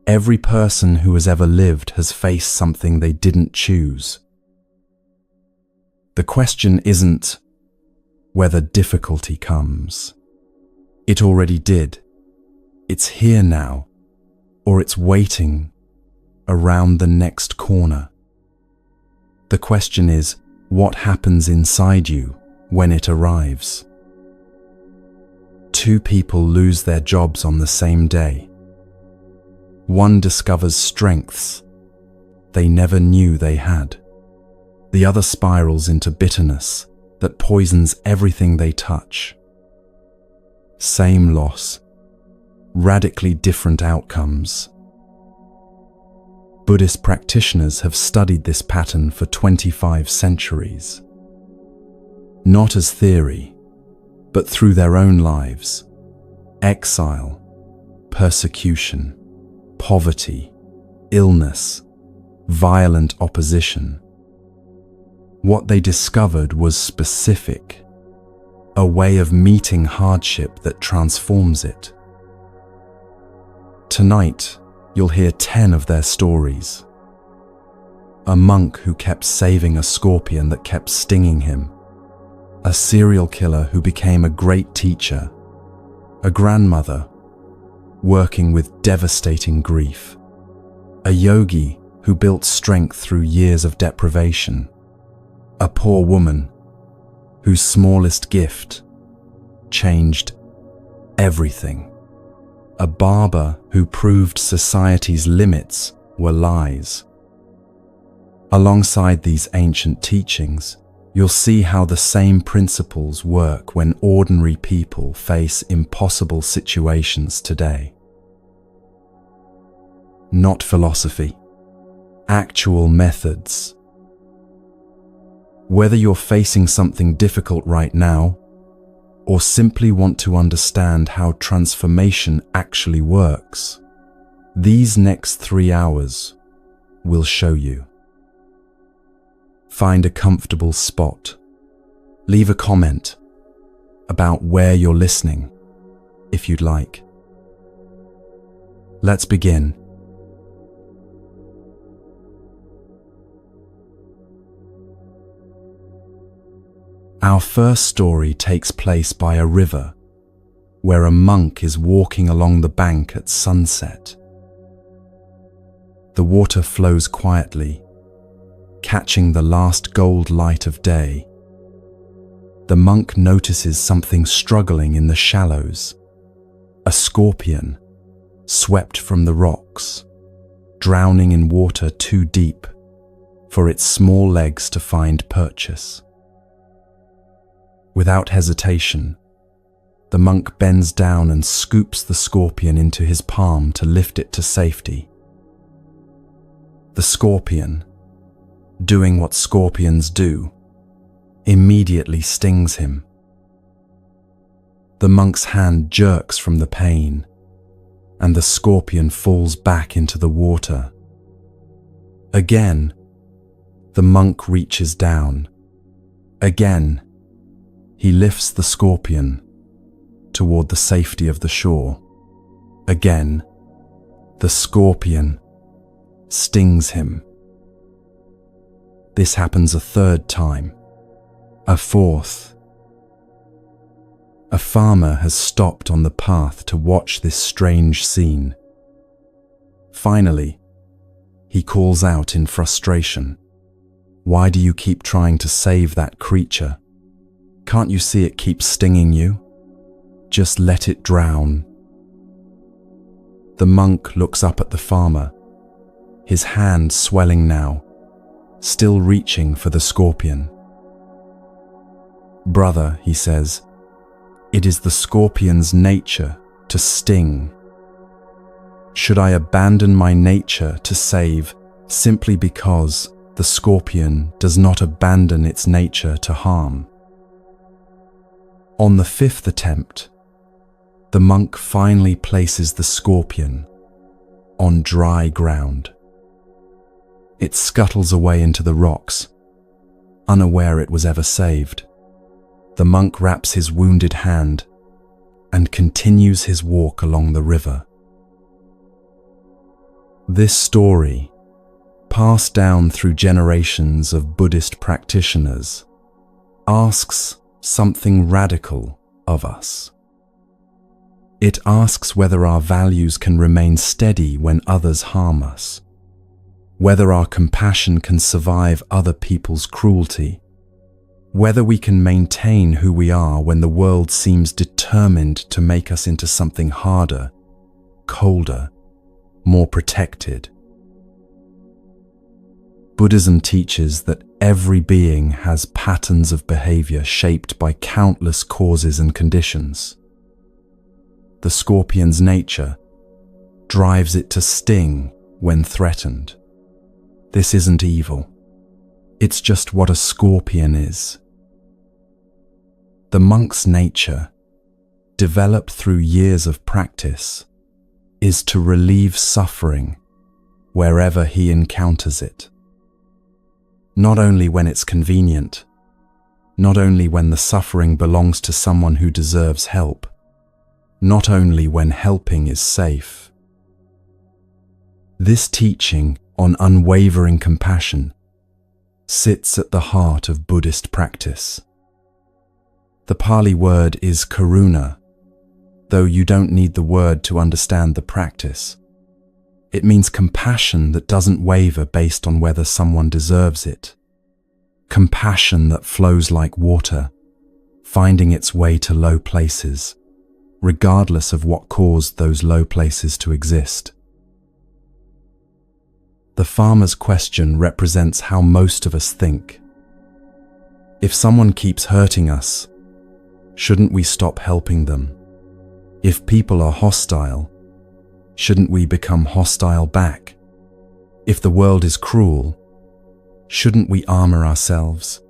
Every person who has ever lived has faced something they didn't choose. The question isn't whether difficulty comes. It already did. It's here now, or it's waiting around the next corner. The question is, what happens inside you when it arrives? Two people lose their jobs on the same day. One discovers strengths they never knew they had. The other spirals into bitterness that poisons everything they touch. Same loss, radically different outcomes. Buddhist practitioners have studied this pattern for 25 centuries. Not as theory, but through their own lives. Exile, persecution, poverty, illness, violent opposition. What they discovered was specific, a way of meeting hardship that transforms it. Tonight, you'll hear 10 of their stories. A monk who kept saving a scorpion that kept stinging him. A serial killer who became a great teacher. A grandmother working with devastating grief. A yogi who built strength through years of deprivation. A poor woman whose smallest gift changed everything. A barber who proved society's limits were lies. Alongside these ancient teachings, you'll see how the same principles work when ordinary people face impossible situations today. Not philosophy, actual methods. Whether you're facing something difficult right now, or simply want to understand how transformation actually works, these next 3 hours will show you. Find a comfortable spot. Leave a comment about where you're listening, if you'd like. Let's begin. Our first story takes place by a river, where a monk is walking along the bank at sunset. The water flows quietly, catching the last gold light of day. The monk notices something struggling in the shallows. A scorpion, swept from the rocks, drowning in water too deep for its small legs to find purchase. Without hesitation, the monk bends down and scoops the scorpion into his palm to lift it to safety. The scorpion, doing what scorpions do, immediately stings him. The monk's hand jerks from the pain, and the scorpion falls back into the water. Again, the monk reaches down. Again, he lifts the scorpion toward the safety of the shore. Again, the scorpion stings him. This happens a third time, a fourth. A farmer has stopped on the path to watch this strange scene. Finally, he calls out in frustration, "Why do you keep trying to save that creature? Can't you see it keeps stinging you? Just let it drown." The monk looks up at the farmer, his hand swelling now, still reaching for the scorpion. "Brother," he says, "it is the scorpion's nature to sting. Should I abandon my nature to save simply because the scorpion does not abandon its nature to harm?" On the 5th attempt, the monk finally places the scorpion on dry ground. It scuttles away into the rocks, unaware it was ever saved. The monk wraps his wounded hand and continues his walk along the river. This story, passed down through generations of Buddhist practitioners, asks something radical of us. It asks whether our values can remain steady when others harm us, whether our compassion can survive other people's cruelty, whether we can maintain who we are when the world seems determined to make us into something harder, colder, more protected. Buddhism teaches that every being has patterns of behavior shaped by countless causes and conditions. The scorpion's nature drives it to sting when threatened. This isn't evil. It's just what a scorpion is. The monk's nature, developed through years of practice, is to relieve suffering wherever he encounters it. Not only when it's convenient, not only when the suffering belongs to someone who deserves help, not only when helping is safe. This teaching on unwavering compassion sits at the heart of Buddhist practice. The Pali word is karuna, though you don't need the word to understand the practice. It means compassion that doesn't waver based on whether someone deserves it. Compassion that flows like water, finding its way to low places, regardless of what caused those low places to exist. The farmer's question represents how most of us think. If someone keeps hurting us, shouldn't we stop helping them? If people are hostile, shouldn't we become hostile back? If the world is cruel, shouldn't we armor ourselves?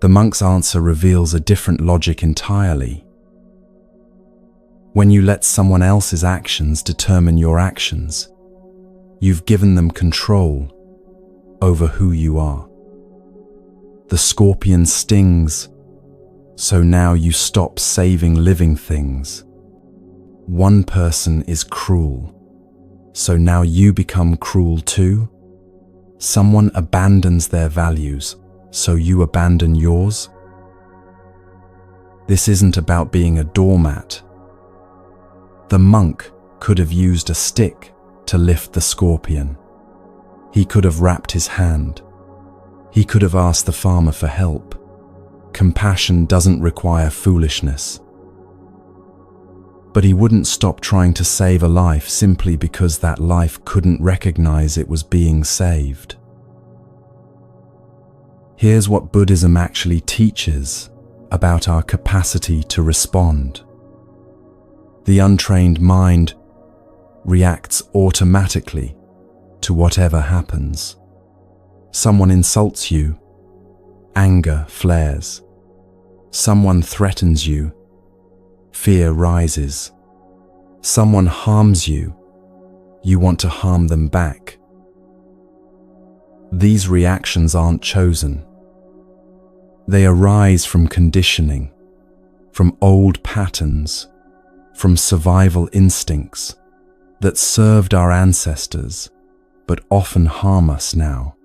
The monk's answer reveals a different logic entirely. When you let someone else's actions determine your actions, you've given them control over who you are. The scorpion stings, so now you stop saving living things. One person is cruel, so now you become cruel too. Someone abandons their values, so you abandon yours. This isn't about being a doormat. The monk could have used a stick to lift the scorpion. He could have wrapped his hand. He could have asked the farmer for help. Compassion doesn't require foolishness. But he wouldn't stop trying to save a life simply because that life couldn't recognize it was being saved. Here's what Buddhism actually teaches about our capacity to respond. The untrained mind reacts automatically to whatever happens. Someone insults you, anger flares. Someone threatens you, fear rises. Someone harms you, you want to harm them back. These reactions aren't chosen. They arise from conditioning, from old patterns, from survival instincts that served our ancestors but often harm us now.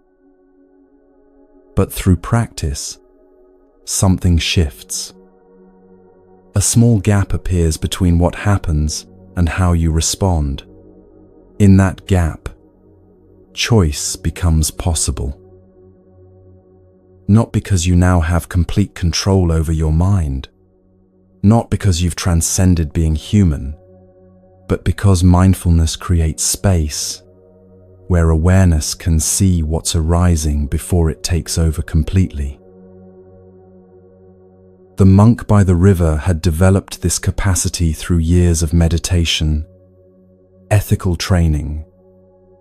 But through practice, something shifts. A small gap appears between what happens and how you respond. In that gap, choice becomes possible. Not because you now have complete control over your mind, not because you've transcended being human, but because mindfulness creates space where awareness can see what's arising before it takes over completely. The monk by the river had developed this capacity through years of meditation, ethical training,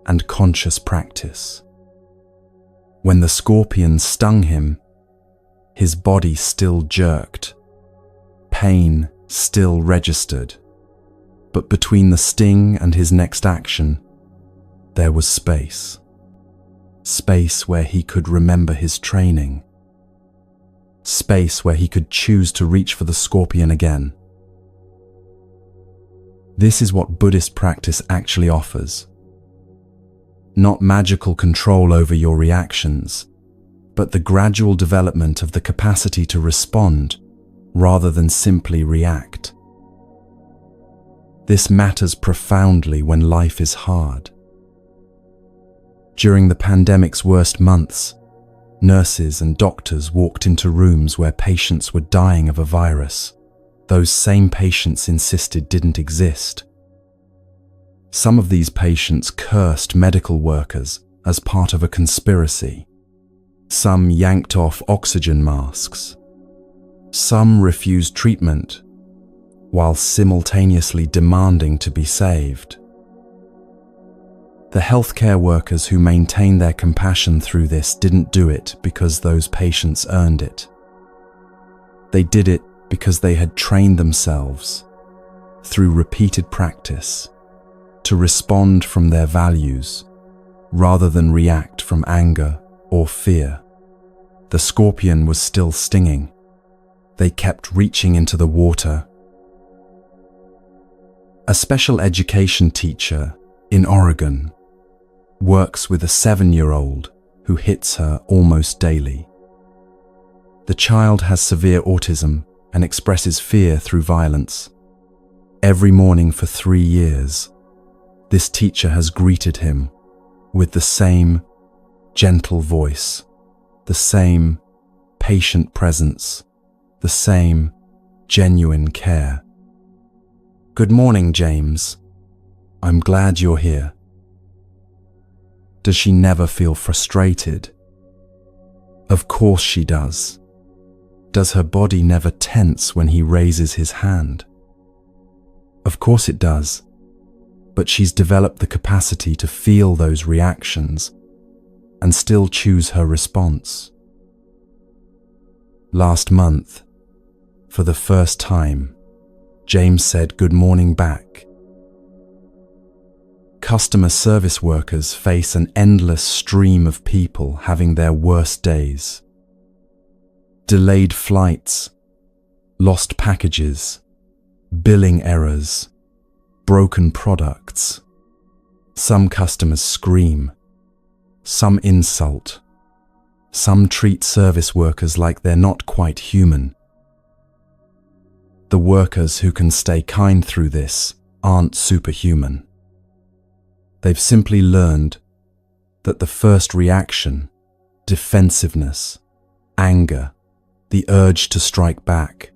and conscious practice. When the scorpion stung him, his body still jerked. Pain still registered. But between the sting and his next action, there was space. Space where he could remember his training. Space where he could choose to reach for the scorpion again. This is what Buddhist practice actually offers. Not magical control over your reactions, but the gradual development of the capacity to respond rather than simply react. This matters profoundly when life is hard. During the pandemic's worst months, nurses and doctors walked into rooms where patients were dying of a virus those same patients insisted didn't exist. Some of these patients cursed medical workers as part of a conspiracy. Some yanked off oxygen masks. Some refused treatment, while simultaneously demanding to be saved. The healthcare workers who maintained their compassion through this didn't do it because those patients earned it. They did it because they had trained themselves, through repeated practice, to respond from their values, rather than react from anger or fear. The scorpion was still stinging. They kept reaching into the water. A special education teacher in Oregon works with a 7-year-old who hits her almost daily. The child has severe autism and expresses fear through violence. Every morning for 3 years, this teacher has greeted him with the same gentle voice, the same patient presence, the same genuine care. "Good morning, James. I'm glad you're here." Does she never feel frustrated? Of course she does. Does her body never tense when he raises his hand? Of course it does. But she's developed the capacity to feel those reactions and still choose her response. Last month, for the first time, James said good morning back. Customer service workers face an endless stream of people having their worst days. Delayed flights, lost packages, billing errors, broken products. Some customers scream, some insult, some treat service workers like they're not quite human. The workers who can stay kind through this aren't superhuman. They've simply learned that the first reaction, defensiveness, anger, the urge to strike back,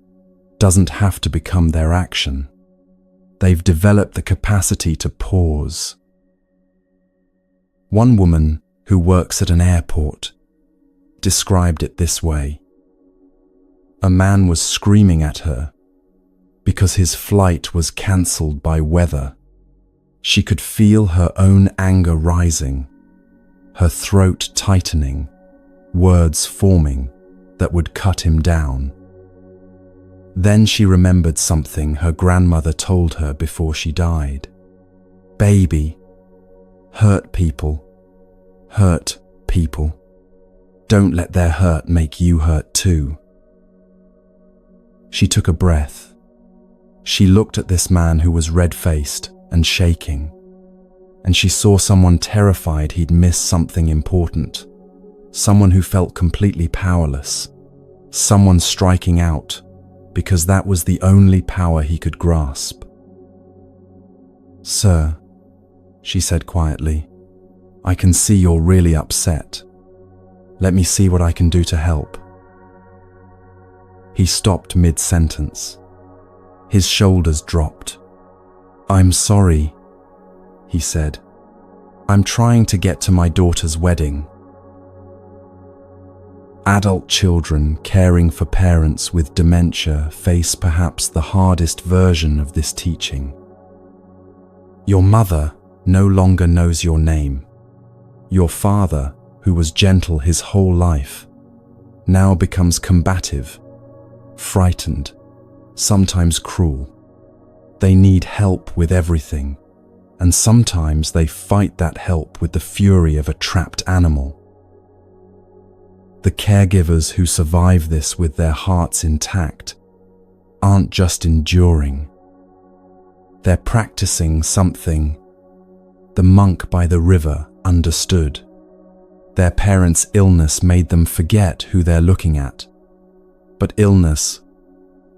doesn't have to become their action. They've developed the capacity to pause. One woman who works at an airport described it this way. A man was screaming at her because his flight was cancelled by weather. She could feel her own anger rising, her throat tightening, words forming that would cut him down. Then she remembered something her grandmother told her before she died. "Baby, hurt people. Don't let their hurt make you hurt too." She took a breath. She looked at this man who was red-faced and shaking, and she saw someone terrified he'd miss something important, someone who felt completely powerless, someone striking out because that was the only power he could grasp. "Sir," she said quietly, "I can see you're really upset. Let me see what I can do to help." He stopped mid-sentence. His shoulders dropped. "I'm sorry," he said. "I'm trying to get to my daughter's wedding." Adult children caring for parents with dementia face perhaps the hardest version of this teaching. Your mother no longer knows your name. Your father, who was gentle his whole life, now becomes combative, frightened, sometimes cruel. They need help with everything, and sometimes they fight that help with the fury of a trapped animal. The caregivers who survive this with their hearts intact aren't just enduring. They're practicing something the monk by the river understood. Their parents' illness made them forget who they're looking at. But illness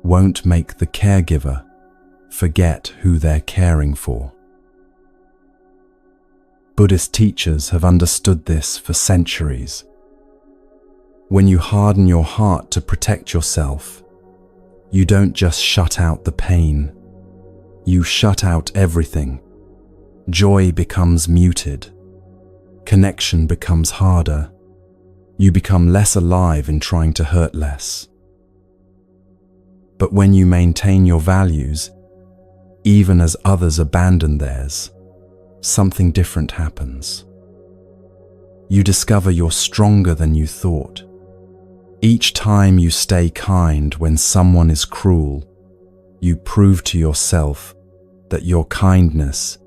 won't make the caregiver forget who they're caring for. Buddhist teachers have understood this for centuries. When you harden your heart to protect yourself, you don't just shut out the pain, you shut out everything. Joy becomes muted. Connection becomes harder. You become less alive in trying to hurt less. But when you maintain your values, even as others abandon theirs, something different happens. You discover you're stronger than you thought. Each time you stay kind when someone is cruel, you prove to yourself that your kindness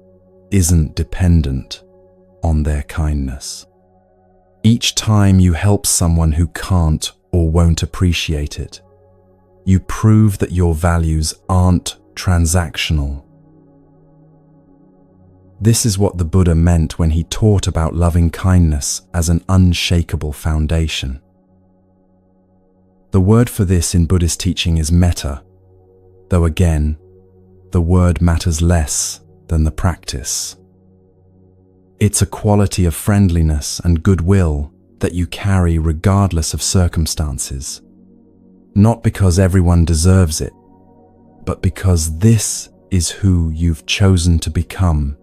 isn't dependent on their kindness. Each time you help someone who can't or won't appreciate it, you prove that your values aren't transactional. This is what the Buddha meant when he taught about loving kindness as an unshakable foundation. The word for this in Buddhist teaching is metta, though again, the word matters less than the practice. It's a quality of friendliness and goodwill that you carry regardless of circumstances, not because everyone deserves it, but because this is who you've chosen to become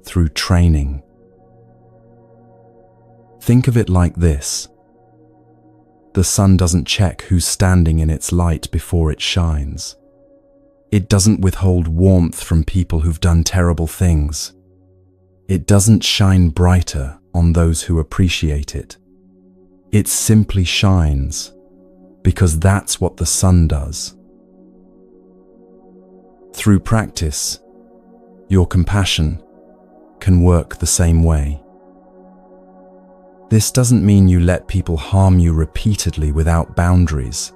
through training. Think of it like this. The sun doesn't check who's standing in its light before it shines. It doesn't withhold warmth from people who've done terrible things. It doesn't shine brighter on those who appreciate it. It simply shines because that's what the sun does. Through practice, your compassion can work the same way. This doesn't mean you let people harm you repeatedly without boundaries.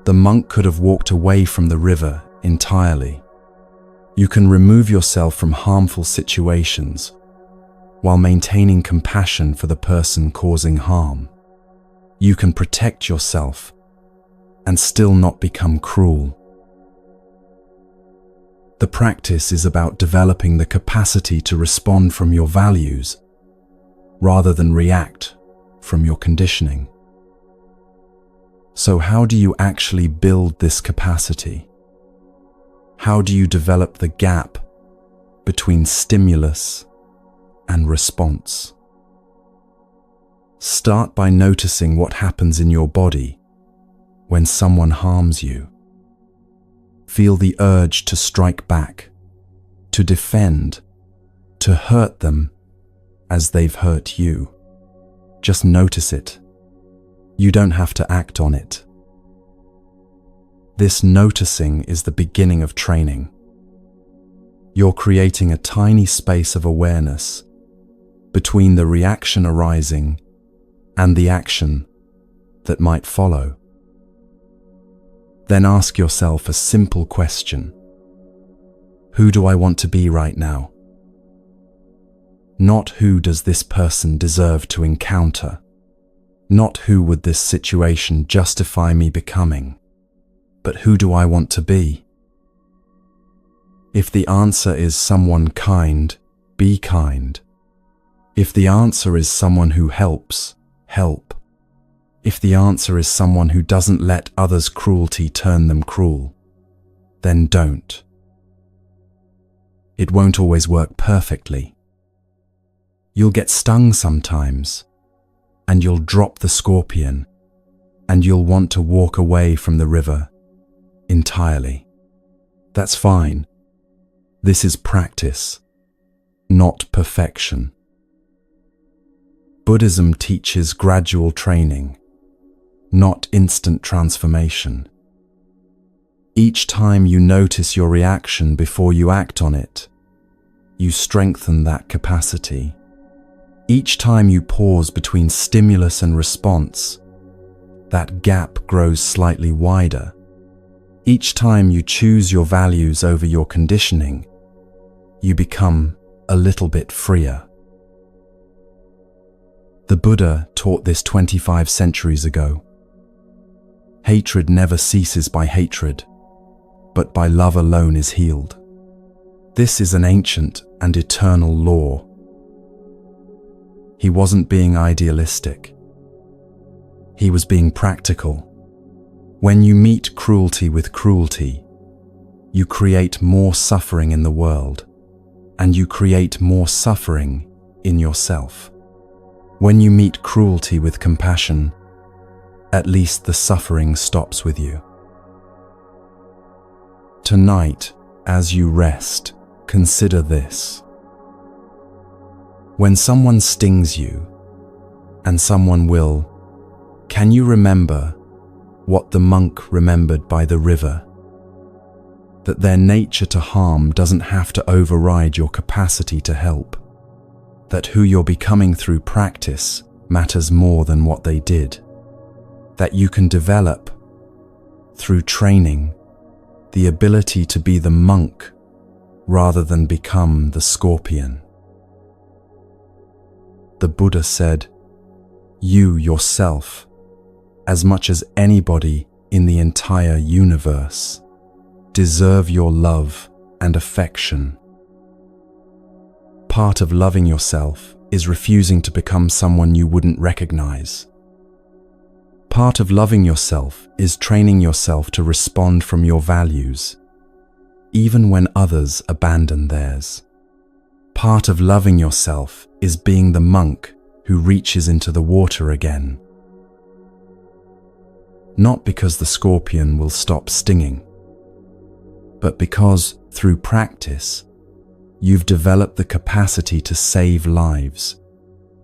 The monk could have walked away from the river entirely. You can remove yourself from harmful situations while maintaining compassion for the person causing harm. You can protect yourself and still not become cruel. The practice is about developing the capacity to respond from your values rather than react from your conditioning. So how do you actually build this capacity? How do you develop the gap between stimulus and response? Start by noticing what happens in your body when someone harms you. Feel the urge to strike back, to defend, to hurt them as they've hurt you. Just notice it. You don't have to act on it. This noticing is the beginning of training. You're creating a tiny space of awareness between the reaction arising and the action that might follow. Then ask yourself a simple question. Who do I want to be right now? Not who does this person deserve to encounter? Not who would this situation justify me becoming? But who do I want to be? If the answer is someone kind, be kind. If the answer is someone who helps, help. If the answer is someone who doesn't let others' cruelty turn them cruel, then don't. It won't always work perfectly. You'll get stung sometimes, and you'll drop the scorpion, and you'll want to walk away from the river entirely. That's fine. This is practice, not perfection. Buddhism teaches gradual training, not instant transformation. Each time you notice your reaction before you act on it, you strengthen that capacity. Each time you pause between stimulus and response, that gap grows slightly wider. Each time you choose your values over your conditioning, you become a little bit freer. The Buddha taught this 25 centuries ago. Hatred never ceases by hatred, but by love alone is healed. This is an ancient and eternal law. He wasn't being idealistic. He was being practical. When you meet cruelty with cruelty, you create more suffering in the world, and you create more suffering in yourself. When you meet cruelty with compassion, at least the suffering stops with you. Tonight, as you rest, consider this. When someone stings you, and someone will, can you remember what the monk remembered by the river? That their nature to harm doesn't have to override your capacity to help. That who you're becoming through practice matters more than what they did. That you can develop, through training, the ability to be the monk rather than become the scorpion. The Buddha said, "You yourself, as much as anybody in the entire universe, deserve your love and affection." Part of loving yourself is refusing to become someone you wouldn't recognize. Part of loving yourself is training yourself to respond from your values, even when others abandon theirs. Part of loving yourself is being the monk who reaches into the water again. Not because the scorpion will stop stinging, but because, through practice, you've developed the capacity to save lives,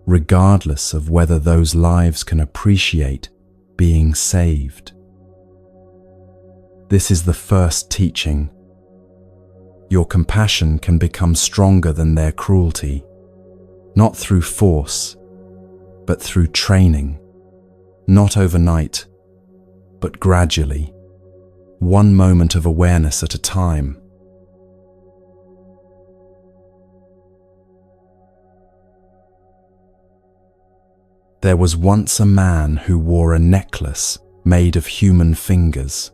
regardless of whether those lives can appreciate being saved. This is the first teaching. Your compassion can become stronger than their cruelty, not through force, but through training, not overnight, but gradually, one moment of awareness at a time. There was once a man who wore a necklace made of human fingers.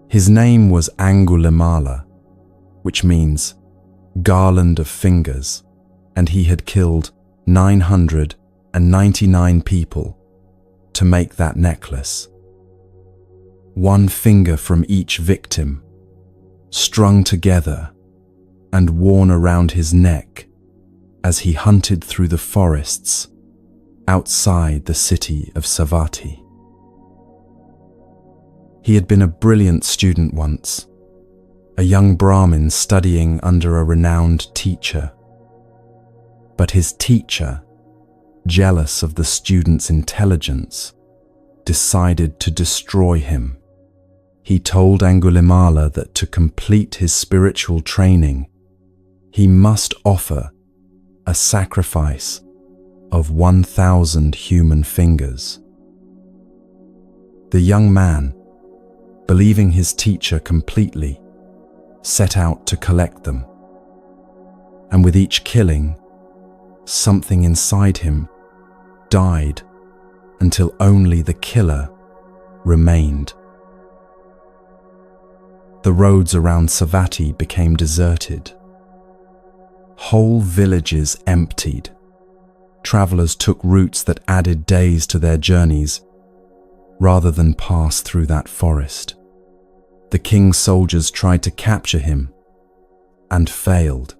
His name was Angulimala, which means garland of fingers, and he had killed 999 people to make that necklace. One finger from each victim, strung together and worn around his neck as he hunted through the forests outside the city of Savatthi. He had been a brilliant student once, a young Brahmin studying under a renowned teacher. But his teacher, jealous of the student's intelligence, decided to destroy him. He told Angulimala that to complete his spiritual training, he must offer a sacrifice of 1,000 human fingers. The young man, believing his teacher completely, set out to collect them. And with each killing, something inside him died until only the killer remained. The roads around Savatthi became deserted. Whole villages emptied. Travelers took routes that added days to their journeys rather than pass through that forest. The king's soldiers tried to capture him and failed.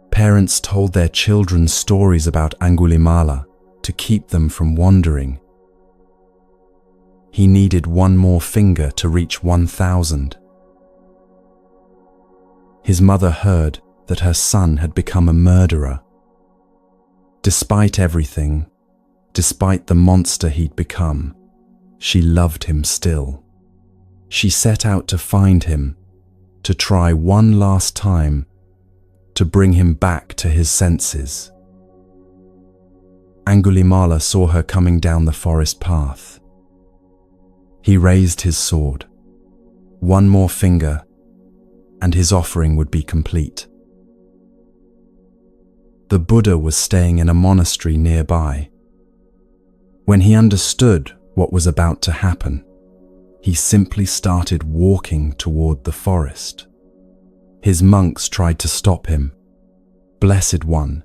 Parents told their children stories about Angulimala to keep them from wandering. He needed one more finger to reach 1,000. His mother heard that her son had become a murderer. Despite everything, despite the monster he'd become, she loved him still. She set out to find him, to try one last time to bring him back to his senses. Angulimala saw her coming down the forest path. He raised his sword, One more finger, and his offering would be complete. The Buddha was staying in a monastery nearby. When he understood what was about to happen, he simply started walking toward the forest. His monks tried to stop him. Blessed One,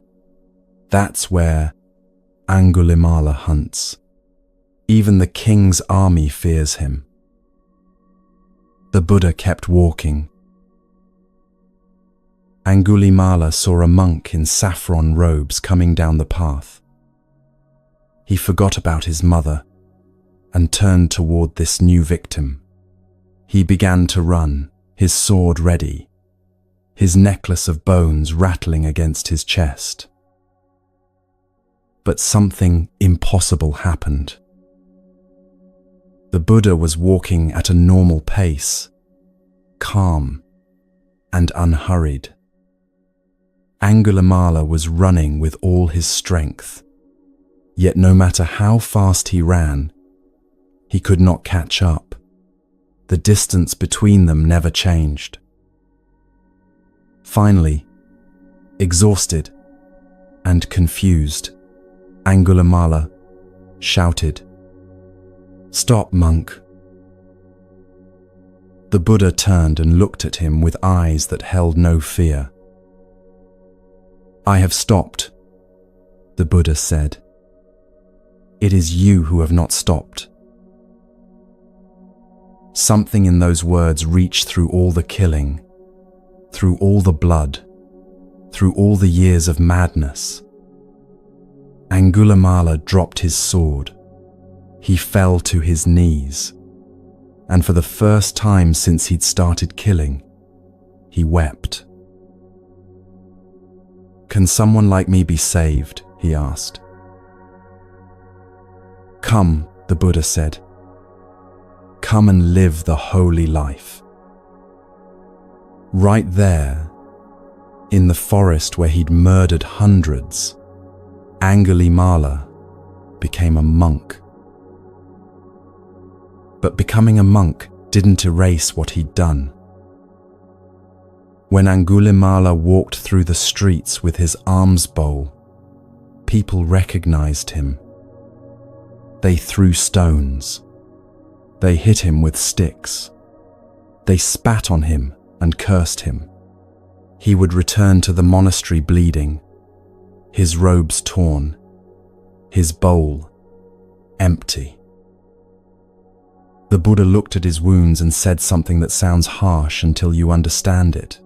that's where Angulimala hunts. Even the king's army fears him. The Buddha kept walking. Angulimala saw a monk in saffron robes coming down the path. He forgot about his mother and turned toward this new victim. He began to run, his sword ready, his necklace of bones rattling against his chest. But something impossible happened. The Buddha was walking at a normal pace, calm and unhurried. Angulimala was running with all his strength, yet no matter how fast he ran, he could not catch up. The distance between them never changed. Finally, exhausted and confused, Angulimala shouted, "Stop, monk." The Buddha turned and looked at him with eyes that held no fear. "I have stopped," the Buddha said. "It is you who have not stopped." Something in those words reached through all the killing, through all the blood, through all the years of madness. Angulimala dropped his sword. He fell to his knees, and for the first time since he'd started killing, he wept. "Can someone like me be saved?" he asked. "Come," the Buddha said. "Come and live the holy life." Right there, in the forest where he'd murdered hundreds, Angulimala became a monk. But becoming a monk didn't erase what he'd done. When Angulimala walked through the streets with his alms bowl, people recognized him. They threw stones. They hit him with sticks. They spat on him and cursed him. He would return to the monastery bleeding, his robes torn, his bowl empty. The Buddha looked at his wounds and said something that sounds harsh until you understand it.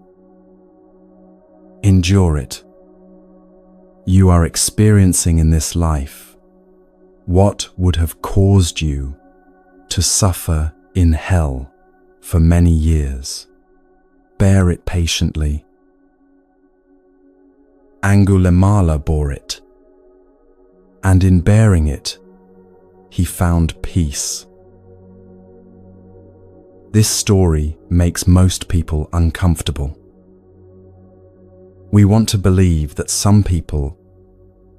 Endure it. You are experiencing in this life what would have caused you to suffer in hell for many years. Bear it patiently. Angulimala bore it, and in bearing it, he found peace. This story makes most people uncomfortable. We want to believe that some people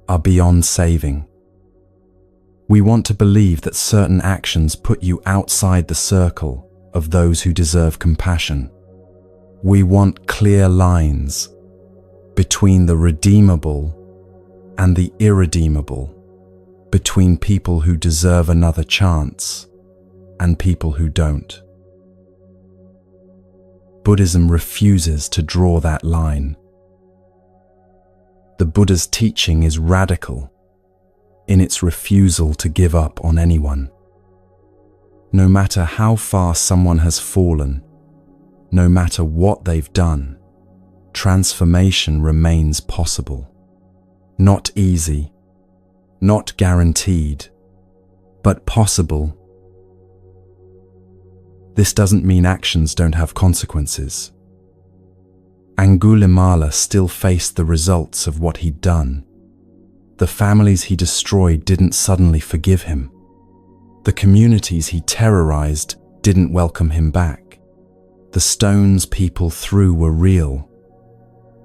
are beyond saving. We want to believe that certain actions put you outside the circle of those who deserve compassion. We want clear lines between the redeemable and the irredeemable, between people who deserve another chance and people who don't. Buddhism refuses to draw that line. The Buddha's teaching is radical in its refusal to give up on anyone. No matter how far someone has fallen, no matter what they've done, transformation remains possible. Not easy, not guaranteed, but possible. This doesn't mean actions don't have consequences. Angulimala still faced the results of what he'd done. The families he destroyed didn't suddenly forgive him. The communities he terrorized didn't welcome him back. The stones people threw were real,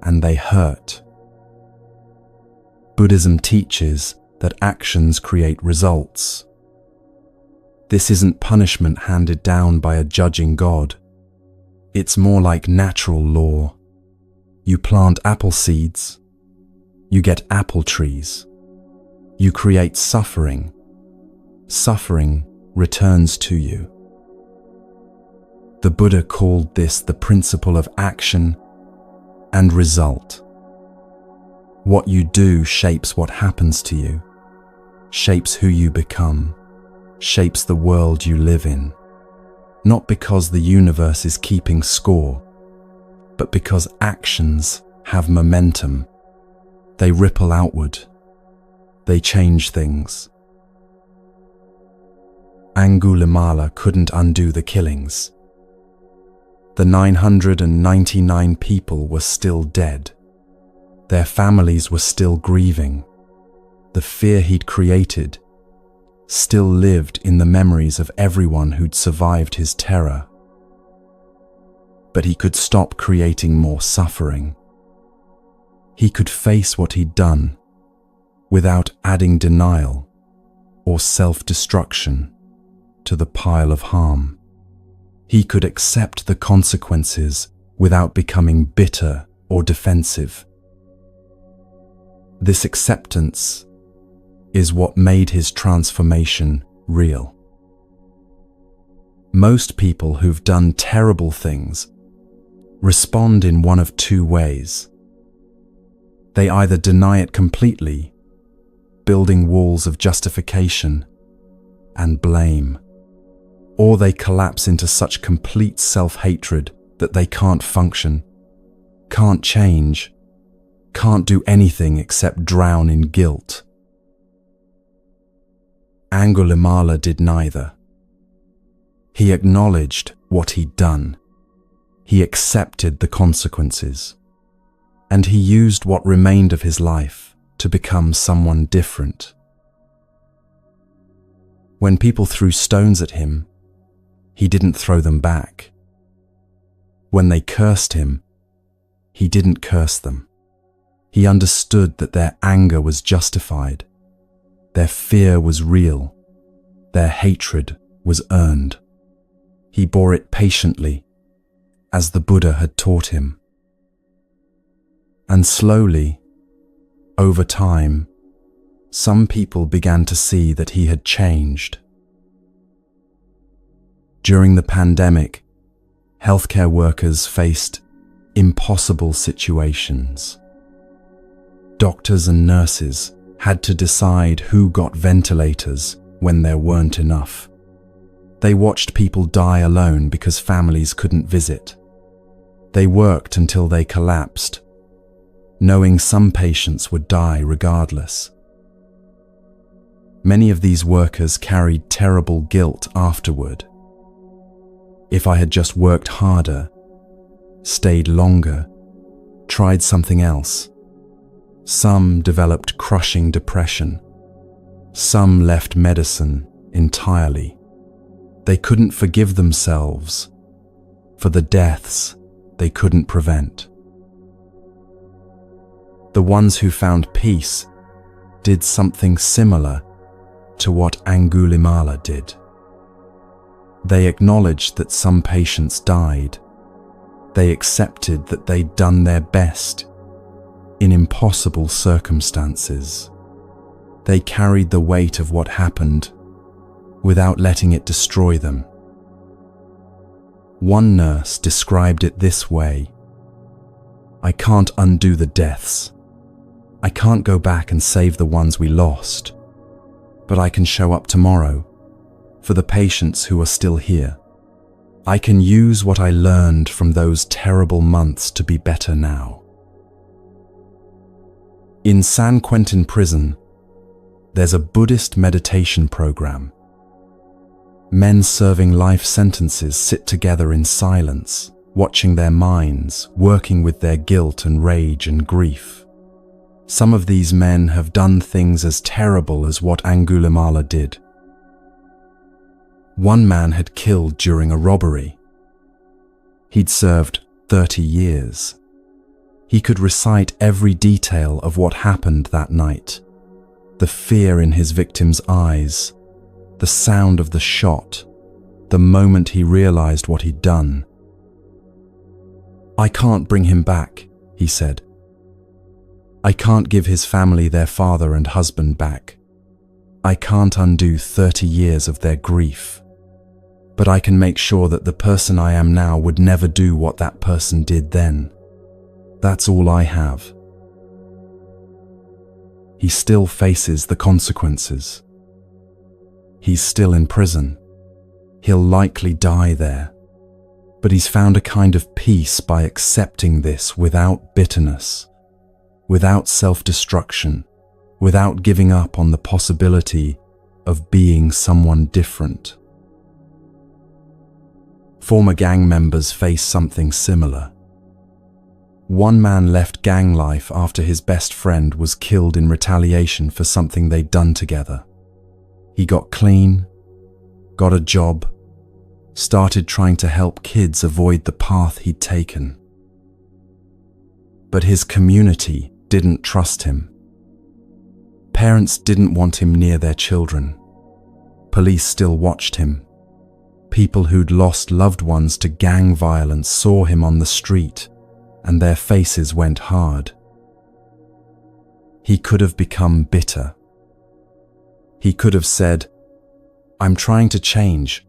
and they hurt. Buddhism teaches that actions create results. This isn't punishment handed down by a judging God. It's more like natural law. You plant apple seeds, you get apple trees. You create suffering. Suffering returns to you. The Buddha called this the principle of action and result. What you do shapes what happens to you, shapes who you become, shapes the world you live in. Not because the universe is keeping score, but because actions have momentum. They ripple outward. They change things. Angulimala couldn't undo the killings. The 999 people were still dead. Their families were still grieving. The fear he'd created still lived in the memories of everyone who'd survived his terror. But he could stop creating more suffering. He could face what he'd done without adding denial or self-destruction to the pile of harm. He could accept the consequences without becoming bitter or defensive. This acceptance is what made his transformation real. Most people who've done terrible things respond in one of two ways. They either deny it completely, building walls of justification and blame, or they collapse into such complete self-hatred that they can't function, can't change, can't do anything except drown in guilt. Angulimala did neither. He acknowledged what he'd done. He accepted the consequences. And he used what remained of his life to become someone different. When people threw stones at him, he didn't throw them back. When they cursed him, he didn't curse them. He understood that their anger was justified, their fear was real, their hatred was earned. He bore it patiently, as the Buddha had taught him. And slowly, over time, some people began to see that he had changed. During the pandemic, healthcare workers faced impossible situations. Doctors and nurses had to decide who got ventilators when there weren't enough. They watched people die alone because families couldn't visit. They worked until they collapsed, knowing some patients would die regardless. Many of these workers carried terrible guilt afterward. If I had just worked harder, stayed longer, tried something else. Some developed crushing depression. Some left medicine entirely. They couldn't forgive themselves for the deaths they couldn't prevent. The ones who found peace did something similar to what Angulimala did. They acknowledged that some patients died. They accepted that they'd done their best in impossible circumstances. They carried the weight of what happened without letting it destroy them. One nurse described it this way: "I can't undo the deaths. I can't go back and save the ones we lost, but I can show up tomorrow for the patients who are still here. I can use what I learned from those terrible months to be better now." In San Quentin prison, there's a Buddhist meditation program. Men serving life sentences sit together in silence, watching their minds, working with their guilt and rage and grief. Some of these men have done things as terrible as what Angulimala did. One man had killed during a robbery. He'd served 30 years. He could recite every detail of what happened that night. The fear in his victim's eyes, the sound of the shot, the moment he realized what he'd done. "I can't bring him back," he said. "I can't give his family their father and husband back. I can't undo 30 years of their grief. But I can make sure that the person I am now would never do what that person did then. That's all I have." He still faces the consequences. He's still in prison. He'll likely die there. But he's found a kind of peace by accepting this without bitterness, without self-destruction, without giving up on the possibility of being someone different. Former gang members face something similar. One man left gang life after his best friend was killed in retaliation for something they'd done together. He got clean, got a job, started trying to help kids avoid the path he'd taken. But his community didn't trust him. Parents didn't want him near their children. Police still watched him. People who'd lost loved ones to gang violence saw him on the street, and their faces went hard. He could have become bitter. He could have said, "I'm trying to change,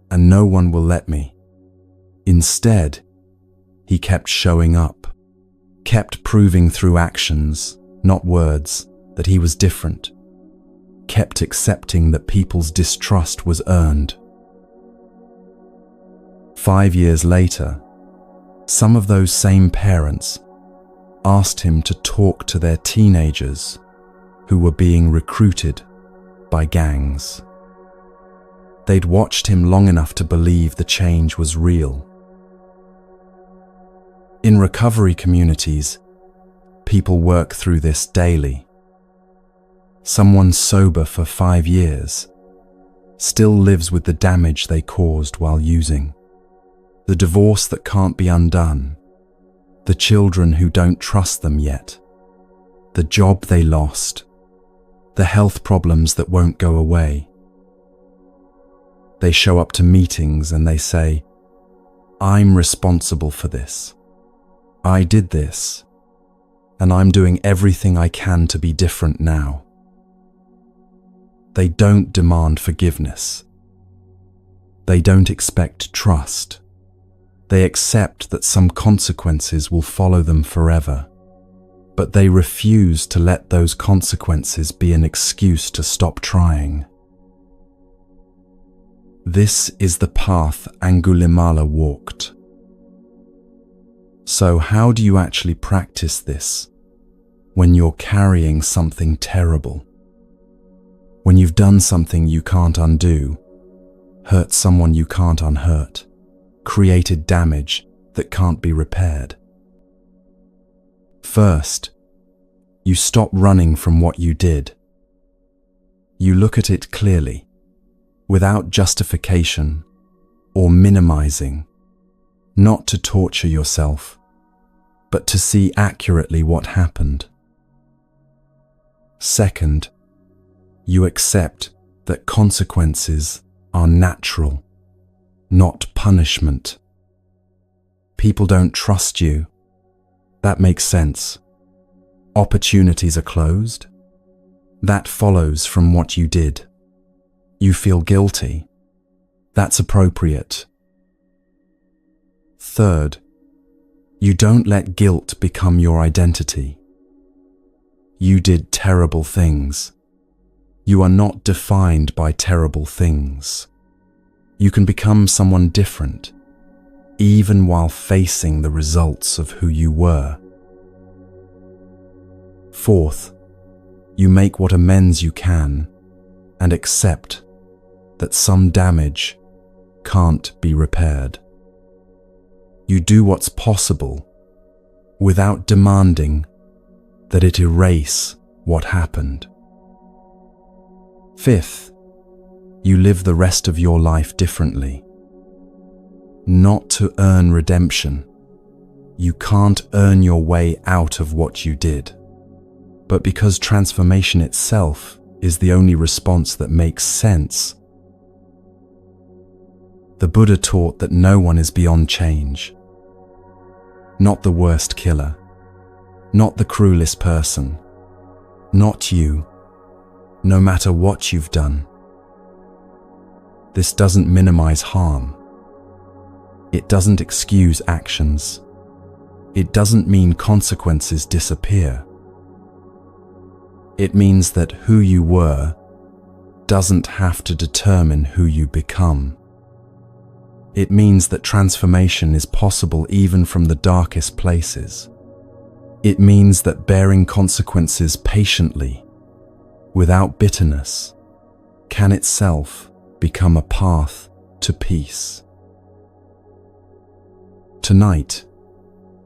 and no one will let me." Instead, he kept showing up, kept proving through actions, not words, that he was different, kept accepting that people's distrust was earned. 5 years later, some of those same parents asked him to talk to their teenagers who were being recruited by gangs. They'd watched him long enough to believe the change was real. In recovery communities, people work through this daily. Someone sober for 5 years still lives with the damage they caused while using. The divorce that can't be undone, the children who don't trust them yet, the job they lost, the health problems that won't go away. They show up to meetings and they say, "I'm responsible for this. I did this, and I'm doing everything I can to be different now." They don't demand forgiveness. They don't expect trust. They accept that some consequences will follow them forever, but they refuse to let those consequences be an excuse to stop trying. This is the path Angulimala walked. So how do you actually practice this when you're carrying something terrible? When you've done something you can't undo, hurt someone you can't unhurt, created damage that can't be repaired? First, you stop running from what you did. You look at it clearly, without justification or minimizing, not to torture yourself, but to see accurately what happened. Second, you accept that consequences are natural, not punishment. People don't trust you. That makes sense. Opportunities are closed. That follows from what you did. You feel guilty. That's appropriate. Third, you don't let guilt become your identity. You did terrible things. You are not defined by terrible things. You can become someone different, even while facing the results of who you were. Fourth, you make what amends you can and accept that some damage can't be repaired. You do what's possible without demanding that it erase what happened. Fifth, you live the rest of your life differently. Not to earn redemption. You can't earn your way out of what you did. But because transformation itself is the only response that makes sense. The Buddha taught that no one is beyond change. not the worst killer, not the cruelest person, not you, no matter what you've done. This doesn't minimize harm. It doesn't excuse actions. It doesn't mean consequences disappear. It means that who you were doesn't have to determine who you become. It means that transformation is possible even from the darkest places. It means that bearing consequences patiently, without bitterness, can itself become a path to peace. Tonight,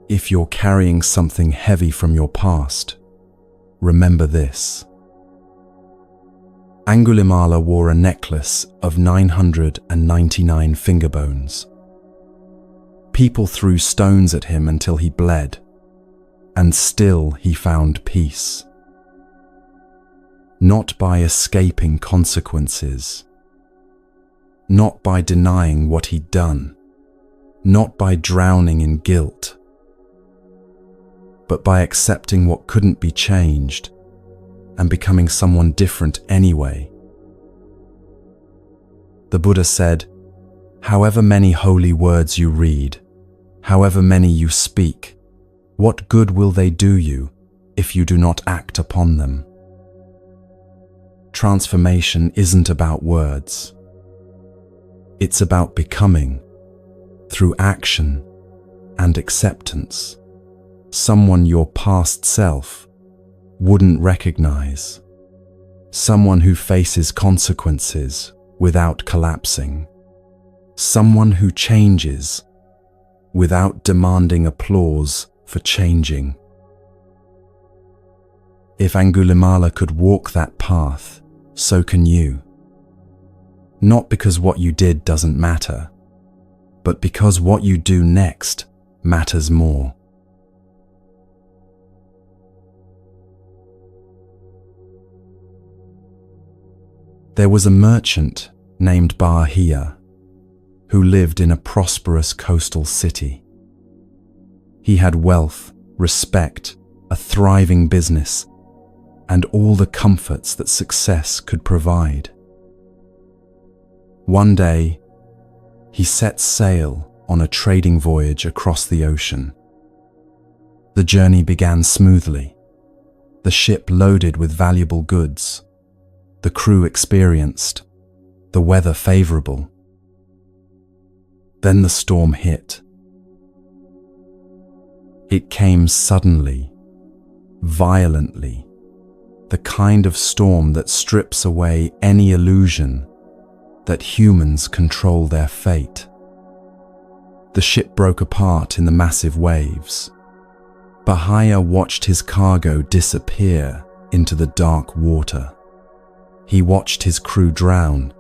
if you're carrying something heavy from your past, remember this. Angulimala wore a necklace of 999 finger bones. People threw stones at him until he bled, and still he found peace. Not by escaping consequences, not by denying what he'd done, not by drowning in guilt, but by accepting what couldn't be changed and becoming someone different anyway. The Buddha said, "However many holy words you read, however many you speak, what good will they do you if you do not act upon them?" Transformation isn't about words. It's about becoming, through action and acceptance, someone your past self wouldn't recognize. Someone who faces consequences without collapsing. Someone who changes without demanding applause for changing. If Angulimala could walk that path, so can you. Not because what you did doesn't matter, but because what you do next matters more. There was a merchant named Bahia who lived in a prosperous coastal city. He had wealth, respect, a thriving business, and all the comforts that success could provide. One day, he set sail on a trading voyage across the ocean. The journey began smoothly, the ship loaded with valuable goods, the crew experienced, the weather favorable. Then the storm hit. It came suddenly, violently, the kind of storm that strips away any illusion that humans control their fate. The ship broke apart in the massive waves. Bahia watched his cargo disappear into the dark water. He watched his crew drown.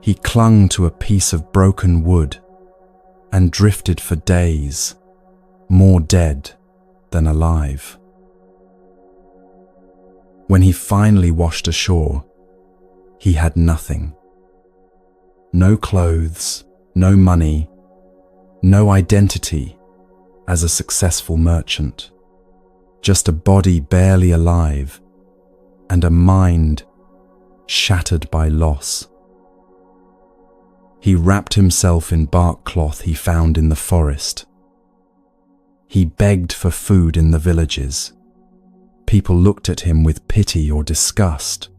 He clung to a piece of broken wood and drifted for days, more dead than alive. When he finally washed ashore, he had nothing. No clothes, no money, no identity as a successful merchant. Just a body barely alive and a mind shattered by loss. He wrapped himself in bark cloth he found in the forest. He begged for food in the villages. People looked at him with pity or disgust.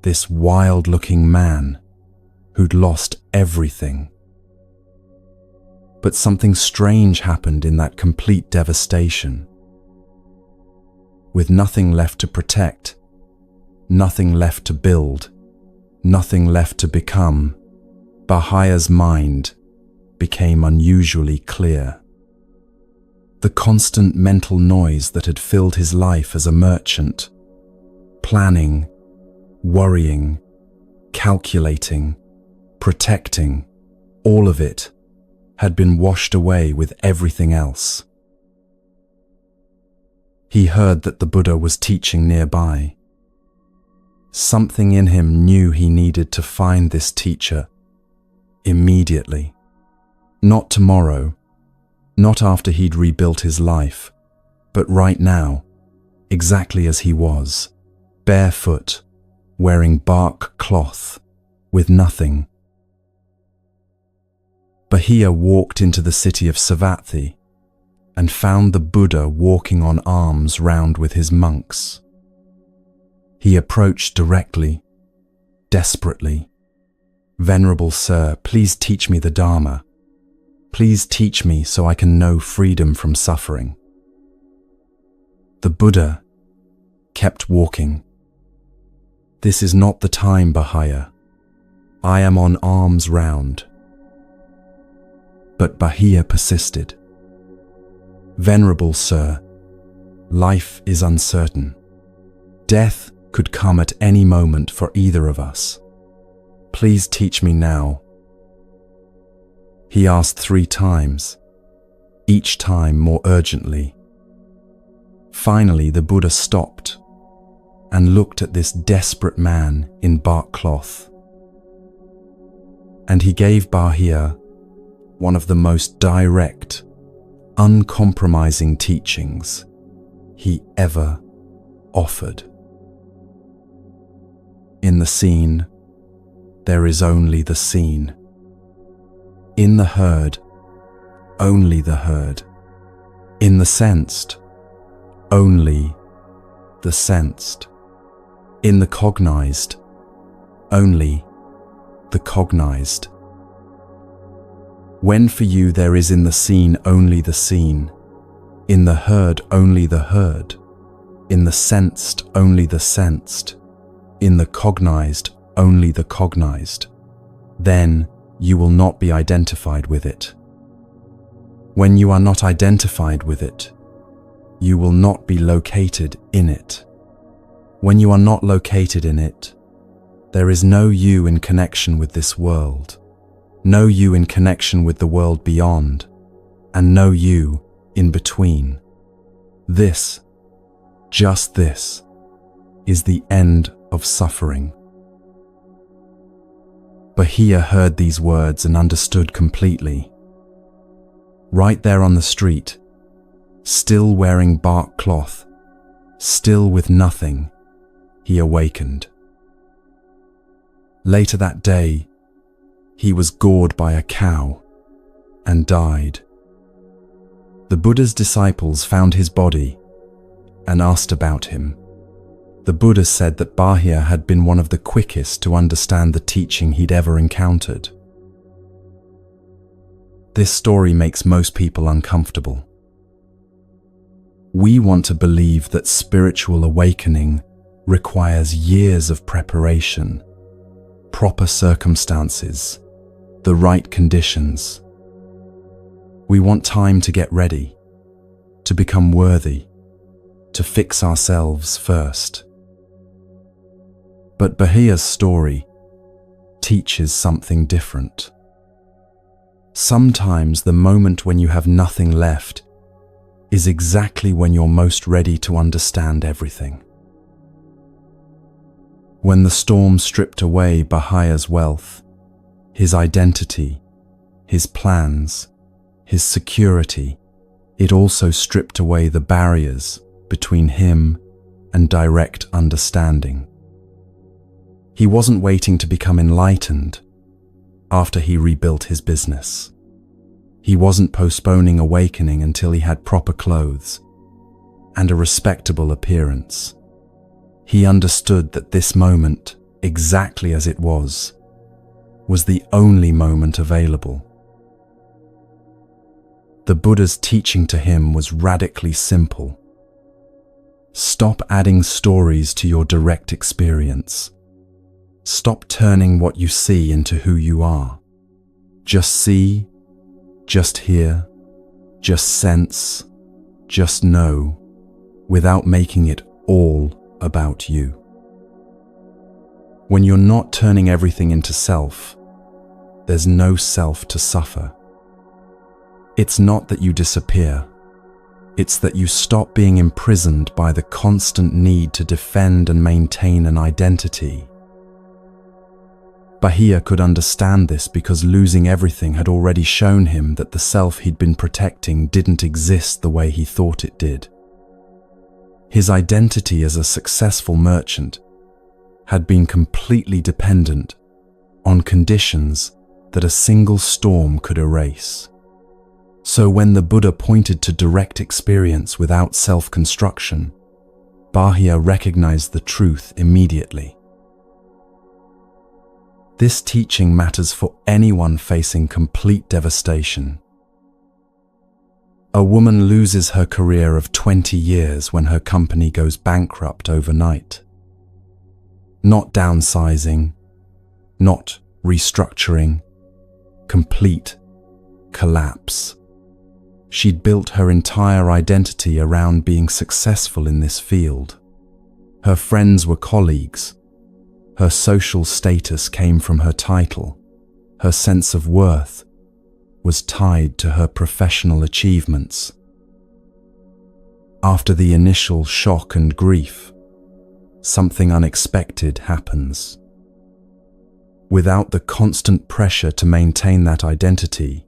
This wild-looking man who'd lost everything. But something strange happened in that complete devastation. With nothing left to protect, nothing left to build, nothing left to become, Bahia's mind became unusually clear. The constant mental noise that had filled his life as a merchant, planning, worrying, calculating, protecting, all of it had been washed away with everything else. He heard that the Buddha was teaching nearby. Something in him knew he needed to find this teacher immediately. Not tomorrow, Not after he'd rebuilt his life, but right now, exactly as he was, barefoot, wearing bark cloth, with nothing. Bahia walked into the city of Savatthi and found the Buddha walking on arms round with his monks. He approached directly, desperately. "Venerable Sir, please teach me the Dharma. Please teach me so I can know freedom from suffering." The Buddha kept walking. "This is not the time, Bahia. I am on arms round." But Bahia persisted. "Venerable Sir, life is uncertain. Death could come at any moment for either of us. Please teach me now." He asked 3 times, each time more urgently. Finally, the Buddha stopped and looked at this desperate man in bark cloth. And he gave Bahia one of the most direct, uncompromising teachings he ever offered. In the seen, there is only the seen. In the heard, only the heard. In the sensed, only the sensed. In the cognized, only the cognized. When for you there is in the seen only the seen, in the heard only the heard, in the sensed only the sensed, in the cognized only the cognized, then you will not be identified with it. When you are not identified with it, you will not be located in it. When you are not located in it, there is no you in connection with this world, no you in connection with the world beyond, and no you in between. This, just this, is the end of suffering. Bahia heard these words and understood completely. Right there on the street, still wearing bark cloth, still with nothing, he awakened. Later that day, he was gored by a cow and died. The Buddha's disciples found his body and asked about him. The Buddha said that Bahia had been one of the quickest to understand the teaching he'd ever encountered. This story makes most people uncomfortable. We want to believe that spiritual awakening requires years of preparation, proper circumstances, the right conditions. We want time to get ready, to become worthy, to fix ourselves first. But Bahia's story teaches something different. Sometimes the moment when you have nothing left is exactly when you're most ready to understand everything. When the storm stripped away Bahia's wealth, his identity, his plans, his security, it also stripped away the barriers between him and direct understanding. He wasn't waiting to become enlightened after he rebuilt his business. He wasn't postponing awakening until he had proper clothes and a respectable appearance. He understood that this moment, exactly as it was the only moment available. The Buddha's teaching to him was radically simple. Stop adding stories to your direct experience. Stop turning what you see into who you are. Just see, just hear, just sense, just know, without making it all about you. When you're not turning everything into self, there's no self to suffer. It's not that you disappear. It's that you stop being imprisoned by the constant need to defend and maintain an identity. Bahia could understand this because losing everything had already shown him that the self he'd been protecting didn't exist the way he thought it did. His identity as a successful merchant had been completely dependent on conditions that a single storm could erase. So when the Buddha pointed to direct experience without self-construction, Bahia recognized the truth immediately. This teaching matters for anyone facing complete devastation. A woman loses her career of 20 years when her company goes bankrupt overnight. Not downsizing, not restructuring, complete collapse. She'd built her entire identity around being successful in this field. Her friends were colleagues. Her social status came from her title. Her sense of worth was tied to her professional achievements. After the initial shock and grief, something unexpected happens. Without the constant pressure to maintain that identity,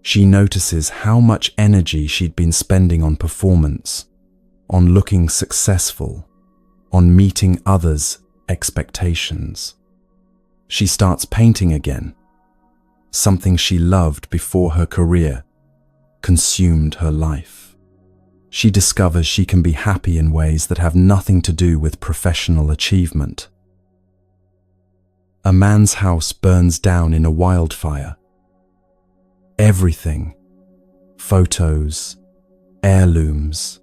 she notices how much energy she'd been spending on performance, on looking successful, on meeting others' expectations. She starts painting again, something she loved before her career consumed her life. She discovers she can be happy in ways that have nothing to do with professional achievement. A man's house burns down in a wildfire. Everything, photos, heirlooms,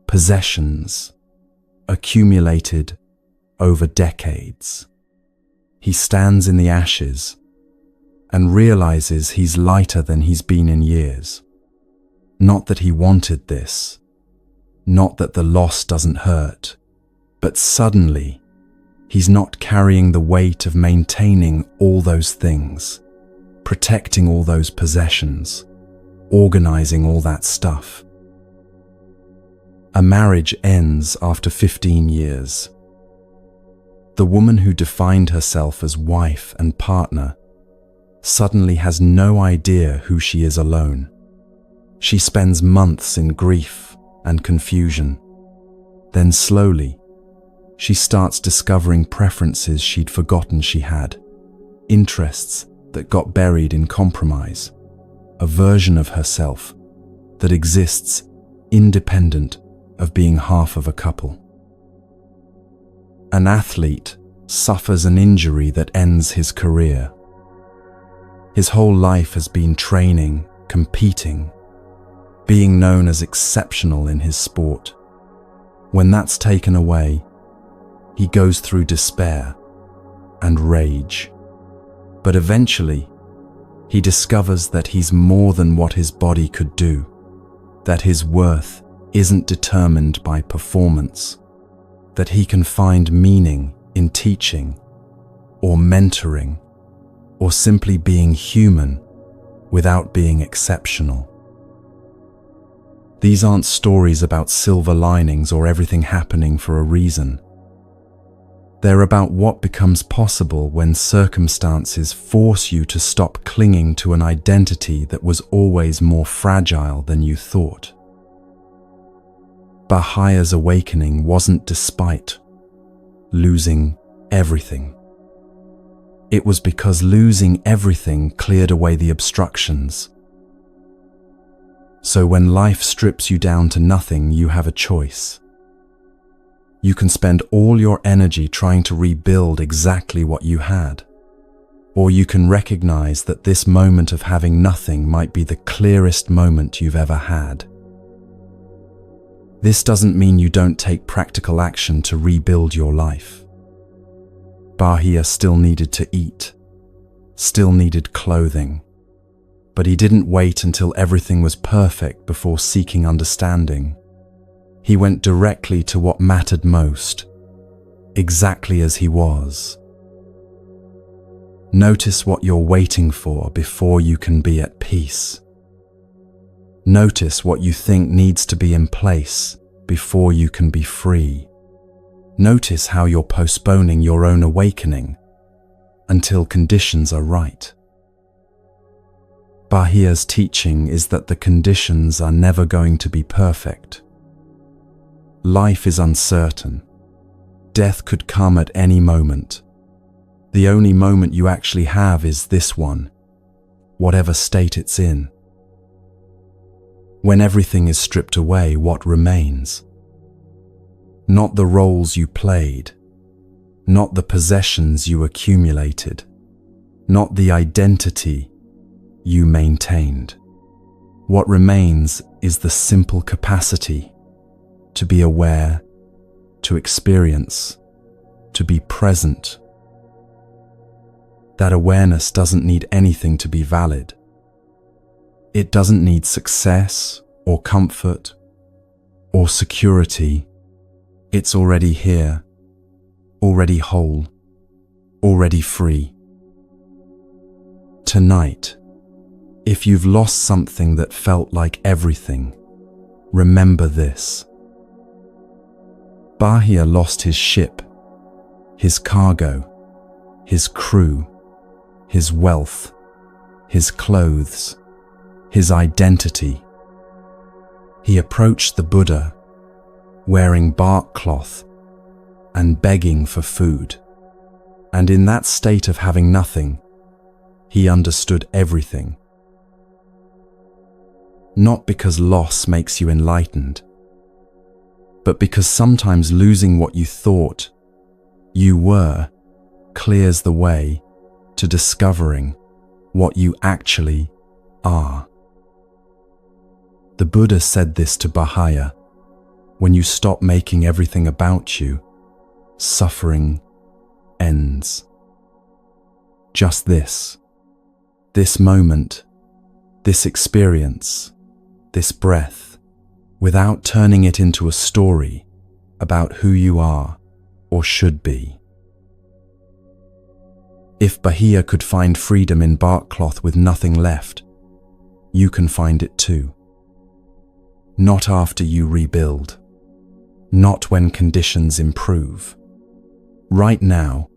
possessions, accumulated over decades. He stands in the ashes and realizes he's lighter than he's been in years. Not that he wanted this, not that the loss doesn't hurt, but suddenly he's not carrying the weight of maintaining all those things, protecting all those possessions, organizing all that stuff. A marriage ends after 15 years. The woman who defined herself as wife and partner suddenly has no idea who she is alone. She spends months in grief and confusion. Then slowly, she starts discovering preferences she'd forgotten she had, interests that got buried in compromise, a version of herself that exists independent of being half of a couple. An athlete suffers an injury that ends his career. His whole life has been training, competing, being known as exceptional in his sport. When that's taken away, he goes through despair and rage. But eventually, he discovers that he's more than what his body could do, that his worth isn't determined by performance, that he can find meaning in teaching or mentoring or simply being human without being exceptional. These aren't stories about silver linings or everything happening for a reason. They're about what becomes possible when circumstances force you to stop clinging to an identity that was always more fragile than you thought. Bahia's awakening wasn't despite losing everything. It was because losing everything cleared away the obstructions. So when life strips you down to nothing, you have a choice. You can spend all your energy trying to rebuild exactly what you had, or you can recognize that this moment of having nothing might be the clearest moment you've ever had. This doesn't mean you don't take practical action to rebuild your life. Bahia still needed to eat, still needed clothing, but he didn't wait until everything was perfect before seeking understanding. He went directly to what mattered most, exactly as he was. Notice what you're waiting for before you can be at peace. Notice what you think needs to be in place before you can be free. Notice how you're postponing your own awakening until conditions are right. Bahia's teaching is that the conditions are never going to be perfect. Life is uncertain. Death could come at any moment. The only moment you actually have is this one, whatever state it's in. When everything is stripped away, what remains? Not the roles you played, not the possessions you accumulated, not the identity you maintained. What remains is the simple capacity to be aware, to experience, to be present. That awareness doesn't need anything to be valid. It doesn't need success or comfort or security. It's already here, already whole, already free. Tonight, if you've lost something that felt like everything, remember this. Bahia lost his ship, his cargo, his crew, his wealth, his clothes, his identity. He approached the Buddha, wearing bark cloth and begging for food. And in that state of having nothing, he understood everything. Not because loss makes you enlightened, but because sometimes losing what you thought you were clears the way to discovering what you actually are. The Buddha said this to Bahia: when you stop making everything about you, suffering ends. Just this moment, this experience, this breath, without turning it into a story about who you are or should be. If Bahia could find freedom in bark cloth with nothing left, you can find it too. Not after you rebuild. Not when conditions improve. Right now,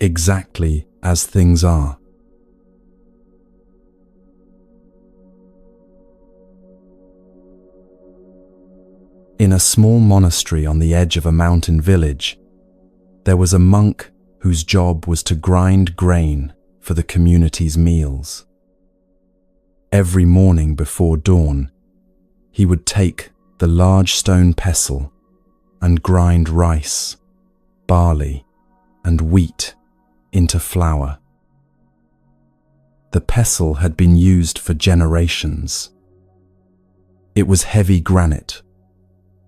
exactly as things are. In a small monastery on the edge of a mountain village, there was a monk whose job was to grind grain for the community's meals. Every morning before dawn, he would take the large stone pestle and grind rice, barley, and wheat into flour. The pestle had been used for generations. It was heavy granite,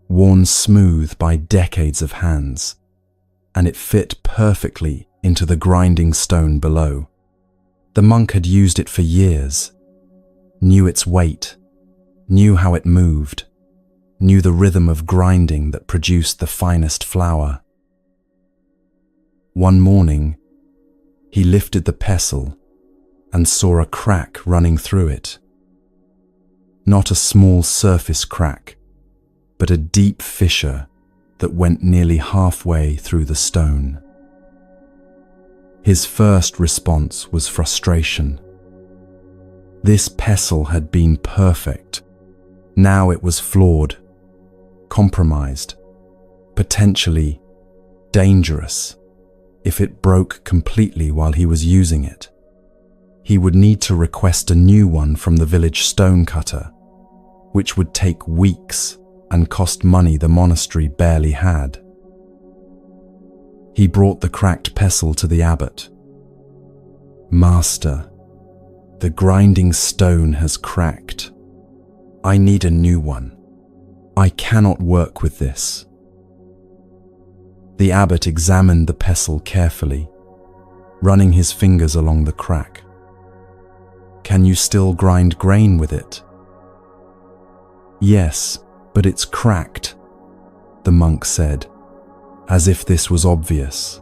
worn smooth by decades of hands, and it fit perfectly into the grinding stone below. The monk had used it for years, knew its weight, knew how it moved, knew the rhythm of grinding that produced the finest flour. One morning, he lifted the pestle and saw a crack running through it. Not a small surface crack, but a deep fissure that went nearly halfway through the stone. His first response was frustration. This pestle had been perfect. Now it was flawed, compromised, potentially dangerous. If it broke completely while he was using it, he would need to request a new one from the village stone cutter, which would take weeks and cost money the monastery barely had. He brought the cracked pestle to the abbot. "Master, the grinding stone has cracked. I need a new one. I cannot work with this." The abbot examined the pestle carefully, running his fingers along the crack. "Can you still grind grain with it?" "Yes, but it's cracked," the monk said, as if this was obvious.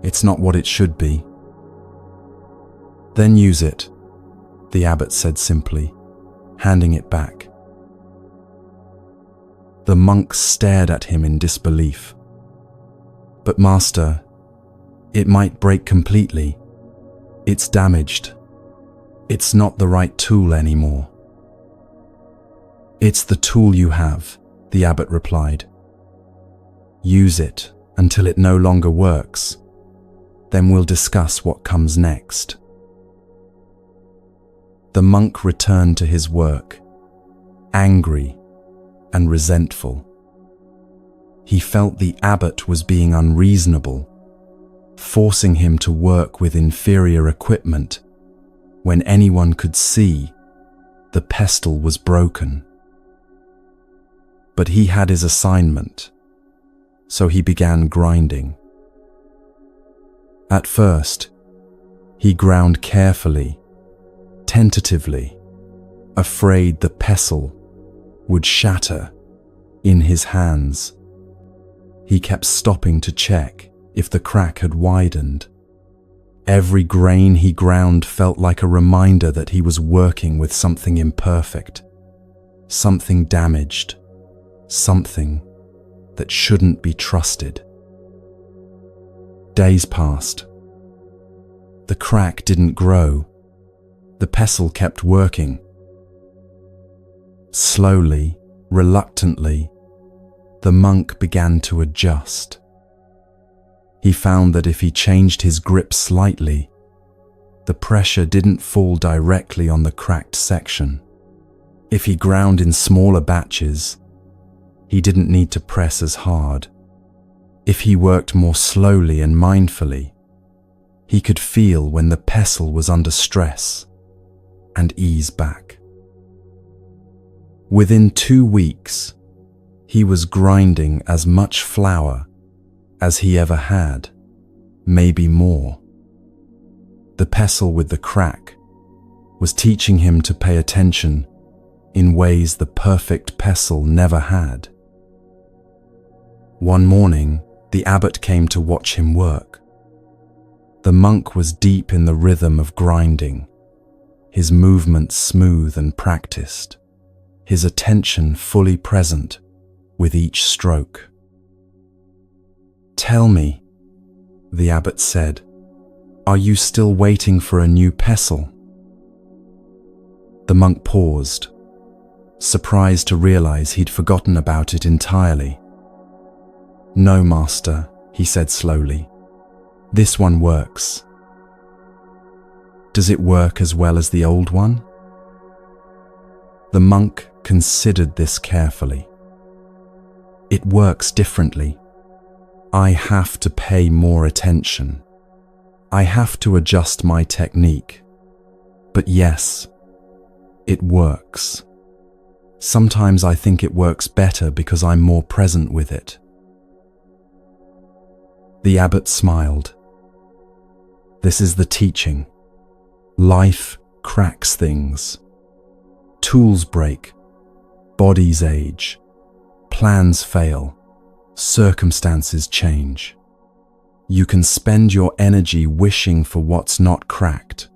"It's not what it should be." "Then use it," the abbot said simply, handing it back. The monk stared at him in disbelief. "But master, It might break completely. It's damaged. It's not the right tool anymore. It's the tool you have, the abbot replied. Use it until it no longer works. Then we'll discuss what comes next. The monk returned to his work, angry and resentful. He felt the abbot was being unreasonable, forcing him to work with inferior equipment when anyone could see the pestle was broken. But he had his assignment, so he began grinding. At first, he ground carefully, tentatively, afraid the pestle would shatter in his hands. He kept stopping to check if the crack had widened. Every grain he ground felt like a reminder that he was working with something imperfect, something damaged, something that shouldn't be trusted. Days passed. The crack didn't grow. The pestle kept working. Slowly, reluctantly, the monk began to adjust. He found that if he changed his grip slightly, the pressure didn't fall directly on the cracked section. If he ground in smaller batches, he didn't need to press as hard. If he worked more slowly and mindfully, he could feel when the pestle was under stress and ease back. Within 2 weeks, he was grinding as much flour as he ever had, maybe more. The pestle with the crack was teaching him to pay attention in ways the perfect pestle never had. One morning, the abbot came to watch him work. The monk was deep in the rhythm of grinding, his movements smooth and practiced, his attention fully present with each stroke. "Tell me," the abbot said, "are you still waiting for a new pestle?" The monk paused, surprised to realize he'd forgotten about it entirely. "No, master," he said slowly. "This one works." "Does it work as well as the old one?" The monk considered this carefully. "It works differently. I have to pay more attention. I have to adjust my technique. But yes, it works. Sometimes I think it works better because I'm more present with it." The abbot smiled. This is the teaching. Life cracks things. Tools break. Bodies age. Plans fail. Circumstances change. You can spend your energy wishing for what's not cracked,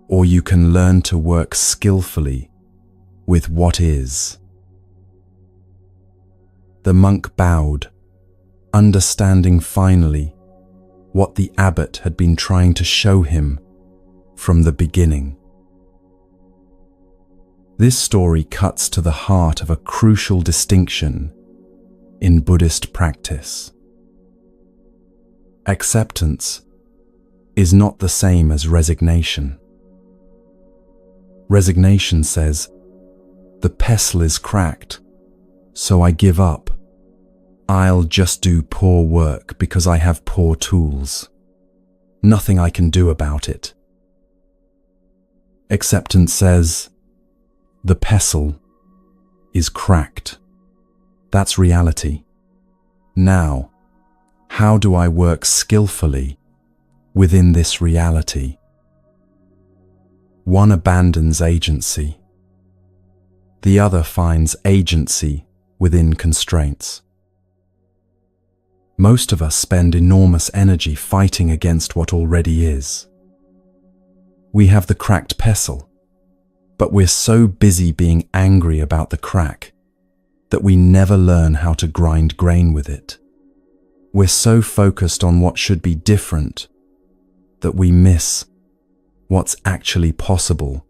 or you can learn to work skillfully with what is. The monk bowed, understanding finally what the abbot had been trying to show him from the beginning. This story cuts to the heart of a crucial distinction in Buddhist practice. Acceptance is not the same as resignation. Resignation says, "The pestle is cracked, so I give up. I'll just do poor work because I have poor tools. Nothing I can do about it." Acceptance says, "The pestle is cracked. That's reality. Now, how do I work skillfully within this reality?" One abandons agency. The other finds agency within constraints. Most of us spend enormous energy fighting against what already is. We have the cracked pestle, but we're so busy being angry about the crack that we never learn how to grind grain with it. We're so focused on what should be different that we miss what's actually possible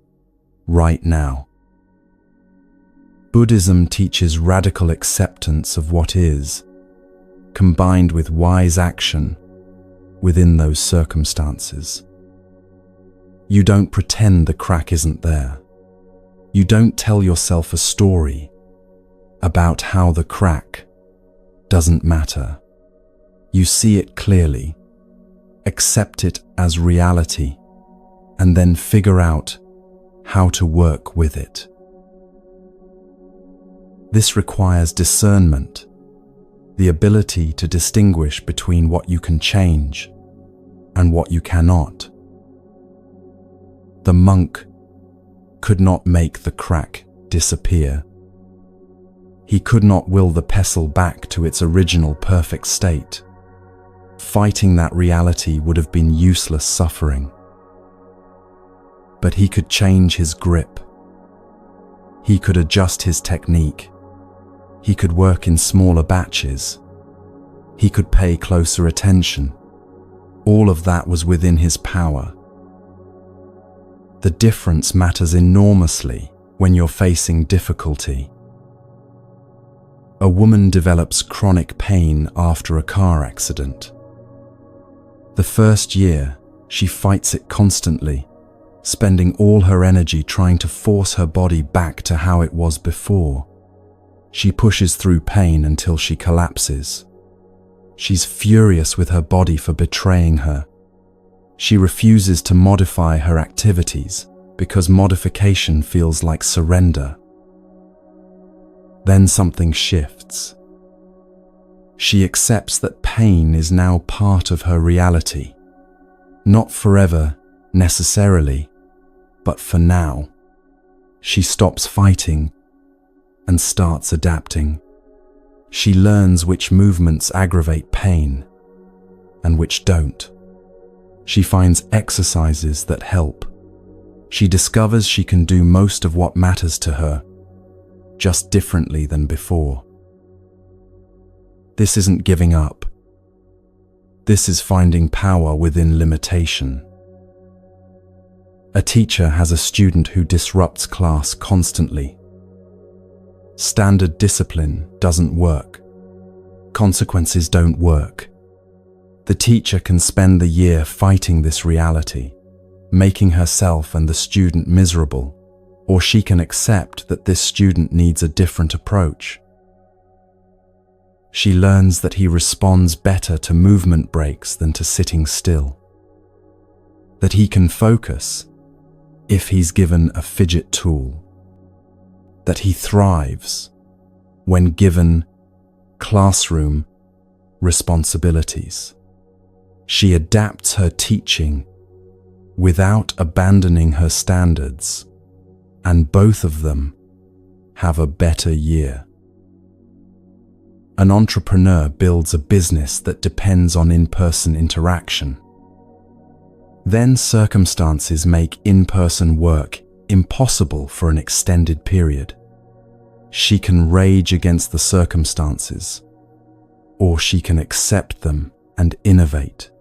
right now. Buddhism teaches radical acceptance of what is, combined with wise action within those circumstances. You don't pretend the crack isn't there. You don't tell yourself a story about how the crack doesn't matter. You see it clearly, accept it as reality, and then figure out how to work with it. This requires discernment, the ability to distinguish between what you can change and what you cannot. The monk could not make the crack disappear. He could not will the pestle back to its original perfect state. Fighting that reality would have been useless suffering. But he could change his grip. He could adjust his technique. He could work in smaller batches. He could pay closer attention. All of that was within his power. The difference matters enormously when you're facing difficulty. A woman develops chronic pain after a car accident. The first year, she fights it constantly, spending all her energy trying to force her body back to how it was before. She pushes through pain until she collapses. She's furious with her body for betraying her. She refuses to modify her activities because modification feels like surrender. Then something shifts. She accepts that pain is now part of her reality. Not forever, necessarily, but for now. She stops fighting and starts adapting. She learns which movements aggravate pain and which don't. She finds exercises that help. She discovers she can do most of what matters to her, just differently than before. This isn't giving up. This is finding power within limitation. A teacher has a student who disrupts class constantly. Standard discipline doesn't work. Consequences don't work. The teacher can spend the year fighting this reality, making herself and the student miserable, or she can accept that this student needs a different approach. She learns that he responds better to movement breaks than to sitting still. That he can focus if he's given a fidget tool. That he thrives when given classroom responsibilities. She adapts her teaching without abandoning her standards, and both of them have a better year. An entrepreneur builds a business that depends on in-person interaction. Then circumstances make in-person work impossible for an extended period. She can rage against the circumstances, or she can accept them and innovate.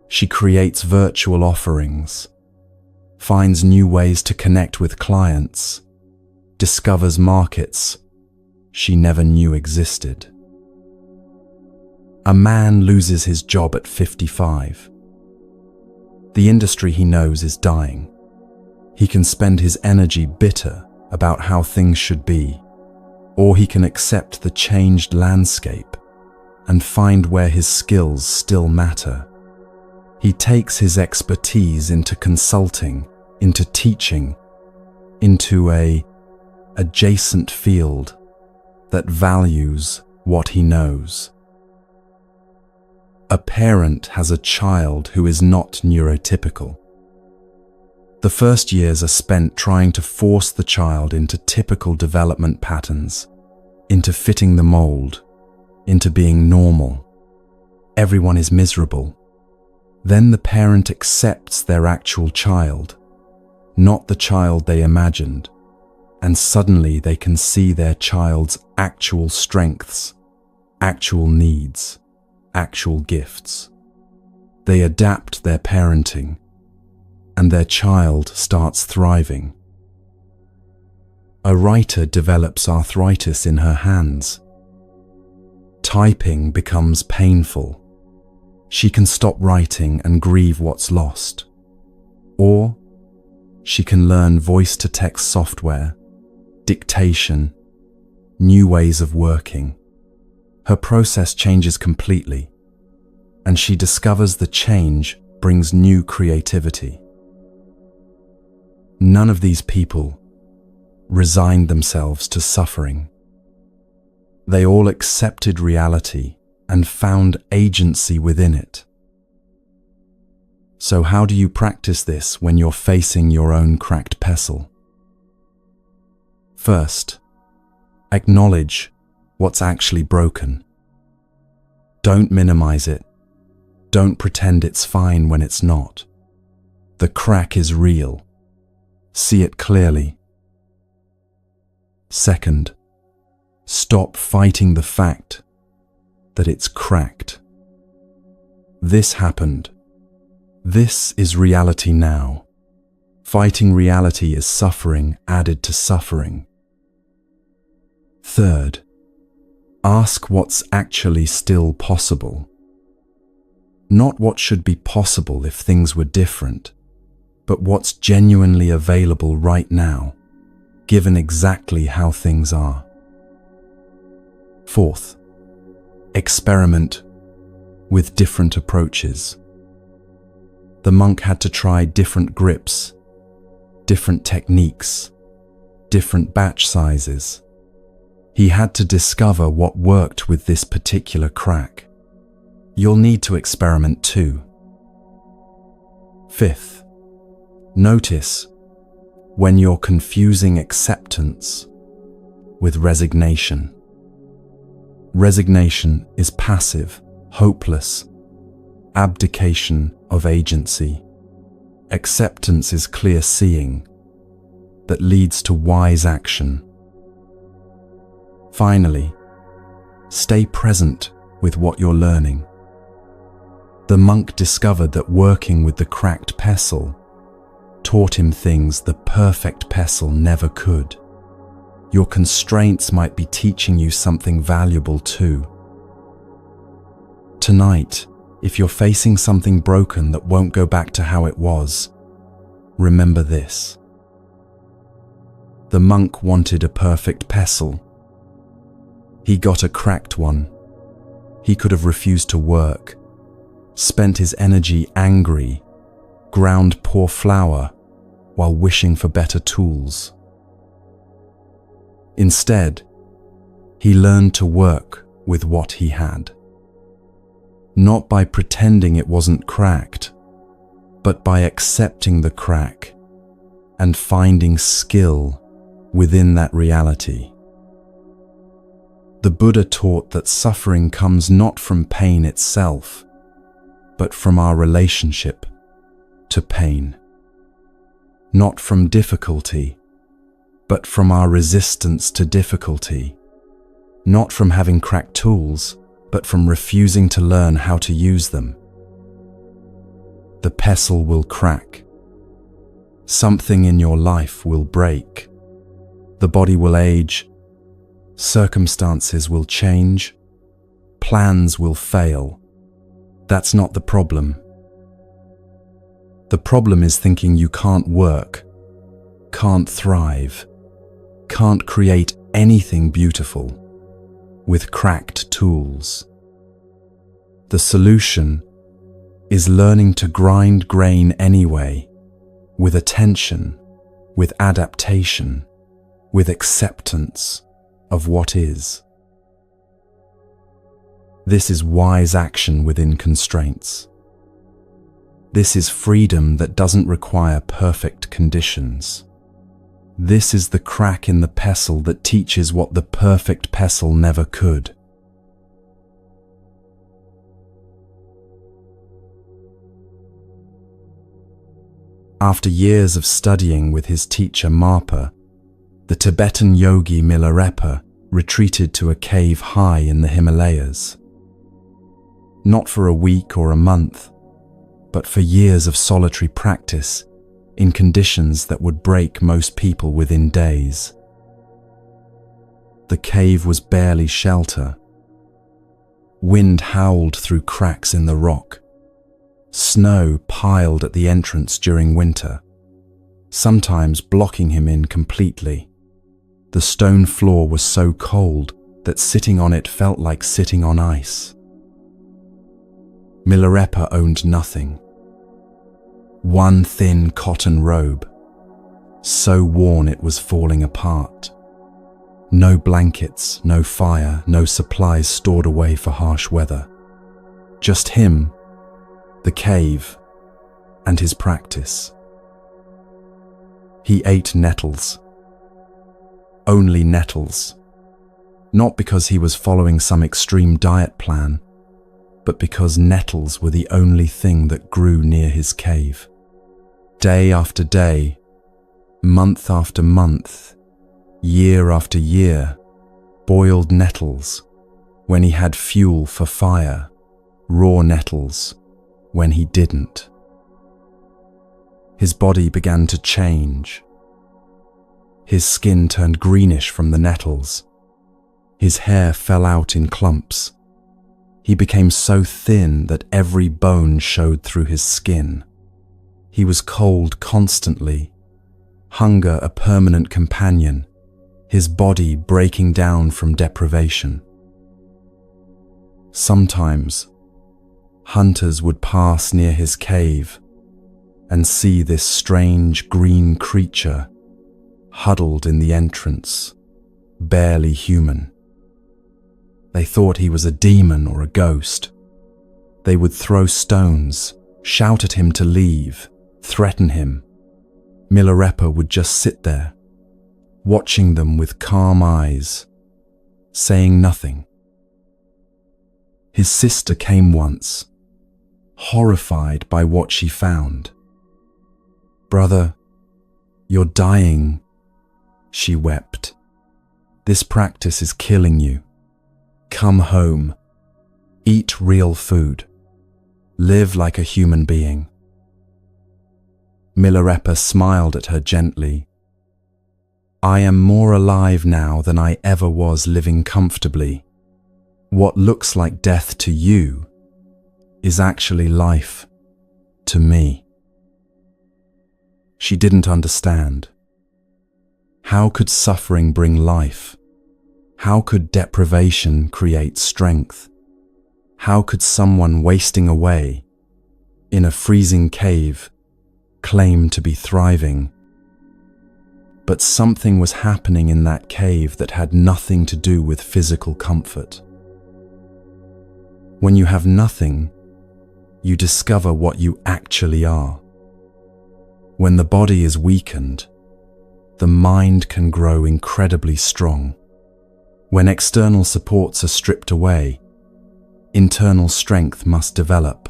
She creates virtual offerings, finds new ways to connect with clients, discovers markets she never knew existed. A man loses his job at 55. The industry he knows is dying. He can spend his energy bitter about how things should be, or he can accept the changed landscape and find where his skills still matter. He takes his expertise into consulting, into teaching, into an adjacent field that values what he knows. A parent has a child who is not neurotypical. The first years are spent trying to force the child into typical development patterns, into fitting the mold, into being normal. Everyone is miserable. Then the parent accepts their actual child, not the child they imagined, and suddenly they can see their child's actual strengths, actual needs, actual gifts. They adapt their parenting, and their child starts thriving. A writer develops arthritis in her hands. Typing becomes painful. She can stop writing and grieve what's lost. Or she can learn voice-to-text software, dictation, new ways of working. Her process changes completely, and she discovers the change brings new creativity. None of these people resigned themselves to suffering. They all accepted reality and found agency within it. So how do you practice this when you're facing your own cracked pestle? First, acknowledge what's actually broken. Don't minimize it. Don't pretend it's fine when it's not. The crack is real. See it clearly. Second, stop fighting the fact that it's cracked. This happened. This is reality now. Fighting reality is suffering added to suffering. Third, ask what's actually still possible. Not what should be possible if things were different, but what's genuinely available right now, given exactly how things are. Fourth, experiment with different approaches. The monk had to try different grips, different techniques, different batch sizes. He had to discover what worked with this particular crack. You'll need to experiment too. Fifth, notice when you're confusing acceptance with resignation. Resignation is passive, hopeless, abdication of agency. Acceptance is clear seeing that leads to wise action. Finally, stay present with what you're learning. The monk discovered that working with the cracked pestle taught him things the perfect pestle never could. Your constraints might be teaching you something valuable too. Tonight, if you're facing something broken that won't go back to how it was, remember this. The monk wanted a perfect pestle. He got a cracked one. He could have refused to work, spent his energy angry, ground poor flour while wishing for better tools. Instead, he learned to work with what he had. Not by pretending it wasn't cracked, but by accepting the crack and finding skill within that reality. The Buddha taught that suffering comes not from pain itself, but from our relationship to pain. Not from difficulty, but from our resistance to difficulty. Not from having cracked tools, but from refusing to learn how to use them. The pestle will crack. Something in your life will break. The body will age. Circumstances will change. Plans will fail. That's not the problem. The problem is thinking you can't work, can't thrive, can't create anything beautiful with cracked tools. The solution is learning to grind grain anyway, with attention, with adaptation, with acceptance of what is. This is wise action within constraints. This is freedom that doesn't require perfect conditions. This is the crack in the pestle that teaches what the perfect pestle never could. After years of studying with his teacher Marpa, the Tibetan yogi Milarepa retreated to a cave high in the Himalayas. Not for a week or a month, but for years of solitary practice in conditions that would break most people within days. The cave was barely shelter. Wind howled through cracks in the rock. Snow piled at the entrance during winter, sometimes blocking him in completely. The stone floor was so cold that sitting on it felt like sitting on ice. Milarepa owned nothing. One thin cotton robe, so worn it was falling apart. No blankets, no fire, no supplies stored away for harsh weather. Just him, the cave, and his practice. He ate nettles. Only nettles. Not because he was following some extreme diet plan, but because nettles were the only thing that grew near his cave. Day after day, month after month, year after year, boiled nettles when he had fuel for fire, raw nettles when he didn't. His body began to change. His skin turned greenish from the nettles. His hair fell out in clumps. He became so thin that every bone showed through his skin. He was cold constantly, hunger a permanent companion, his body breaking down from deprivation. Sometimes, hunters would pass near his cave and see this strange green creature huddled in the entrance, barely human. They thought he was a demon or a ghost. They would throw stones, shout at him to leave, threaten him. Milarepa would just sit there, watching them with calm eyes, saying nothing. His sister came once, horrified by what she found. "Brother, you're dying," she wept. "This practice is killing you. Come home. Eat real food. Live like a human being." Milarepa smiled at her gently. "I am more alive now than I ever was living comfortably. What looks like death to you is actually life to me." She didn't understand. How could suffering bring life? How could deprivation create strength? How could someone wasting away in a freezing cave claim to be thriving? But something was happening in that cave that had nothing to do with physical comfort. When you have nothing, you discover what you actually are. When the body is weakened, the mind can grow incredibly strong. When external supports are stripped away, internal strength must develop,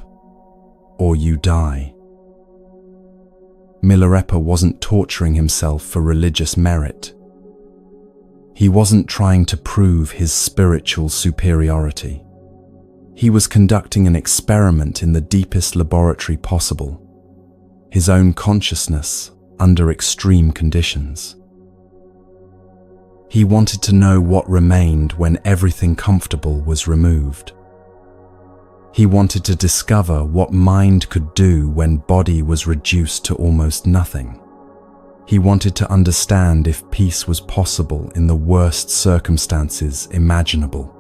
or you die. Milarepa wasn't torturing himself for religious merit. He wasn't trying to prove his spiritual superiority. He was conducting an experiment in the deepest laboratory possible, his own consciousness under extreme conditions. He wanted to know what remained when everything comfortable was removed. He wanted to discover what mind could do when body was reduced to almost nothing. He wanted to understand if peace was possible in the worst circumstances imaginable.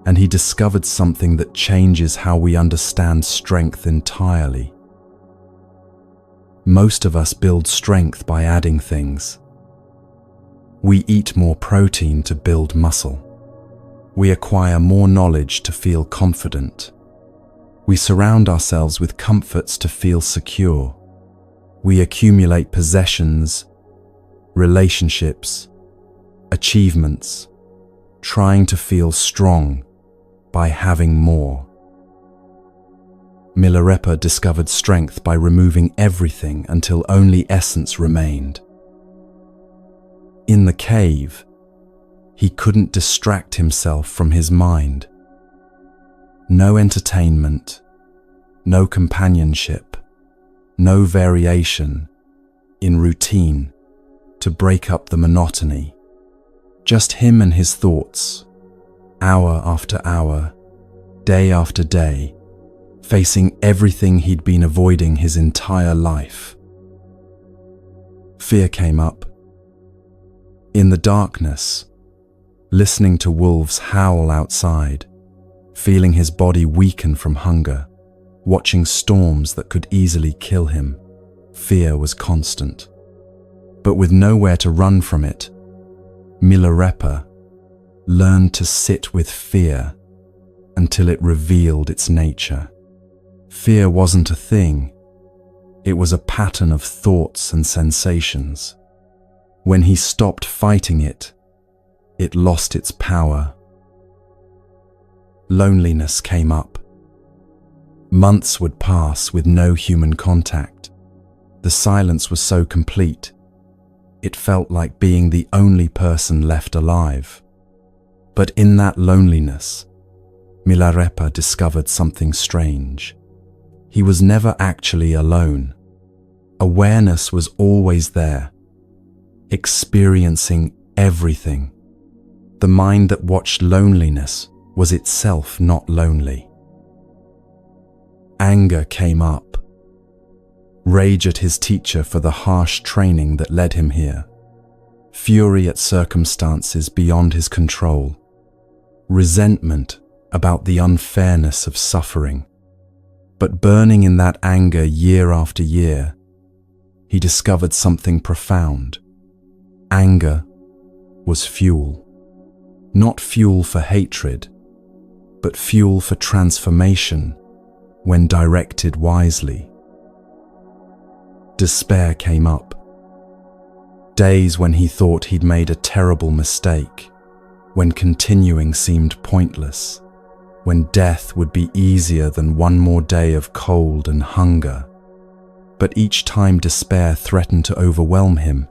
And he discovered something that changes how we understand strength entirely. Most of us build strength by adding things. We eat more protein to build muscle. We acquire more knowledge to feel confident. We surround ourselves with comforts to feel secure. We accumulate possessions, relationships, achievements, trying to feel strong by having more. Milarepa discovered strength by removing everything until only essence remained. In the cave, he couldn't distract himself from his mind. No entertainment, no companionship, no variation in routine to break up the monotony. Just him and his thoughts, hour after hour, day after day, facing everything he'd been avoiding his entire life. Fear came up. In the darkness, listening to wolves howl outside, feeling his body weaken from hunger, watching storms that could easily kill him, fear was constant. But with nowhere to run from it, Milarepa learned to sit with fear until it revealed its nature. Fear wasn't a thing, it was a pattern of thoughts and sensations. When he stopped fighting it, it lost its power. Loneliness came up. Months would pass with no human contact. The silence was so complete, it felt like being the only person left alive. But in that loneliness, Milarepa discovered something strange. He was never actually alone. Awareness was always there, experiencing everything. The mind that watched loneliness was itself not lonely. Anger came up. Rage at his teacher for the harsh training that led him here. Fury at circumstances beyond his control. Resentment about the unfairness of suffering. But burning in that anger year after year, he discovered something profound. Anger was fuel. Not fuel for hatred, but fuel for transformation when directed wisely. Despair came up. Days when he thought he'd made a terrible mistake, when continuing seemed pointless, when death would be easier than one more day of cold and hunger. But each time despair threatened to overwhelm him,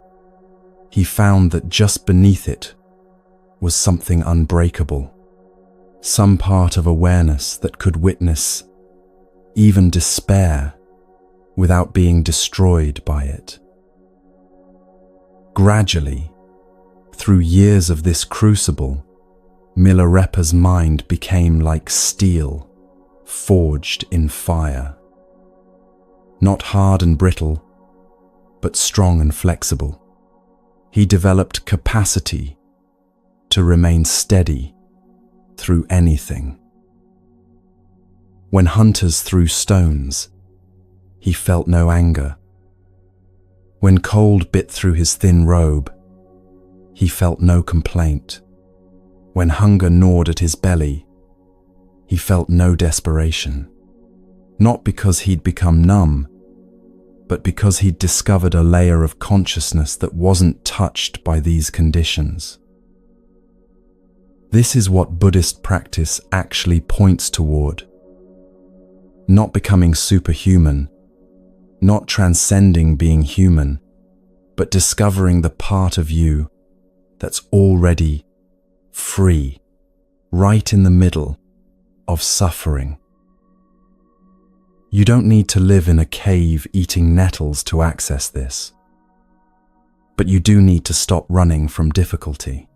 he found that just beneath it was something unbreakable, some part of awareness that could witness even despair without being destroyed by it. Gradually, through years of this crucible, Milarepa's mind became like steel, forged in fire. Not hard and brittle, but strong and flexible. He developed capacity to remain steady through anything. When hunters threw stones, he felt no anger. When cold bit through his thin robe, he felt no complaint. When hunger gnawed at his belly, he felt no desperation. Not because he'd become numb, but because he'd discovered a layer of consciousness that wasn't touched by these conditions. This is what Buddhist practice actually points toward. Not becoming superhuman, not transcending being human, but discovering the part of you that's already free, right in the middle of suffering. You don't need to live in a cave eating nettles to access this, but you do need to stop running from difficulty.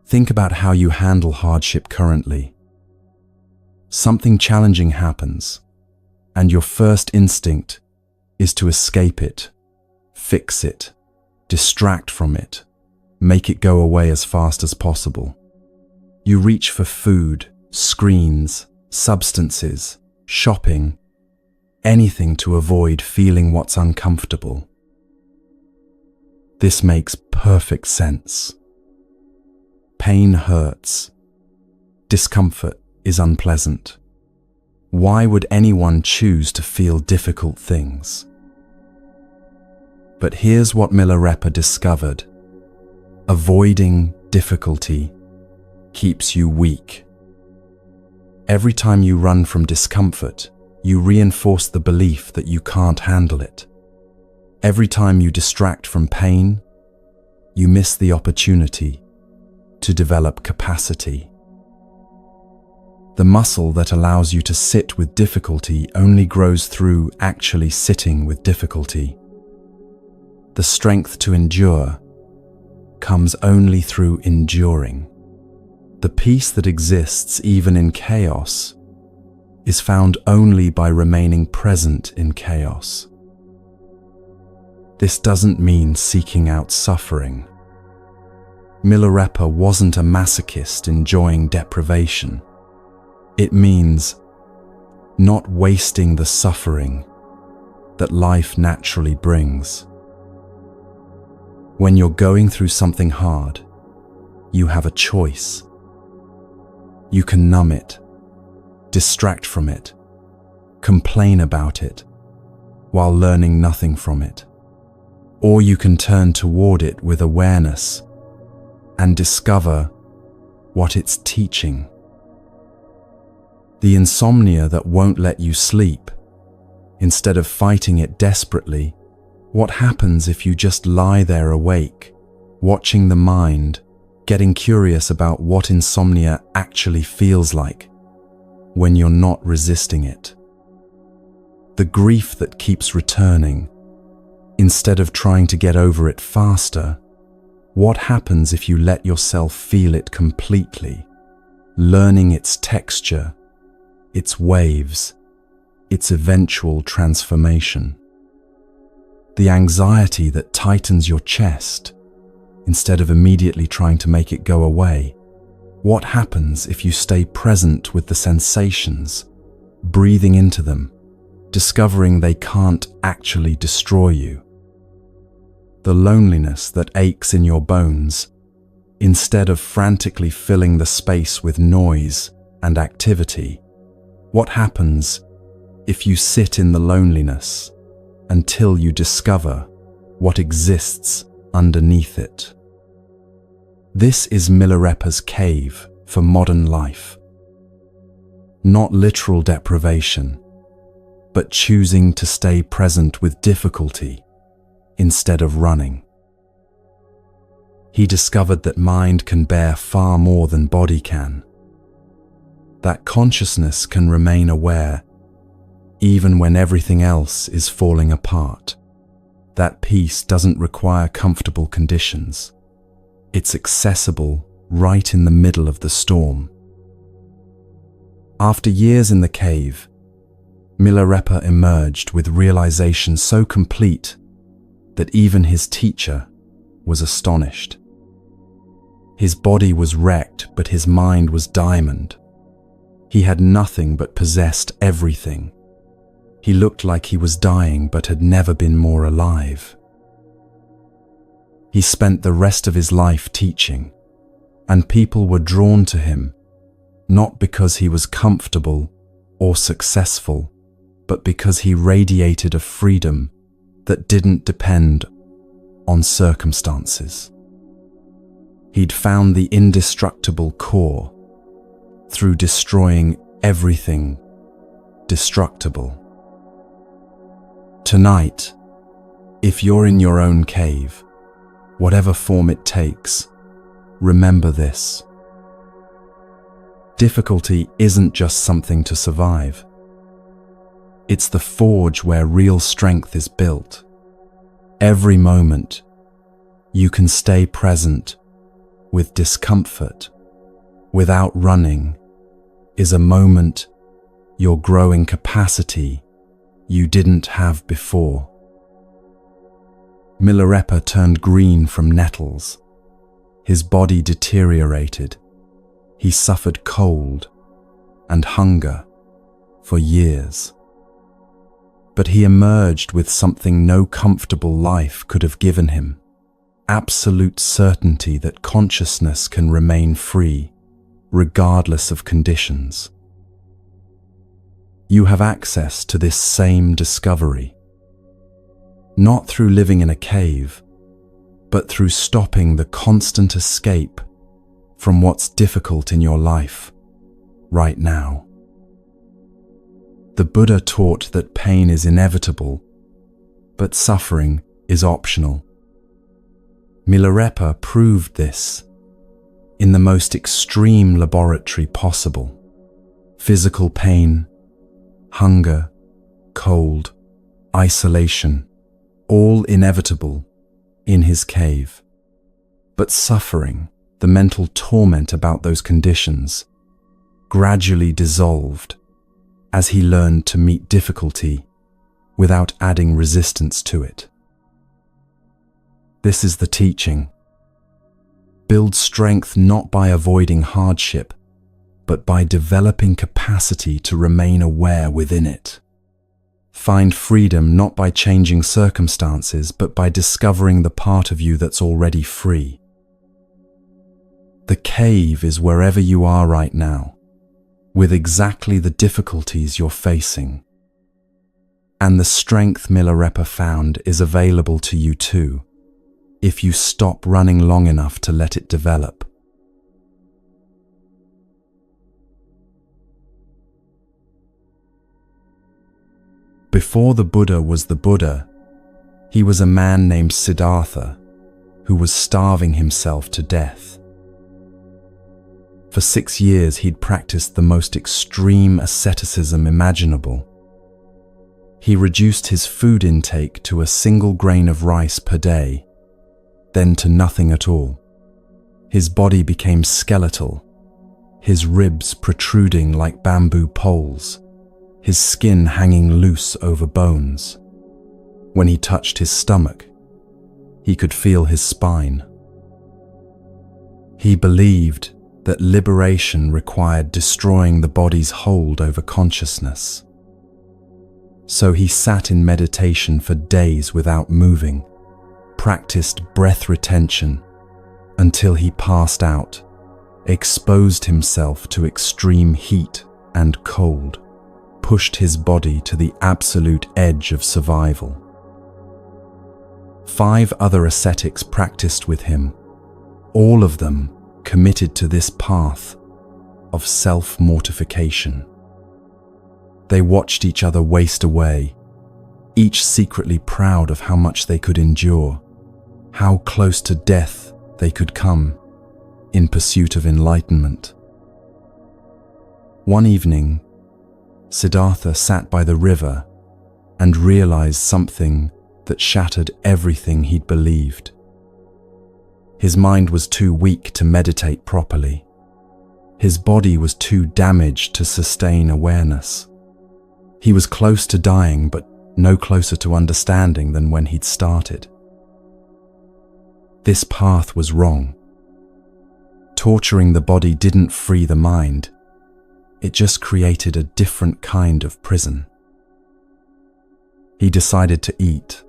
Think about how you handle hardship currently. Something challenging happens, and your first instinct is to escape it, fix it, distract from it, make it go away as fast as possible. You reach for food, screens, substances, shopping, anything to avoid feeling what's uncomfortable. This makes perfect sense. Pain hurts. Discomfort is unpleasant. Why would anyone choose to feel difficult things? But here's what Milarepa discovered. Avoiding difficulty keeps you weak. Every time you run from discomfort, you reinforce the belief that you can't handle it. Every time you distract from pain, you miss the opportunity to develop capacity. The muscle that allows you to sit with difficulty only grows through actually sitting with difficulty. The strength to endure comes only through enduring. The peace that exists even in chaos is found only by remaining present in chaos. This doesn't mean seeking out suffering. Milarepa wasn't a masochist enjoying deprivation. It means not wasting the suffering that life naturally brings. When you're going through something hard, you have a choice. You can numb it, distract from it, complain about it, while learning nothing from it. Or you can turn toward it with awareness and discover what it's teaching. The insomnia that won't let you sleep, instead of fighting it desperately, what happens if you just lie there awake, watching the mind, getting curious about what insomnia actually feels like when you're not resisting it? The grief that keeps returning, instead of trying to get over it faster, what happens if you let yourself feel it completely, learning its texture, its waves, its eventual transformation? The anxiety that tightens your chest, instead of immediately trying to make it go away, what happens if you stay present with the sensations, breathing into them, discovering they can't actually destroy you? The loneliness that aches in your bones, instead of frantically filling the space with noise and activity, what happens if you sit in the loneliness until you discover what exists underneath it? This is Milarepa's cave for modern life. Not literal deprivation, but choosing to stay present with difficulty instead of running. He discovered that mind can bear far more than body can. That consciousness can remain aware even when everything else is falling apart. That peace doesn't require comfortable conditions. It's accessible right in the middle of the storm. After years in the cave, Milarepa emerged with realization so complete that even his teacher was astonished. His body was wrecked, but his mind was diamond. He had nothing but possessed everything. He looked like he was dying but had never been more alive. He spent the rest of his life teaching, and people were drawn to him, not because he was comfortable or successful, but because he radiated a freedom that didn't depend on circumstances. He'd found the indestructible core through destroying everything destructible. Tonight, if you're in your own cave, whatever form it takes, remember this. Difficulty isn't just something to survive. It's the forge where real strength is built. Every moment, you can stay present with discomfort without running is a moment you're growing capacity you didn't have before. Milarepa turned green from nettles. His body deteriorated. He suffered cold and hunger for years. But he emerged with something no comfortable life could have given him: absolute certainty that consciousness can remain free, regardless of conditions. You have access to this same discovery, not through living in a cave, but through stopping the constant escape from what's difficult in your life right now. The Buddha taught that pain is inevitable, but suffering is optional. Milarepa proved this in the most extreme laboratory possible. Physical pain, hunger, cold, isolation, all inevitable in his cave. But suffering, the mental torment about those conditions, gradually dissolved as he learned to meet difficulty without adding resistance to it. This is the teaching. Build strength not by avoiding hardship, but by developing capacity to remain aware within it. Find freedom not by changing circumstances, but by discovering the part of you that's already free. The cave is wherever you are right now, with exactly the difficulties you're facing. And the strength Milarepa found is available to you too, if you stop running long enough to let it develop. Before the Buddha was the Buddha, he was a man named Siddhartha who was starving himself to death. For 6 years he'd practiced the most extreme asceticism imaginable. He reduced his food intake to a single grain of rice per day, then to nothing at all. His body became skeletal, his ribs protruding like bamboo poles, his skin hanging loose over bones. When he touched his stomach, he could feel his spine. He believed that liberation required destroying the body's hold over consciousness. So he sat in meditation for days without moving, practiced breath retention until he passed out, exposed himself to extreme heat and cold, pushed his body to the absolute edge of survival. 5 other ascetics practiced with him, all of them committed to this path of self-mortification. They watched each other waste away, each secretly proud of how much they could endure, how close to death they could come in pursuit of enlightenment. One evening, Siddhartha sat by the river and realized something that shattered everything he'd believed. His mind was too weak to meditate properly. His body was too damaged to sustain awareness. He was close to dying, but no closer to understanding than when he'd started. This path was wrong. Torturing the body didn't free the mind. It just created a different kind of prison. He decided to eat.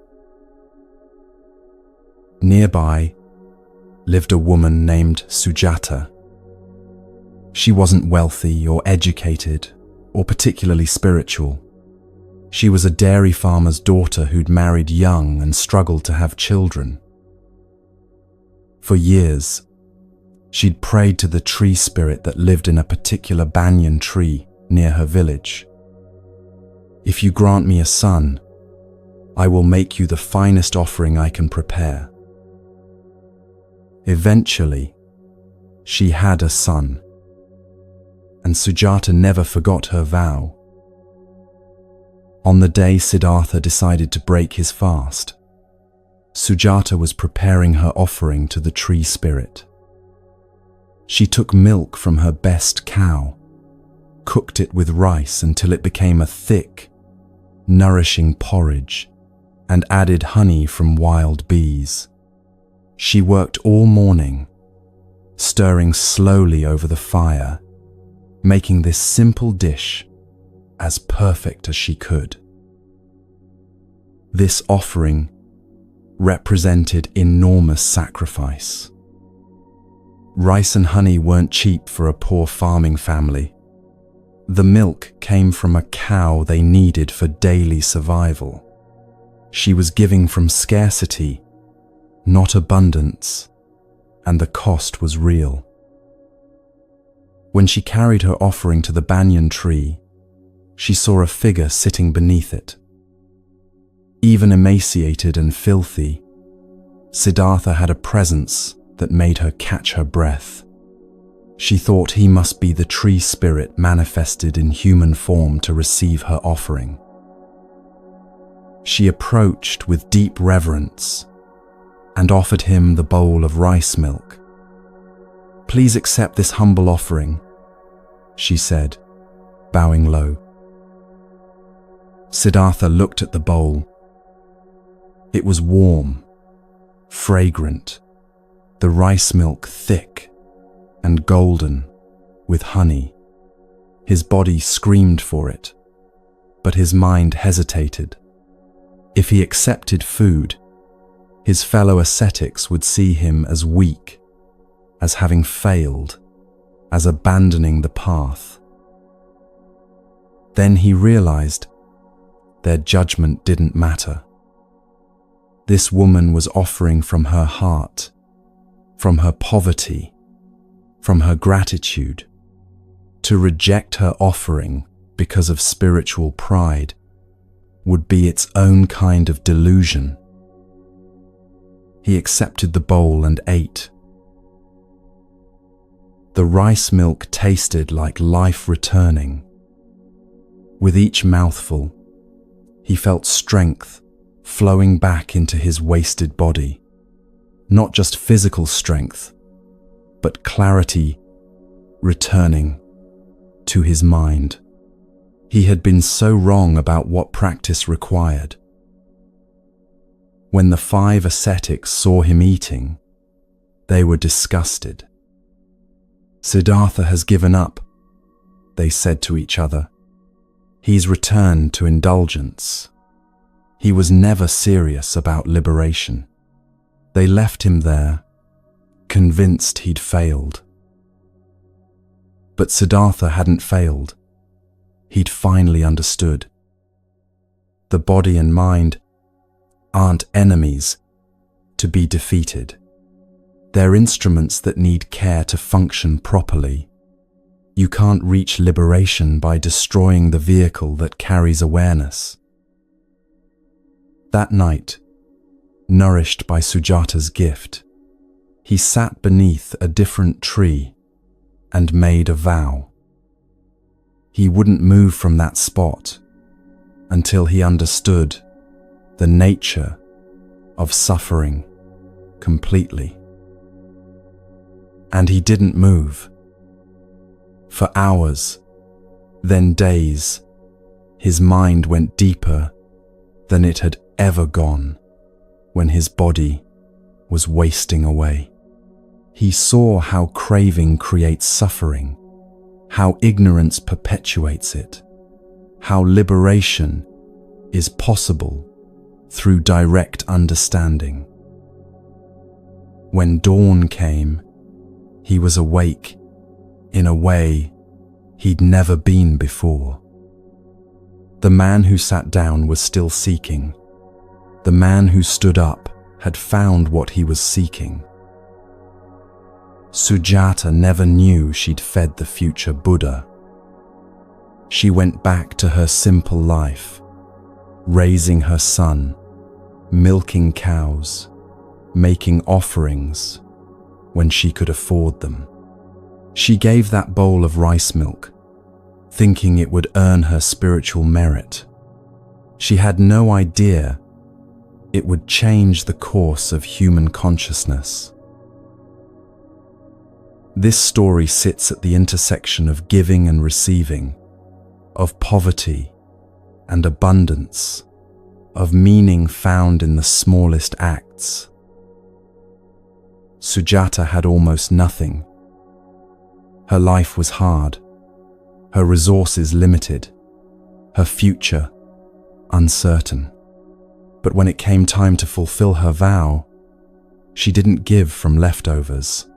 Nearby lived a woman named Sujata. She wasn't wealthy or educated or particularly spiritual. She was a dairy farmer's daughter who'd married young and struggled to have children. For years, she'd prayed to the tree spirit that lived in a particular banyan tree near her village. "If you grant me a son, I will make you the finest offering I can prepare." Eventually, she had a son, and Sujata never forgot her vow. On the day Siddhartha decided to break his fast, Sujata was preparing her offering to the tree spirit. She took milk from her best cow, cooked it with rice until it became a thick, nourishing porridge, and added honey from wild bees. She worked all morning, stirring slowly over the fire, making this simple dish as perfect as she could. This offering represented enormous sacrifice. Rice and honey weren't cheap for a poor farming family. The milk came from a cow they needed for daily survival. She was giving from scarcity, not abundance, and the cost was real. When she carried her offering to the banyan tree, she saw a figure sitting beneath it. Even emaciated and filthy, Siddhartha had a presence that made her catch her breath. She thought he must be the tree spirit manifested in human form to receive her offering. She approached with deep reverence and offered him the bowl of rice milk. "Please accept this humble offering," she said, bowing low. Siddhartha looked at the bowl. It was warm, fragrant, the rice milk thick and golden with honey. His body screamed for it, but his mind hesitated. If he accepted food, his fellow ascetics would see him as weak, as having failed, as abandoning the path. Then he realized their judgment didn't matter. This woman was offering from her heart, from her poverty, from her gratitude. To reject her offering because of spiritual pride would be its own kind of delusion. He accepted the bowl and ate. The rice milk tasted like life returning. With each mouthful, he felt strength flowing back into his wasted body. Not just physical strength, but clarity returning to his mind. He had been so wrong about what practice required. When the 5 ascetics saw him eating, they were disgusted. "Siddhartha has given up," they said to each other. "He's returned to indulgence. He was never serious about liberation." They left him there, convinced he'd failed. But Siddhartha hadn't failed. He'd finally understood. The body and mind aren't enemies to be defeated. They're instruments that need care to function properly. You can't reach liberation by destroying the vehicle that carries awareness. That night, nourished by Sujata's gift, he sat beneath a different tree and made a vow. He wouldn't move from that spot until he understood the nature of suffering completely. And he didn't move. For hours, then days, his mind went deeper than it had ever gone when his body was wasting away. He saw how craving creates suffering, how ignorance perpetuates it, how liberation is possible through direct understanding. When dawn came, he was awake in a way he'd never been before. The man who sat down was still seeking. The man who stood up had found what he was seeking. Sujata never knew she'd fed the future Buddha. She went back to her simple life, raising her son, milking cows, making offerings when she could afford them. She gave that bowl of rice milk, thinking it would earn her spiritual merit. She had no idea it would change the course of human consciousness. This story sits at the intersection of giving and receiving, of poverty and abundance, of meaning found in the smallest acts. Sujata had almost nothing. Her life was hard, her resources limited, her future uncertain. But when it came time to fulfill her vow, she didn't give from leftovers.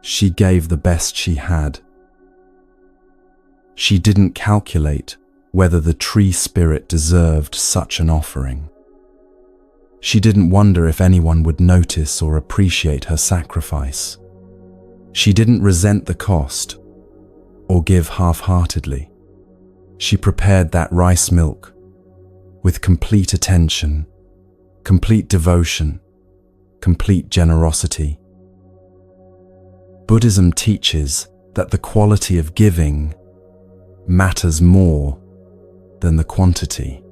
She gave the best she had. She didn't calculate whether the tree spirit deserved such an offering. She didn't wonder if anyone would notice or appreciate her sacrifice. She didn't resent the cost or give half-heartedly. She prepared that rice milk with complete attention, complete devotion, complete generosity. Buddhism teaches that the quality of giving matters more than the quantity.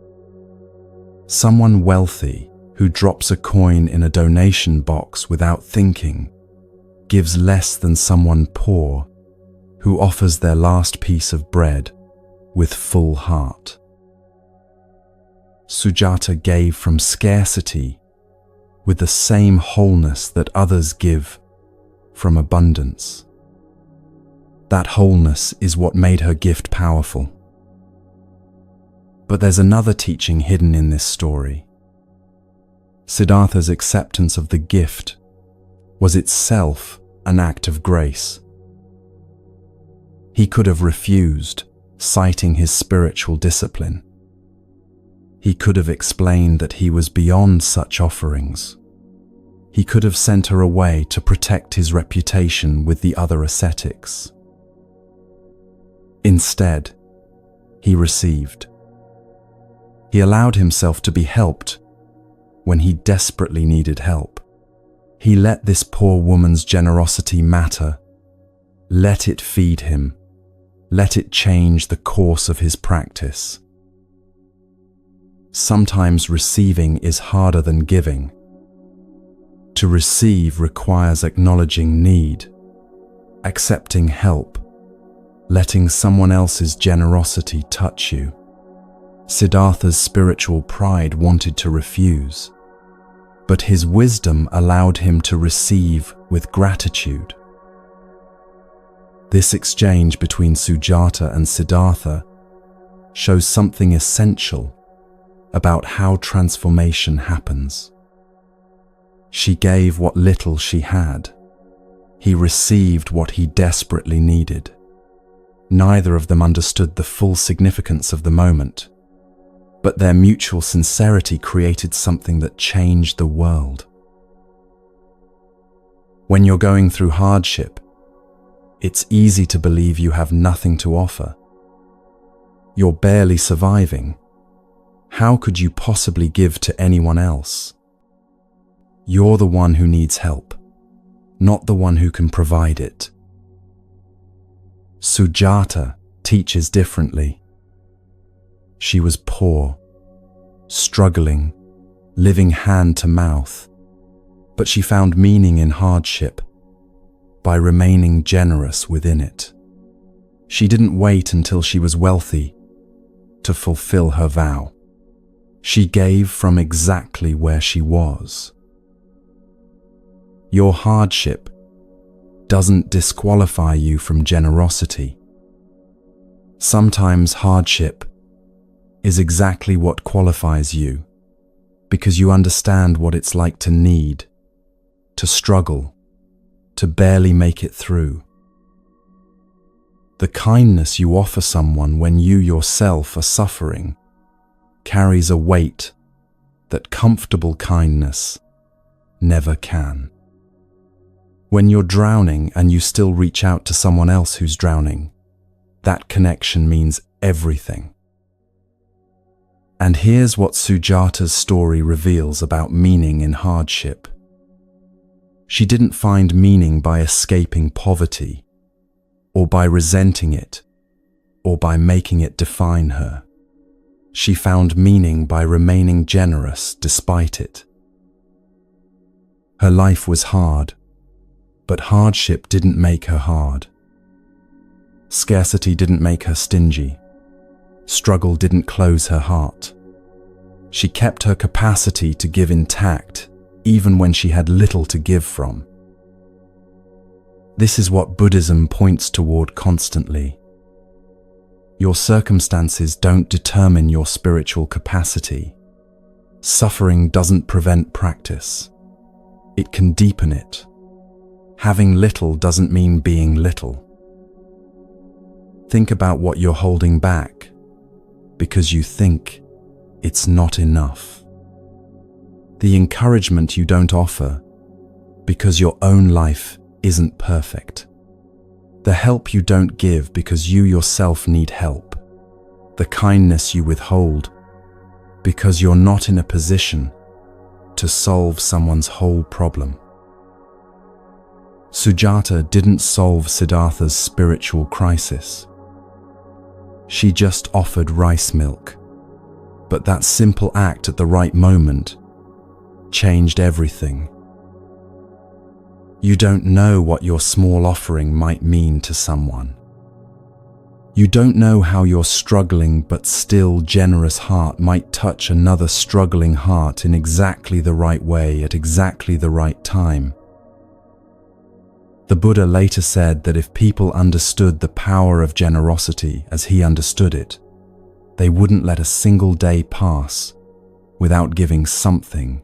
Someone wealthy who drops a coin in a donation box without thinking gives less than someone poor who offers their last piece of bread with full heart. Sujata gave from scarcity with the same wholeness that others give from abundance. That wholeness is what made her gift powerful. But there's another teaching hidden in this story. Siddhartha's acceptance of the gift was itself an act of grace. He could have refused, citing his spiritual discipline. He could have explained that he was beyond such offerings. He could have sent her away to protect his reputation with the other ascetics. Instead, he received. He allowed himself to be helped when he desperately needed help. He let this poor woman's generosity matter. Let it feed him. Let it change the course of his practice. Sometimes receiving is harder than giving. To receive requires acknowledging need, accepting help, letting someone else's generosity touch you. Siddhartha's spiritual pride wanted to refuse, but his wisdom allowed him to receive with gratitude. This exchange between Sujata and Siddhartha shows something essential about how transformation happens. She gave what little she had. He received what he desperately needed. Neither of them understood the full significance of the moment, but their mutual sincerity created something that changed the world. When you're going through hardship, it's easy to believe you have nothing to offer. You're barely surviving. How could you possibly give to anyone else? You're the one who needs help, not the one who can provide it. Sujata teaches differently. She was poor, struggling, living hand to mouth, but she found meaning in hardship by remaining generous within it. She didn't wait until she was wealthy to fulfill her vow. She gave from exactly where she was. Your hardship doesn't disqualify you from generosity. Sometimes hardship is exactly what qualifies you, because you understand what it's like to need, to struggle, to barely make it through. The kindness you offer someone when you yourself are suffering carries a weight that comfortable kindness never can. When you're drowning and you still reach out to someone else who's drowning, that connection means everything. And here's what Sujata's story reveals about meaning in hardship. She didn't find meaning by escaping poverty, or by resenting it, or by making it define her. She found meaning by remaining generous despite it. Her life was hard, but hardship didn't make her hard. Scarcity didn't make her stingy. Struggle didn't close her heart. She kept her capacity to give intact, even when she had little to give from. This is what Buddhism points toward constantly. Your circumstances don't determine your spiritual capacity. Suffering doesn't prevent practice. It can deepen it. Having little doesn't mean being little. Think about what you're holding back because you think it's not enough. The encouragement you don't offer because your own life isn't perfect. The help you don't give because you yourself need help. The kindness you withhold because you're not in a position to solve someone's whole problem. Sujata didn't solve Siddhartha's spiritual crisis. She just offered rice milk. But that simple act at the right moment changed everything. You don't know what your small offering might mean to someone. You don't know how your struggling but still generous heart might touch another struggling heart in exactly the right way at exactly the right time. The Buddha later said that if people understood the power of generosity as he understood it, they wouldn't let a single day pass without giving something.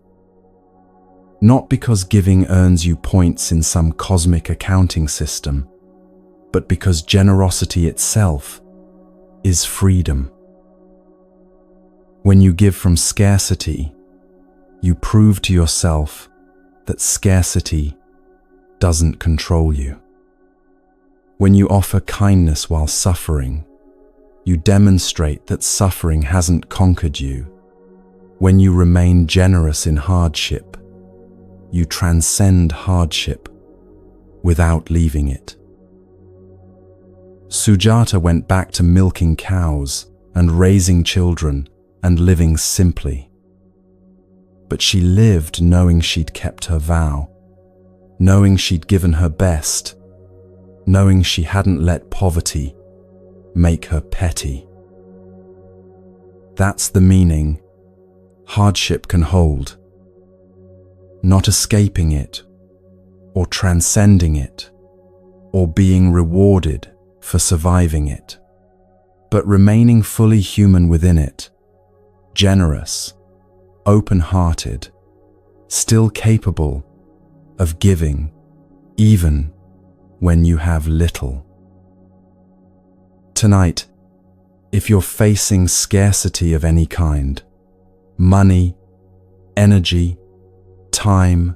Not because giving earns you points in some cosmic accounting system, but because generosity itself is freedom. When you give from scarcity, you prove to yourself that scarcity doesn't control you. When you offer kindness while suffering, you demonstrate that suffering hasn't conquered you. When you remain generous in hardship, you transcend hardship without leaving it. Sujata went back to milking cows and raising children and living simply. But she lived knowing she'd kept her vow, knowing she'd given her best, knowing she hadn't let poverty make her petty. That's the meaning hardship can hold. Not escaping it, or transcending it, or being rewarded for surviving it, but remaining fully human within it, generous, open-hearted, still capable of giving, even when you have little. Tonight, if you're facing scarcity of any kind, money, energy, time,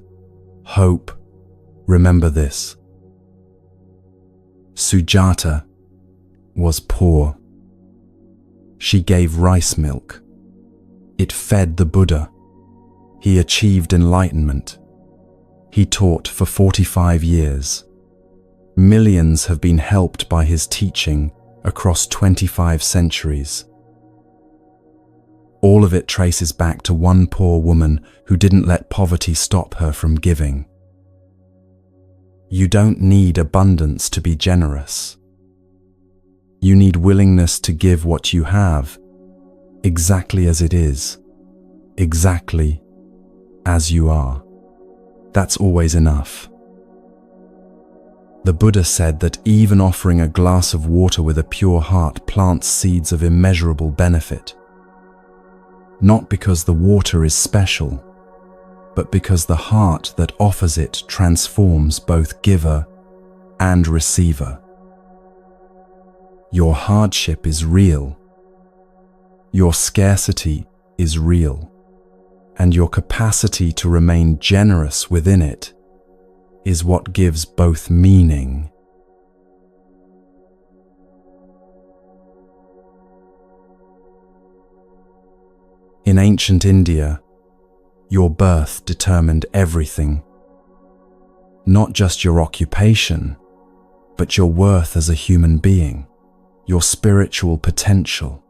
hope, remember this. Sujata was poor. She gave rice milk. It fed the Buddha. He achieved enlightenment. He taught for 45 years. Millions have been helped by his teaching across 25 centuries. All of it traces back to one poor woman who didn't let poverty stop her from giving. You don't need abundance to be generous. You need willingness to give what you have, exactly as it is, exactly as you are. That's always enough. The Buddha said that even offering a glass of water with a pure heart plants seeds of immeasurable benefit. Not because the water is special, but because the heart that offers it transforms both giver and receiver. Your hardship is real. Your scarcity is real. And your capacity to remain generous within it is what gives both meaning. In ancient India, your birth determined everything. Not just your occupation, but your worth as a human being, your spiritual potential,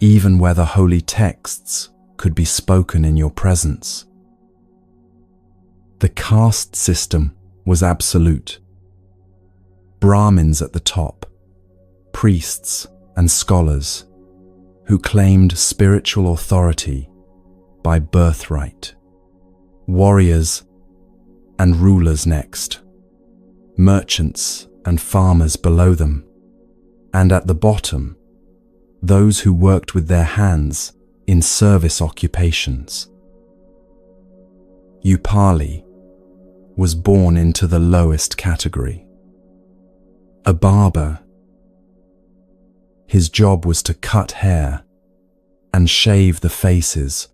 even whether holy texts could be spoken in your presence. The caste system was absolute. Brahmins at the top, priests and scholars who claimed spiritual authority by birthright. Warriors and rulers next, merchants and farmers below them, and at the bottom, those who worked with their hands in service occupations. Upali was born into the lowest category. A barber. His job was to cut hair and shave the faces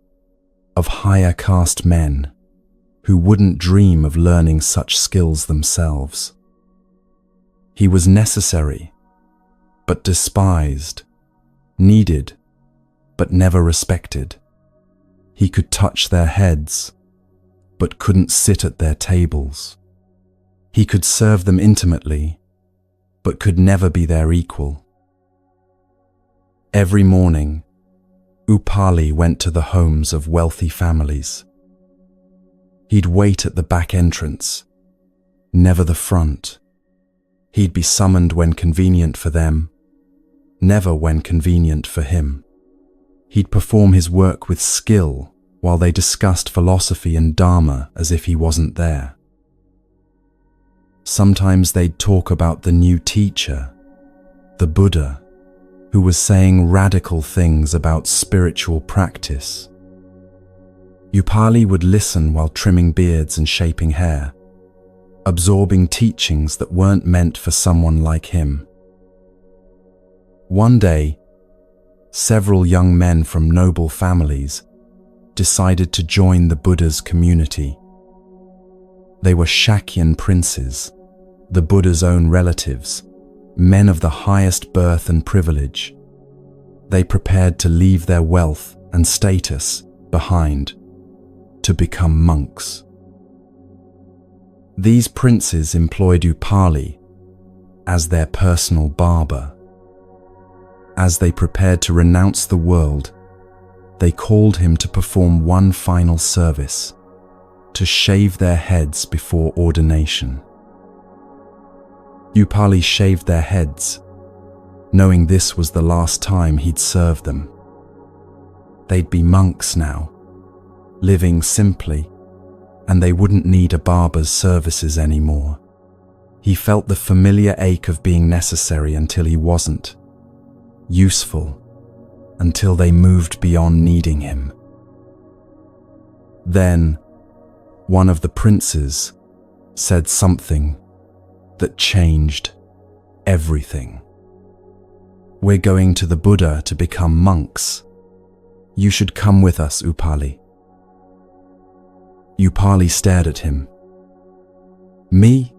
of higher caste men who wouldn't dream of learning such skills themselves. He was necessary, but despised, needed, but never respected. He could touch their heads, but couldn't sit at their tables. He could serve them intimately, but could never be their equal. Every morning, Upali went to the homes of wealthy families. He'd wait at the back entrance, never the front. He'd be summoned when convenient for them, never when convenient for him. He'd perform his work with skill while they discussed philosophy and dharma as if he wasn't there. Sometimes they'd talk about the new teacher, the Buddha, who was saying radical things about spiritual practice. Upali would listen while trimming beards and shaping hair, absorbing teachings that weren't meant for someone like him. One day, several young men from noble families decided to join the Buddha's community. They were Shakyan princes, the Buddha's own relatives, men of the highest birth and privilege. They prepared to leave their wealth and status behind to become monks. These princes employed Upali as their personal barber. As they prepared to renounce the world, they called him to perform one final service, to shave their heads before ordination. Upali shaved their heads, knowing this was the last time he'd serve them. They'd be monks now, living simply, and they wouldn't need a barber's services anymore. He felt the familiar ache of being necessary until he wasn't, useful until they moved beyond needing him. Then, one of the princes said something that changed everything. "We're going to the Buddha to become monks. You should come with us, Upali." Upali stared at him. "Me?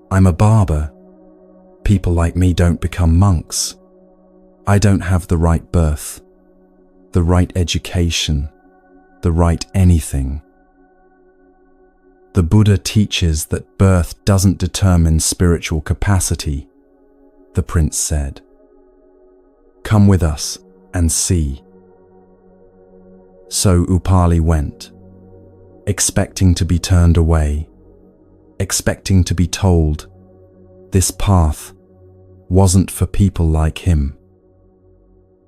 I'm a barber. People like me don't become monks. I don't have the right birth, the right education, the right anything." The Buddha teaches that birth doesn't determine spiritual capacity, the prince said. "Come with us and see." So Upali went, expecting to be turned away, expecting to be told this path wasn't for people like him.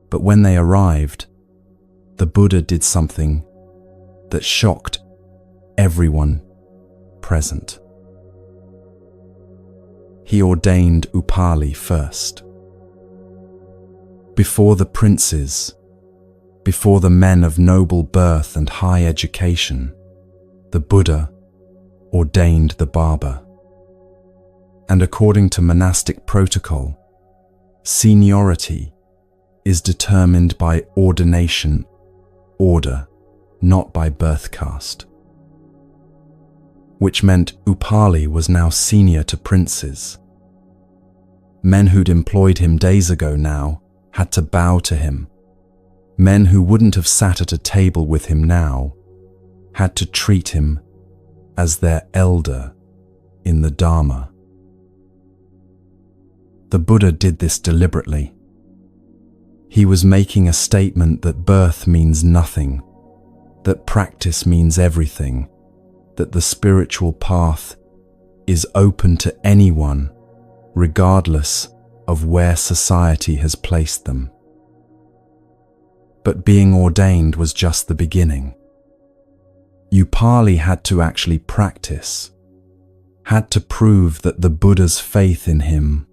But when they arrived, the Buddha did something that shocked everyone present. He ordained Upali first. Before the princes, before the men of noble birth and high education, the Buddha ordained the barber. And according to monastic protocol, seniority is determined by ordination order, not by birth caste. Which meant Upali was now senior to princes. Men who'd employed him days ago now had to bow to him. Men who wouldn't have sat at a table with him now had to treat him as their elder in the Dharma. The Buddha did this deliberately. He was making a statement that birth means nothing, that practice means everything, that the spiritual path is open to anyone, regardless of where society has placed them. But being ordained was just the beginning. Upali had to actually practice, had to prove that the Buddha's faith in him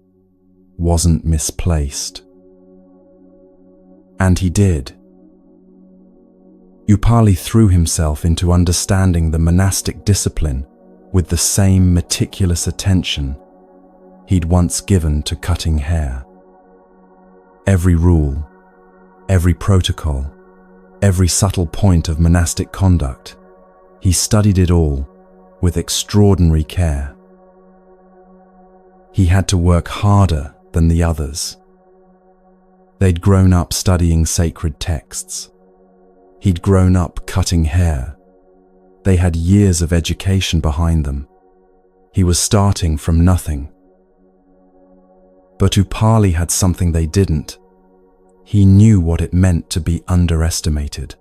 wasn't misplaced. And he did. Upali threw himself into understanding the monastic discipline with the same meticulous attention he'd once given to cutting hair. Every rule, every protocol, every subtle point of monastic conduct, he studied it all with extraordinary care. He had to work harder than the others. They'd grown up studying sacred texts. He'd grown up cutting hair. They had years of education behind them. He was starting from nothing. But Upali had something they didn't. He knew what it meant to be underestimated.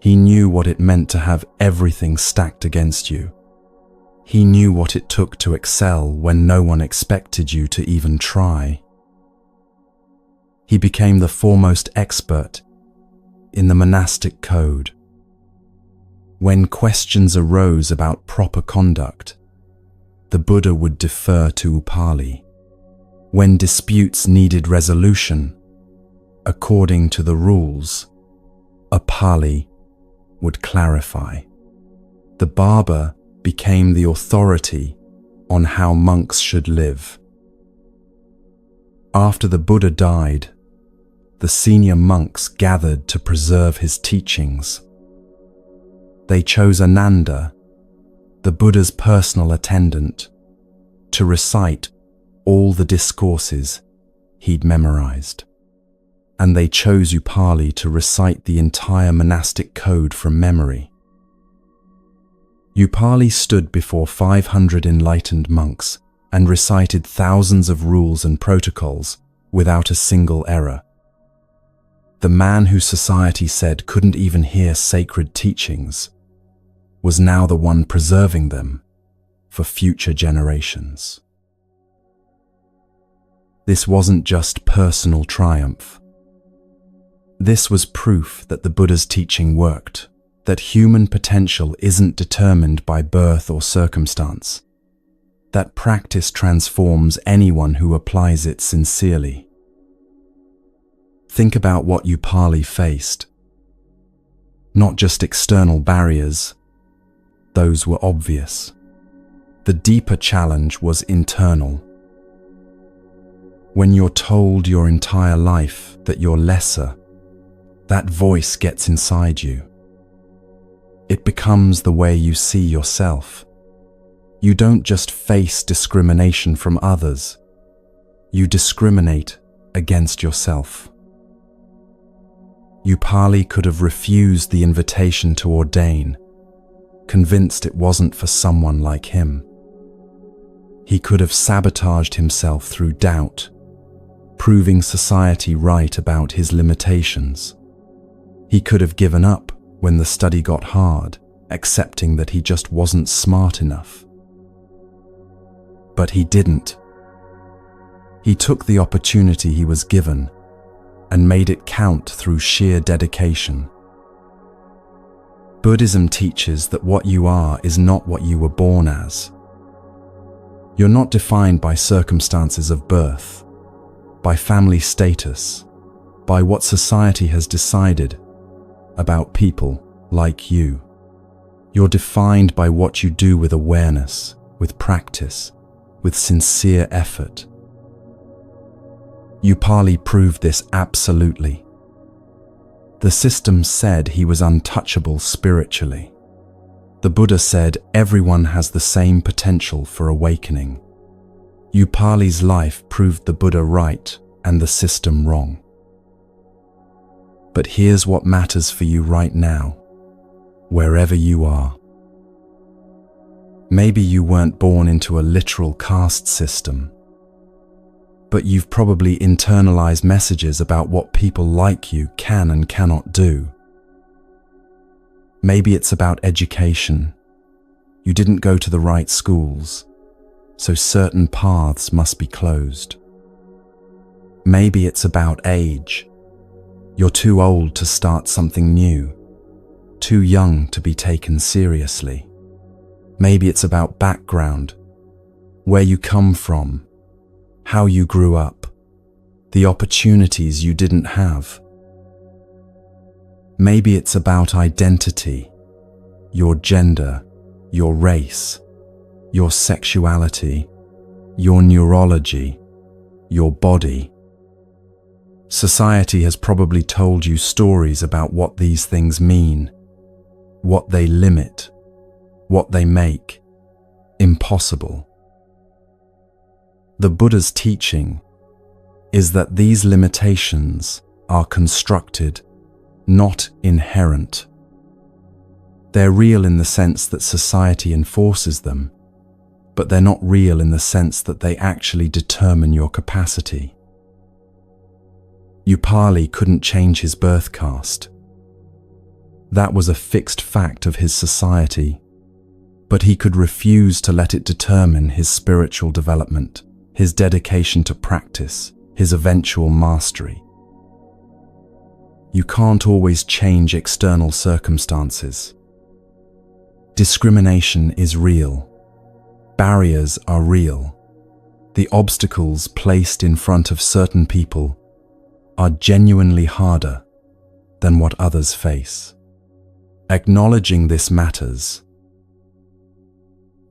He knew what it meant to have everything stacked against you. He knew what it took to excel when no one expected you to even try. He became the foremost expert in the monastic code. When questions arose about proper conduct, the Buddha would defer to Upali. When disputes needed resolution, according to the rules, Upali would clarify. The barber became the authority on how monks should live. After the Buddha died, the senior monks gathered to preserve his teachings. They chose Ananda, the Buddha's personal attendant, to recite all the discourses he'd memorized. And they chose Upali to recite the entire monastic code from memory. Upali stood before 500 enlightened monks and recited thousands of rules and protocols without a single error. The man who society said couldn't even hear sacred teachings was now the one preserving them for future generations. This wasn't just personal triumph. This was proof that the Buddha's teaching worked, that human potential isn't determined by birth or circumstance, that practice transforms anyone who applies it sincerely. Think about what Upali faced. Not just external barriers, those were obvious. The deeper challenge was internal. When you're told your entire life that you're lesser, that voice gets inside you. It becomes the way you see yourself. You don't just face discrimination from others. You discriminate against yourself. Upali could have refused the invitation to ordain, convinced it wasn't for someone like him. He could have sabotaged himself through doubt, proving society right about his limitations. He could have given up when the study got hard, accepting that he just wasn't smart enough. But he didn't. He took the opportunity he was given and made it count through sheer dedication. Buddhism teaches that what you are is not what you were born as. You're not defined by circumstances of birth, by family status, by what society has decided about people like you. You're defined by what you do with awareness, with practice, with sincere effort. Upali proved this absolutely. The system said he was untouchable spiritually. The Buddha said everyone has the same potential for awakening. Upali's life proved the Buddha right and the system wrong. But here's what matters for you right now, wherever you are. Maybe you weren't born into a literal caste system, but you've probably internalized messages about what people like you can and cannot do. Maybe it's about education. You didn't go to the right schools, so certain paths must be closed. Maybe it's about age. You're too old to start something new, too young to be taken seriously. Maybe it's about background, where you come from, how you grew up, the opportunities you didn't have. Maybe it's about identity, your gender, your race, your sexuality, your neurology, your body. Society has probably told you stories about what these things mean, what they limit, what they make impossible. The Buddha's teaching is that these limitations are constructed, not inherent. They're real in the sense that society enforces them, but they're not real in the sense that they actually determine your capacity. Upali couldn't change his birth caste. That was a fixed fact of his society, but he could refuse to let it determine his spiritual development, his dedication to practice, his eventual mastery. You can't always change external circumstances. Discrimination is real. Barriers are real. The obstacles placed in front of certain people are genuinely harder than what others face. Acknowledging this matters,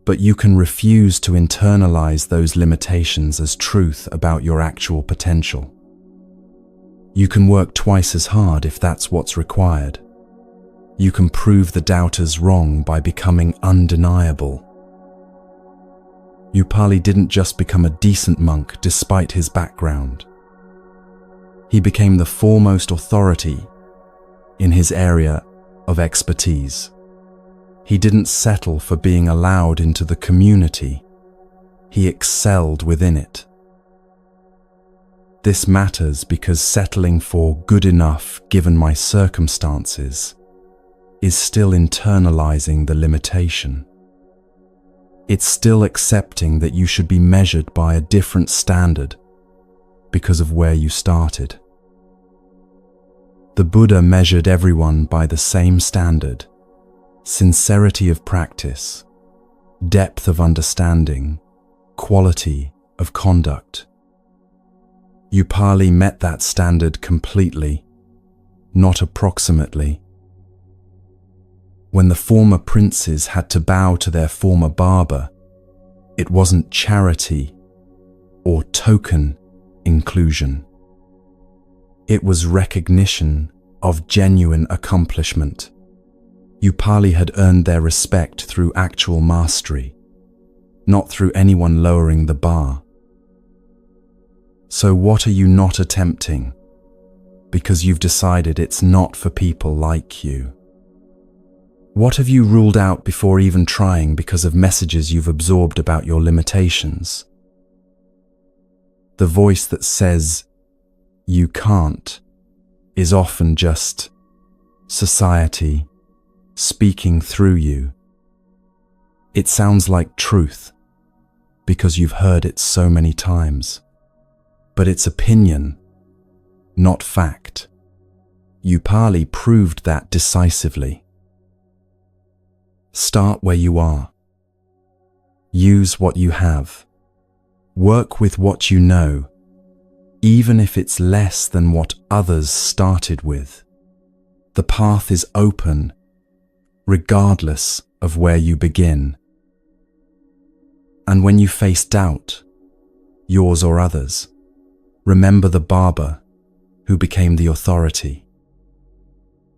but you can refuse to internalize those limitations as truth about your actual potential. You can work twice as hard if that's what's required. You can prove the doubters wrong by becoming undeniable. Upali didn't just become a decent monk despite his background. He became the foremost authority in his area of expertise. He didn't settle for being allowed into the community. He excelled within it. This matters because settling for good enough given my circumstances is still internalizing the limitation. It's still accepting that you should be measured by a different standard because of where you started. The Buddha measured everyone by the same standard: sincerity of practice, depth of understanding, quality of conduct. Upali met that standard completely, not approximately. When the former princes had to bow to their former barber, it wasn't charity or token inclusion. It was recognition of genuine accomplishment. Upali had earned their respect through actual mastery, not through anyone lowering the bar. So what are you not attempting because you've decided it's not for people like you? What have you ruled out before even trying because of messages you've absorbed about your limitations? The voice that says you can't is often just society speaking through you. It sounds like truth because you've heard it so many times, but it's opinion, not fact. Upali proved that decisively. Start where you are. Use what you have. Work with what you know, even if it's less than what others started with. The path is open, regardless of where you begin. And when you face doubt, yours or others, remember the barber who became the authority.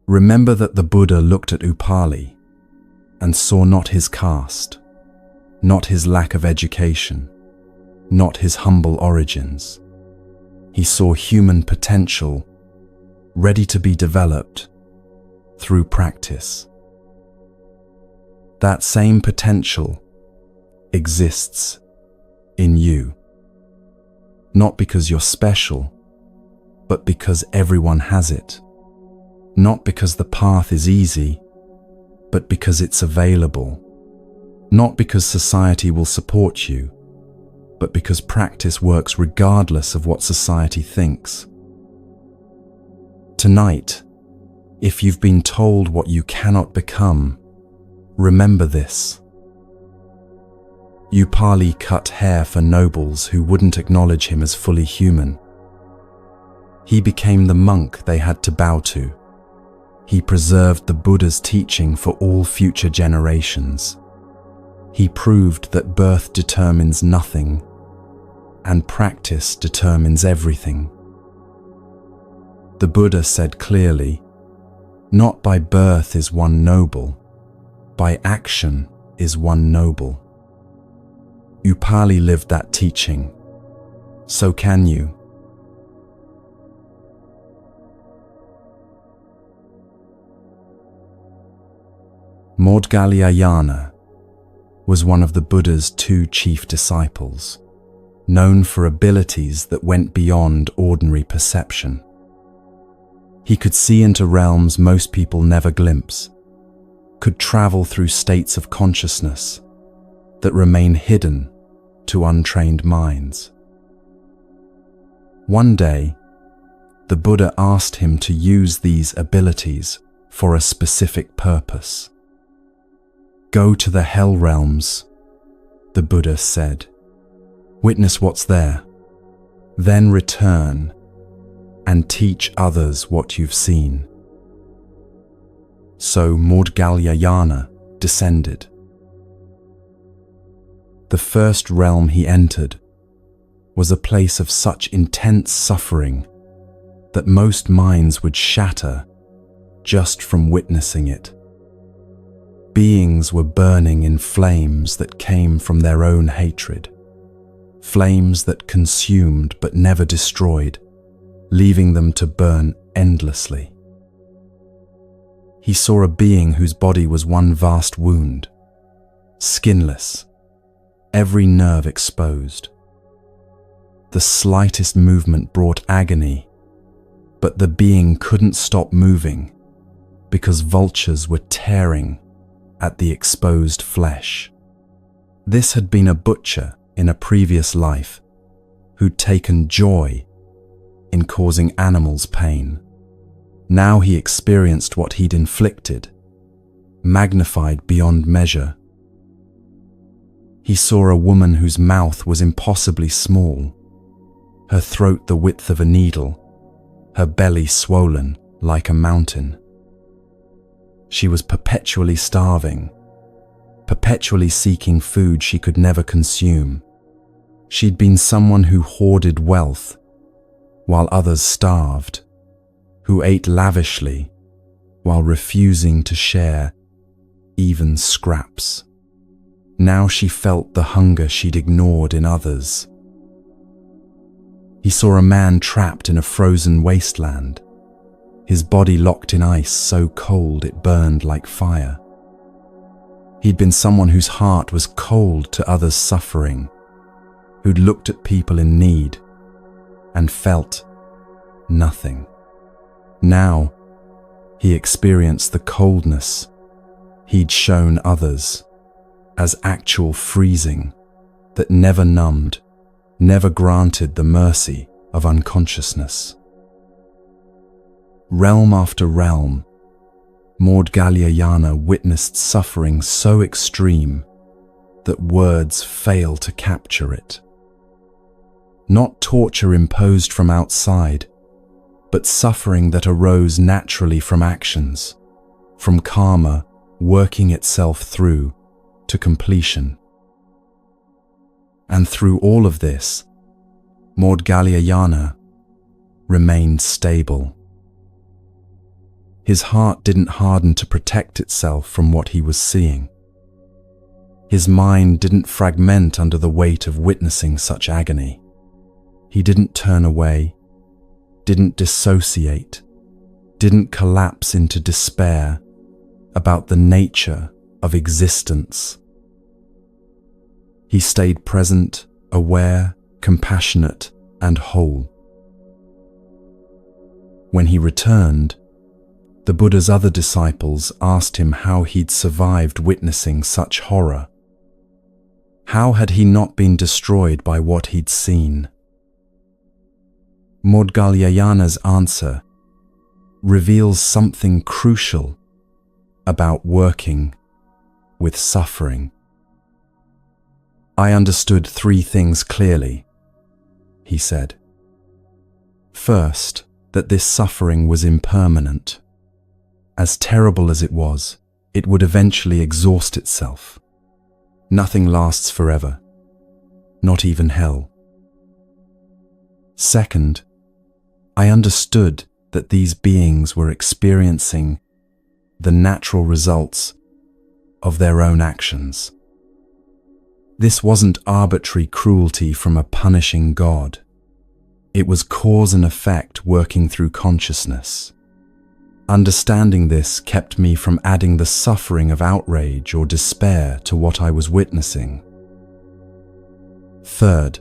Remember that the Buddha looked at Upali and saw not his caste, not his lack of education, not his humble origins. He saw human potential ready to be developed through practice. That same potential exists in you, not because you're special, but because everyone has it. Not because the path is easy, but because it's available. Not because society will support you, but because practice works regardless of what society thinks. Tonight, if you've been told what you cannot become, remember this. Upali cut hair for nobles who wouldn't acknowledge him as fully human. He became the monk they had to bow to. He preserved the Buddha's teaching for all future generations. He proved that birth determines nothing, and practice determines everything. The Buddha said clearly, "Not by birth is one noble, by action is one noble." Upali lived that teaching. So can you. Maudgalyayana was one of the Buddha's two chief disciples, known for abilities that went beyond ordinary perception. He could see into realms most people never glimpse, could travel through states of consciousness that remain hidden to untrained minds. One day, the Buddha asked him to use these abilities for a specific purpose. "Go to the hell realms," the Buddha said. "Witness what's there. Then return and teach others what you've seen." So Maudgalyayana descended. The first realm he entered was a place of such intense suffering that most minds would shatter just from witnessing it. Beings were burning in flames that came from their own hatred, flames that consumed but never destroyed, leaving them to burn endlessly. He saw a being whose body was one vast wound, skinless, every nerve exposed. The slightest movement brought agony, but the being couldn't stop moving because vultures were tearing at the exposed flesh. This had been a butcher in a previous life who'd taken joy in causing animals pain. Now he experienced what he'd inflicted, magnified beyond measure. He saw a woman whose mouth was impossibly small, her throat the width of a needle, her belly swollen like a mountain. She was perpetually starving, perpetually seeking food she could never consume. She'd been someone who hoarded wealth while others starved, who ate lavishly while refusing to share even scraps. Now she felt the hunger she'd ignored in others. He saw a man trapped in a frozen wasteland, his body locked in ice so cold it burned like fire. He'd been someone whose heart was cold to others' suffering, who'd looked at people in need and felt nothing. Now, he experienced the coldness he'd shown others as actual freezing that never numbed, never granted the mercy of unconsciousness. Realm after realm, Maudgalyayana witnessed suffering so extreme that words fail to capture it. Not torture imposed from outside, but suffering that arose naturally from actions, from karma working itself through to completion. And through all of this, Maudgalyayana remained stable. His heart didn't harden to protect itself from what he was seeing. His mind didn't fragment under the weight of witnessing such agony. He didn't turn away, didn't dissociate, didn't collapse into despair about the nature of existence. He stayed present, aware, compassionate, and whole. When he returned, the Buddha's other disciples asked him how he'd survived witnessing such horror. How had he not been destroyed by what he'd seen? Maudgalyayana's answer reveals something crucial about working with suffering. "I understood three things clearly," he said. First, that this suffering was impermanent. As terrible as it was, it would eventually exhaust itself. Nothing lasts forever, not even hell. Second, I understood that these beings were experiencing the natural results of their own actions. This wasn't arbitrary cruelty from a punishing God. It was cause and effect working through consciousness. Understanding this kept me from adding the suffering of outrage or despair to what I was witnessing. Third,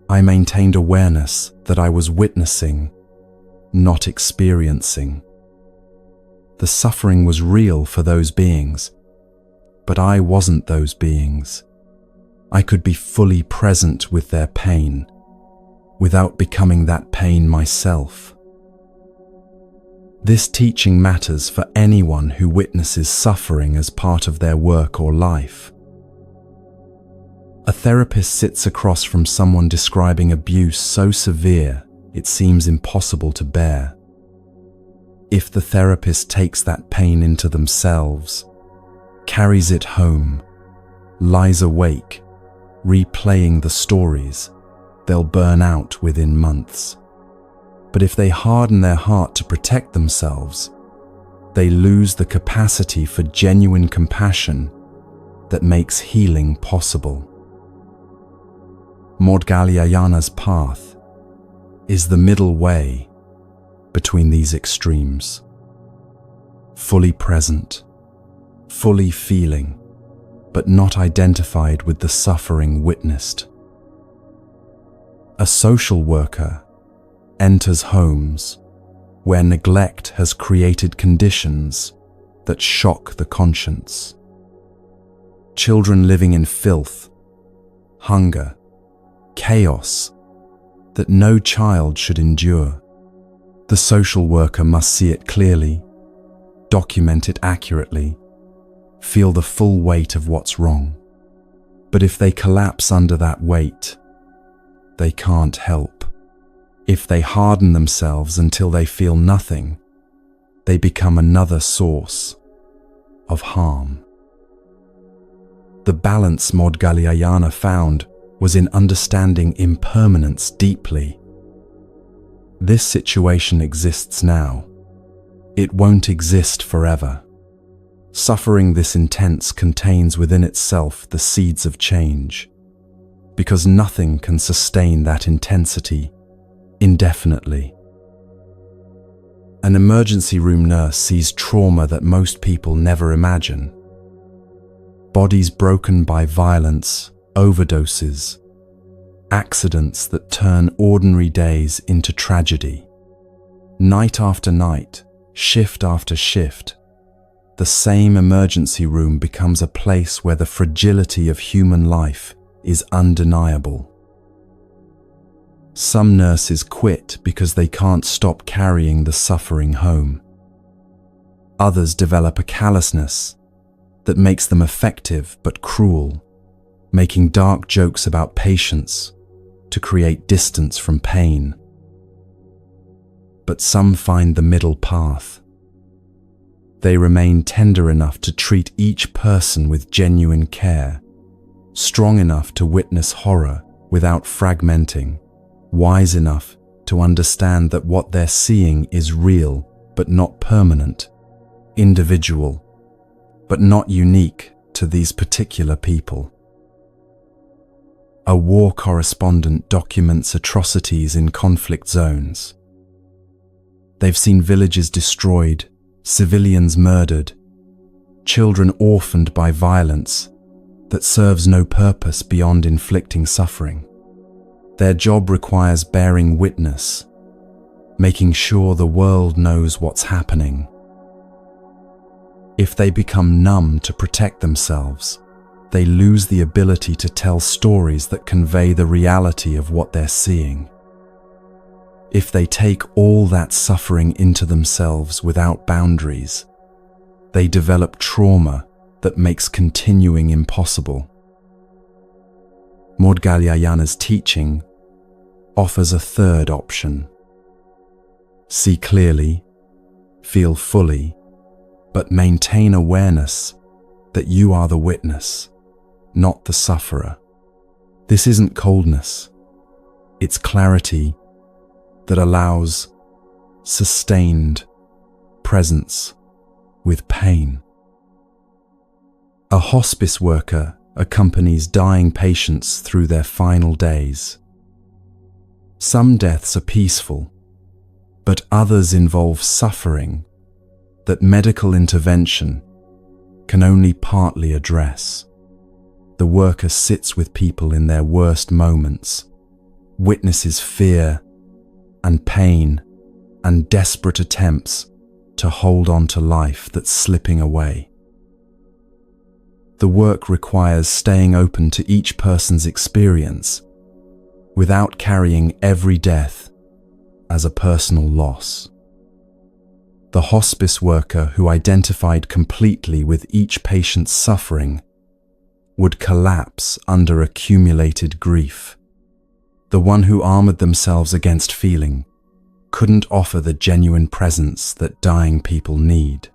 I maintained awareness that I was witnessing, not experiencing. The suffering was real for those beings, but I wasn't those beings. I could be fully present with their pain, without becoming that pain myself. This teaching matters for anyone who witnesses suffering as part of their work or life. A therapist sits across from someone describing abuse so severe it seems impossible to bear. If the therapist takes that pain into themselves, carries it home, lies awake, replaying the stories, they'll burn out within months. But if they harden their heart to protect themselves, they lose the capacity for genuine compassion that makes healing possible. Moudgalyayana's path is the middle way between these extremes. Fully present, fully feeling, but not identified with the suffering witnessed. A social worker enters homes where neglect has created conditions that shock the conscience. Children living in filth, hunger, chaos that no child should endure. The social worker must see it clearly, document it accurately, feel the full weight of what's wrong. But if they collapse under that weight, they can't help. If they harden themselves until they feel nothing, they become another source of harm. The balance Moudgalyayana found was in understanding impermanence deeply. This situation exists now. It won't exist forever. Suffering this intense contains within itself the seeds of change, because nothing can sustain that intensity indefinitely. An emergency room nurse sees trauma that most people never imagine. Bodies broken by violence, overdoses, accidents that turn ordinary days into tragedy. Night after night, shift after shift, the same emergency room becomes a place where the fragility of human life is undeniable. Some nurses quit because they can't stop carrying the suffering home. Others develop a callousness that makes them effective but cruel, making dark jokes about patience to create distance from pain. But some find the middle path. They remain tender enough to treat each person with genuine care, strong enough to witness horror without fragmenting, wise enough to understand that what they're seeing is real but not permanent, individual but not unique to these particular people. A war correspondent documents atrocities in conflict zones. They've seen villages destroyed, civilians murdered, children orphaned by violence that serves no purpose beyond inflicting suffering. Their job requires bearing witness, making sure the world knows what's happening. If they become numb to protect themselves, they lose the ability to tell stories that convey the reality of what they're seeing. If they take all that suffering into themselves without boundaries, they develop trauma that makes continuing impossible. Moudgalyayana's teaching offers a third option. See clearly, feel fully, but maintain awareness that you are the witness, not the sufferer. This isn't coldness, it's clarity that allows sustained presence with pain. A hospice worker accompanies dying patients through their final days. Some deaths are peaceful, but others involve suffering that medical intervention can only partly address. The worker sits with people in their worst moments, witnesses fear and pain and desperate attempts to hold on to life that's slipping away. The work requires staying open to each person's experience without carrying every death as a personal loss. The hospice worker who identified completely with each patient's suffering would collapse under accumulated grief. The one who armored themselves against feeling couldn't offer the genuine presence that dying people need.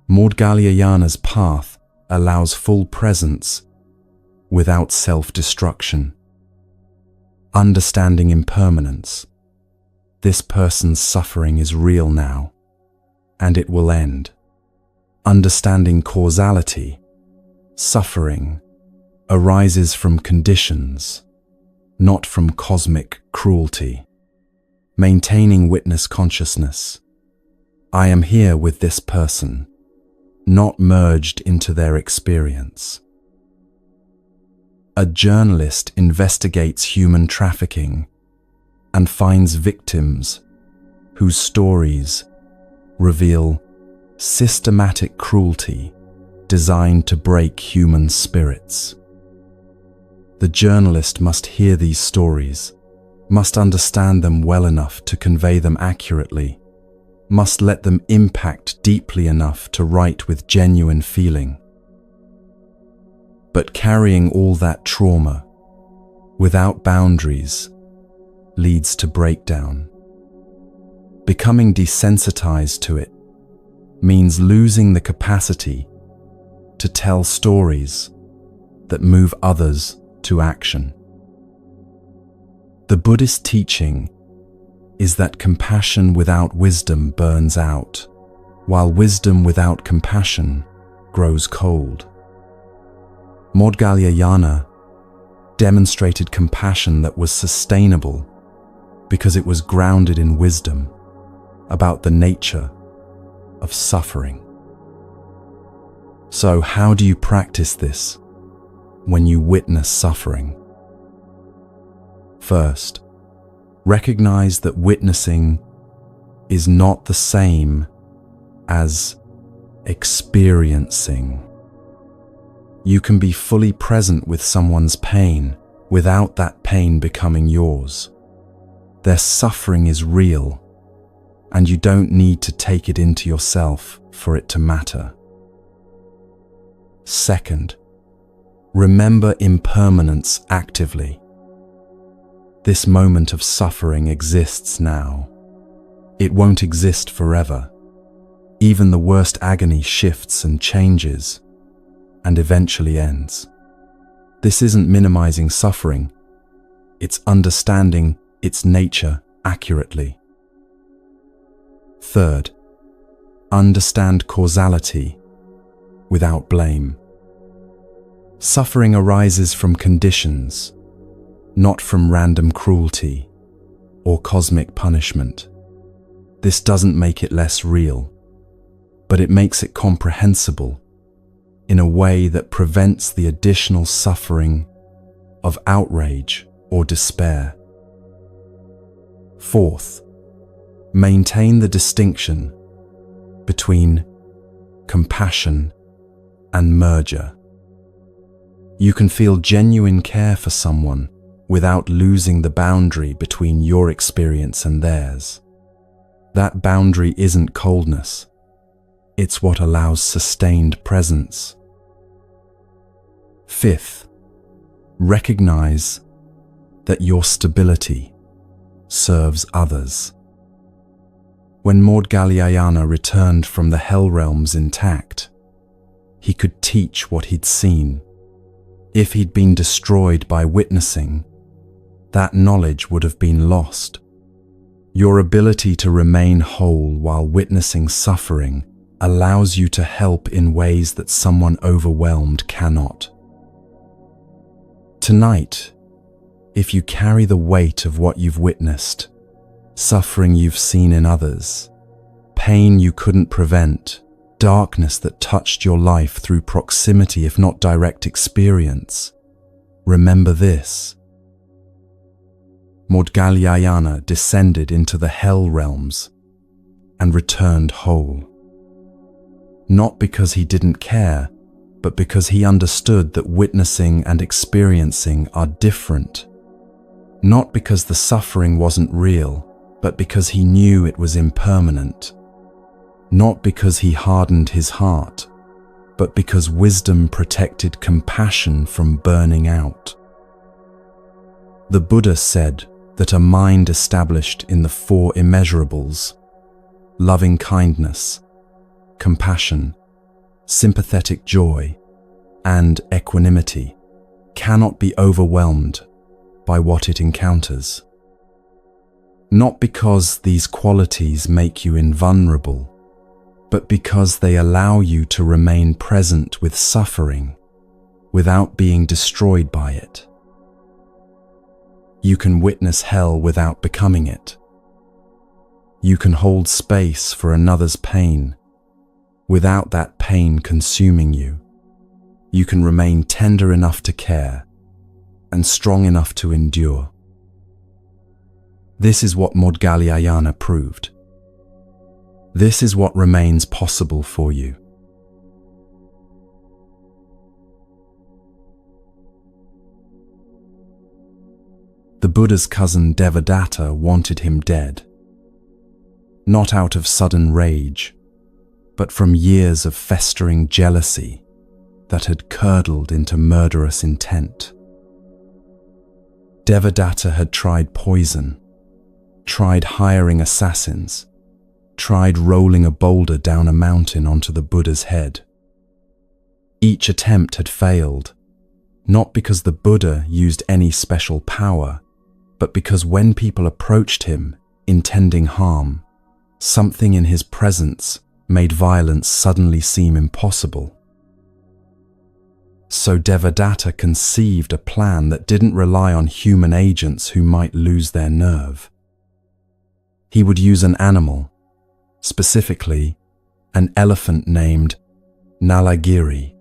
Maudgalyayana's path allows full presence without self-destruction. Understanding impermanence. This person's suffering is real now, and it will end. Understanding causality. Suffering arises from conditions, not from cosmic cruelty. Maintaining witness consciousness. I am here with this person, not merged into their experience. A journalist investigates human trafficking and finds victims whose stories reveal systematic cruelty designed to break human spirits. The journalist must hear these stories, must understand them well enough to convey them accurately, must let them impact deeply enough to write with genuine feeling. But carrying all that trauma without boundaries leads to breakdown. Becoming desensitized to it means losing the capacity to tell stories that move others to action. The Buddhist teaching is that compassion without wisdom burns out, while wisdom without compassion grows cold. Maudgalyayana demonstrated compassion that was sustainable because it was grounded in wisdom about the nature of suffering. So, how do you practice this when you witness suffering? First, recognize that witnessing is not the same as experiencing. You can be fully present with someone's pain without that pain becoming yours. Their suffering is real, and you don't need to take it into yourself for it to matter. Second, remember impermanence actively. This moment of suffering exists now. It won't exist forever. Even the worst agony shifts and changes, and eventually ends. This isn't minimizing suffering, it's understanding its nature accurately. Third, understand causality without blame. Suffering arises from conditions, not from random cruelty or cosmic punishment. This doesn't make it less real, but it makes it comprehensible in a way that prevents the additional suffering of outrage or despair. Fourth, maintain the distinction between compassion and merger. You can feel genuine care for someone without losing the boundary between your experience and theirs. That boundary isn't coldness, it's what allows sustained presence. Fifth, recognize that your stability serves others. When Maudgalyayana returned from the hell realms intact, he could teach what he'd seen. If he'd been destroyed by witnessing, that knowledge would have been lost. Your ability to remain whole while witnessing suffering allows you to help in ways that someone overwhelmed cannot. Tonight, if you carry the weight of what you've witnessed, suffering you've seen in others, pain you couldn't prevent, darkness that touched your life through proximity if not direct experience. Remember this. Moudgalyayana descended into the hell realms and returned whole. Not because he didn't care, but because he understood that witnessing and experiencing are different. Not because the suffering wasn't real, but because he knew it was impermanent. Not because he hardened his heart, but because wisdom protected compassion from burning out. The Buddha said that a mind established in the four immeasurables, loving kindness, compassion, sympathetic joy, and equanimity, cannot be overwhelmed by what it encounters. Not because these qualities make you invulnerable, but because they allow you to remain present with suffering without being destroyed by it. You can witness hell without becoming it. You can hold space for another's pain without that pain consuming you. You can remain tender enough to care and strong enough to endure. This is what Moudgalyayana proved. This is what remains possible for you. The Buddha's cousin Devadatta wanted him dead, not out of sudden rage, but from years of festering jealousy that had curdled into murderous intent. Devadatta had tried poison, tried hiring assassins, tried rolling a boulder down a mountain onto the Buddha's head. Each attempt had failed, not because the Buddha used any special power, but because when people approached him, intending harm, something in his presence made violence suddenly seem impossible. So Devadatta conceived a plan that didn't rely on human agents who might lose their nerve. He would use an animal, specifically an elephant named Nalagiri,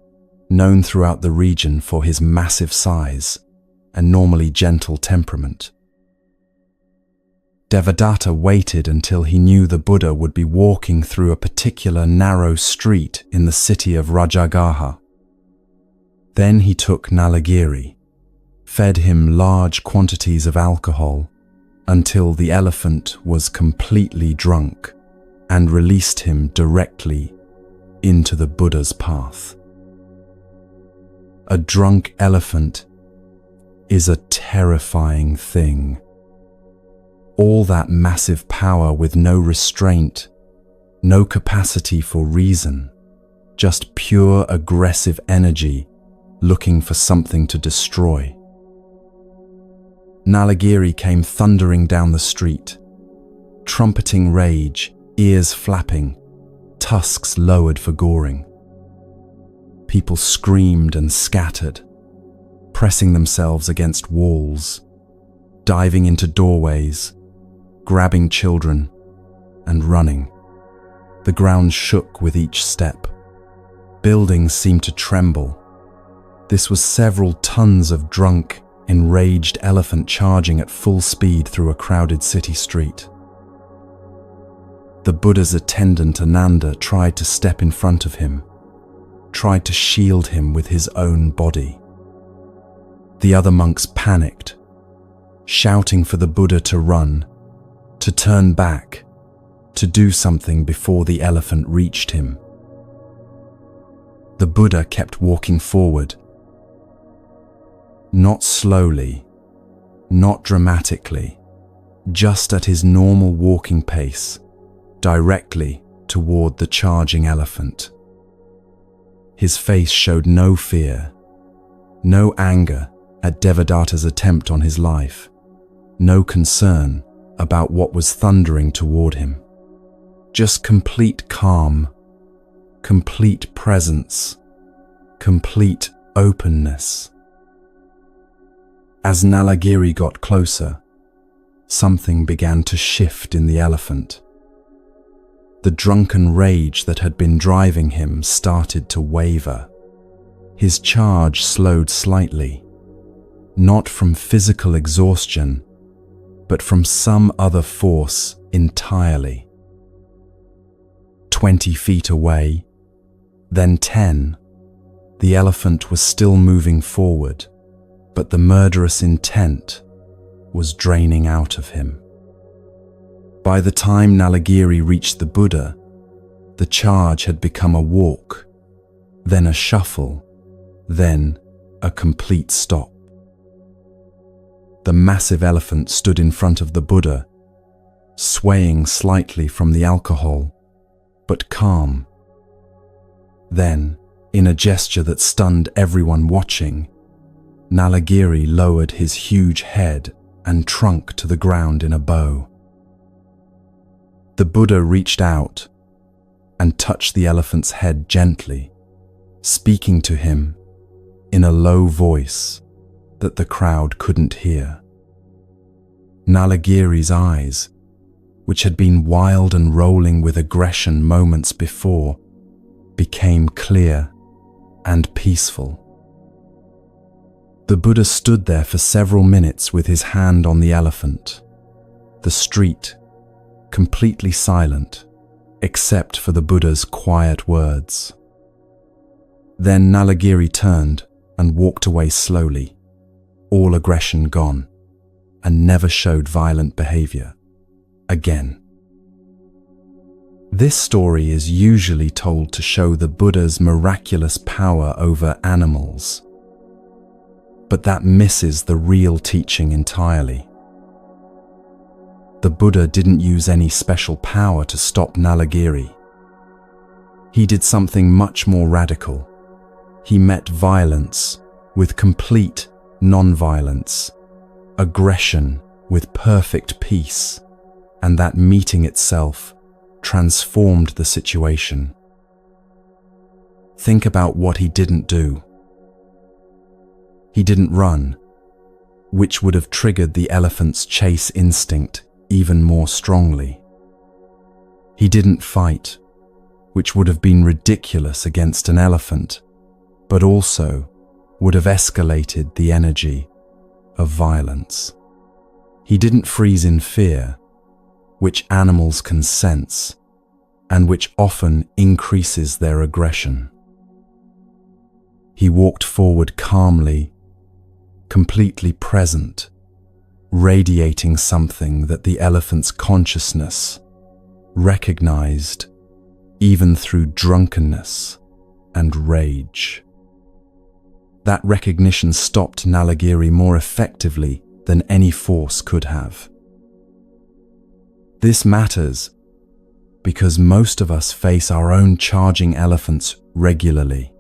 known throughout the region for his massive size and normally gentle temperament. Devadatta waited until he knew the Buddha would be walking through a particular narrow street in the city of Rajagaha. Then he took Nalagiri, fed him large quantities of alcohol until the elephant was completely drunk, and released him directly into the Buddha's path. A drunk elephant is a terrifying thing. All that massive power with no restraint, no capacity for reason, just pure aggressive energy looking for something to destroy. Nalagiri came thundering down the street, trumpeting rage, ears flapping, tusks lowered for goring. People screamed and scattered, pressing themselves against walls, diving into doorways, grabbing children, and running. The ground shook with each step. Buildings seemed to tremble. This was several tons of drunk, enraged elephant charging at full speed through a crowded city street. The Buddha's attendant Ananda tried to step in front of him, tried to shield him with his own body. The other monks panicked, shouting for the Buddha to run, to turn back, to do something before the elephant reached him. The Buddha kept walking forward, not slowly, not dramatically, just at his normal walking pace, directly toward the charging elephant. His face showed no fear, no anger at Devadatta's attempt on his life, no concern about what was thundering toward him. Just complete calm, complete presence, complete openness. As Nalagiri got closer, something began to shift in the elephant. The The drunken rage that had been driving him started to waver. His charge slowed slightly, not from physical exhaustion, but from some other force entirely. 20 feet away, then 10, the elephant was still moving forward, but the murderous intent was draining out of him. By the time Nalagiri reached the Buddha, the charge had become a walk, then a shuffle, then a complete stop. The massive elephant stood in front of the Buddha, swaying slightly from the alcohol, but calm. Then, in a gesture that stunned everyone watching, Nalagiri lowered his huge head and trunk to the ground in a bow. The Buddha reached out and touched the elephant's head gently, speaking to him in a low voice that the crowd couldn't hear. Nalagiri's eyes, which had been wild and rolling with aggression moments before, became clear and peaceful. The Buddha stood there for several minutes with his hand on the elephant, the street completely silent, except for the Buddha's quiet words. Then Nalagiri turned and walked away slowly, all aggression gone, and never showed violent behavior again. This story is usually told to show the Buddha's miraculous power over animals, but that misses the real teaching entirely. The Buddha didn't use any special power to stop Nalagiri. He did something much more radical. He met violence with complete non-violence, aggression with perfect peace, and that meeting itself transformed the situation. Think about what he didn't do. He didn't run, which would have triggered the elephant's chase instinct even more strongly. He didn't fight, which would have been ridiculous against an elephant, but also would have escalated the energy of violence. He didn't freeze in fear, which animals can sense, and which often increases their aggression. He walked forward calmly, completely present, radiating something that the elephant's consciousness recognized even through drunkenness and rage. That recognition stopped Nalagiri more effectively than any force could have. This matters because most of us face our own charging elephants regularly.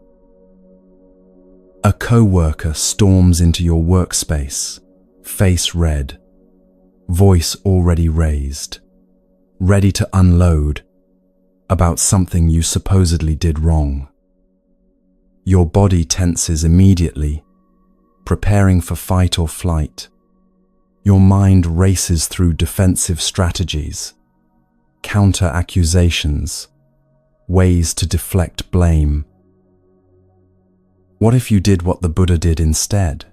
A co-worker storms into your workspace, face red, voice already raised, ready to unload about something you supposedly did wrong. Your body tenses immediately, preparing for fight or flight. Your mind races through defensive strategies, counter-accusations, ways to deflect blame. What if you did what the Buddha did instead?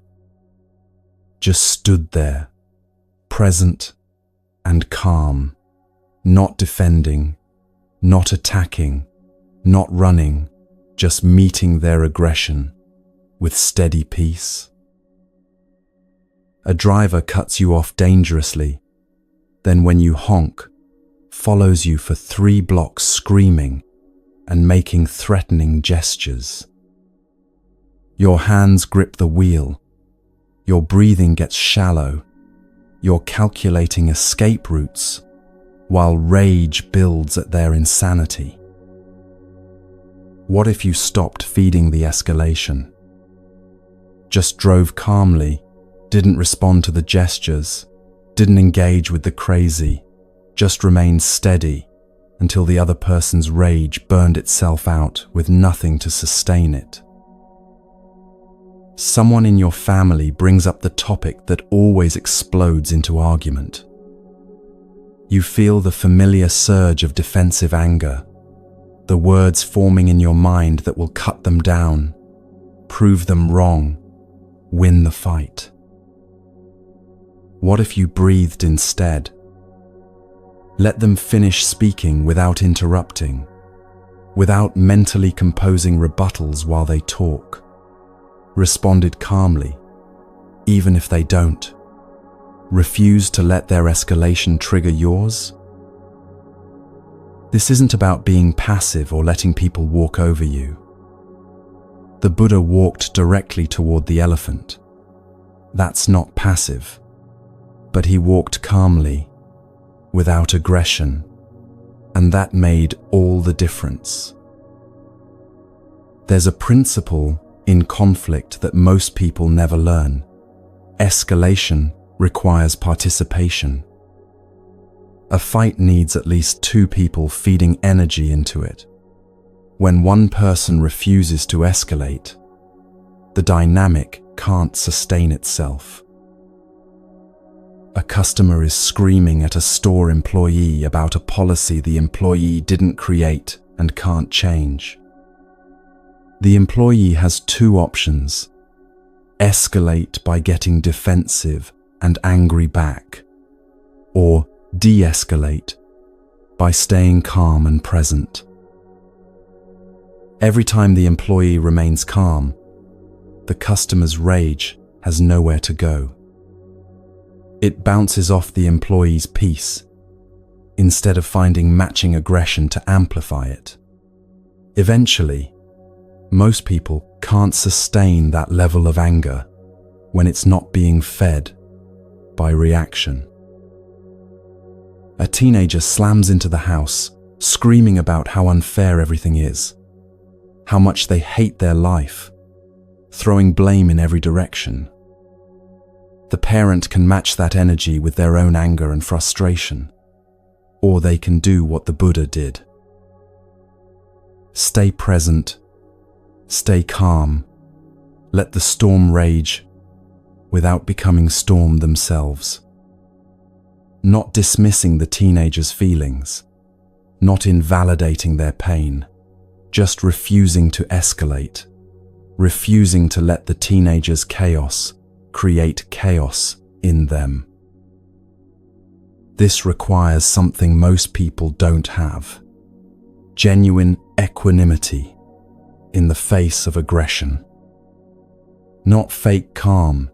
Just stood there, present and calm, not defending, not attacking, not running, just meeting their aggression with steady peace. A driver cuts you off dangerously, then when you honk, follows you for 3 blocks screaming and making threatening gestures. Your hands grip the wheel, your breathing gets shallow, you're calculating escape routes while rage builds at their insanity. What if you stopped feeding the escalation? Just drove calmly, didn't respond to the gestures, didn't engage with the crazy, just remained steady until the other person's rage burned itself out with nothing to sustain it. Someone in your family brings up the topic that always explodes into argument. You feel the familiar surge of defensive anger, the words forming in your mind that will cut them down, prove them wrong, win the fight. What if you breathed instead? Let them finish speaking without interrupting, without mentally composing rebuttals while they talk. Responded calmly, even if they don't. Refuse to let their escalation trigger yours. This isn't about being passive or letting people walk over you. The Buddha walked directly toward the elephant. That's not passive, but he walked calmly, without aggression, and that made all the difference. There's a principle in conflict that most people never learn. Escalation requires participation. A fight needs at least two people feeding energy into it. When one person refuses to escalate, the dynamic can't sustain itself. A customer is screaming at a store employee about a policy the employee didn't create and can't change. The employee has two options: escalate by getting defensive and angry back, or de-escalate by staying calm and present. Every time the employee remains calm, the customer's rage has nowhere to go. It bounces off the employee's peace, instead of finding matching aggression to amplify it. Eventually, most people can't sustain that level of anger when it's not being fed by reaction. A teenager slams into the house, screaming about how unfair everything is, how much they hate their life, throwing blame in every direction. The parent can match that energy with their own anger and frustration, or they can do what the Buddha did. Stay present, stay calm, let the storm rage without becoming storm themselves. Not dismissing the teenager's feelings, not invalidating their pain, just refusing to escalate, refusing to let the teenager's chaos create chaos in them. This requires something most people don't have: genuine equanimity in the face of aggression. Not fake calm,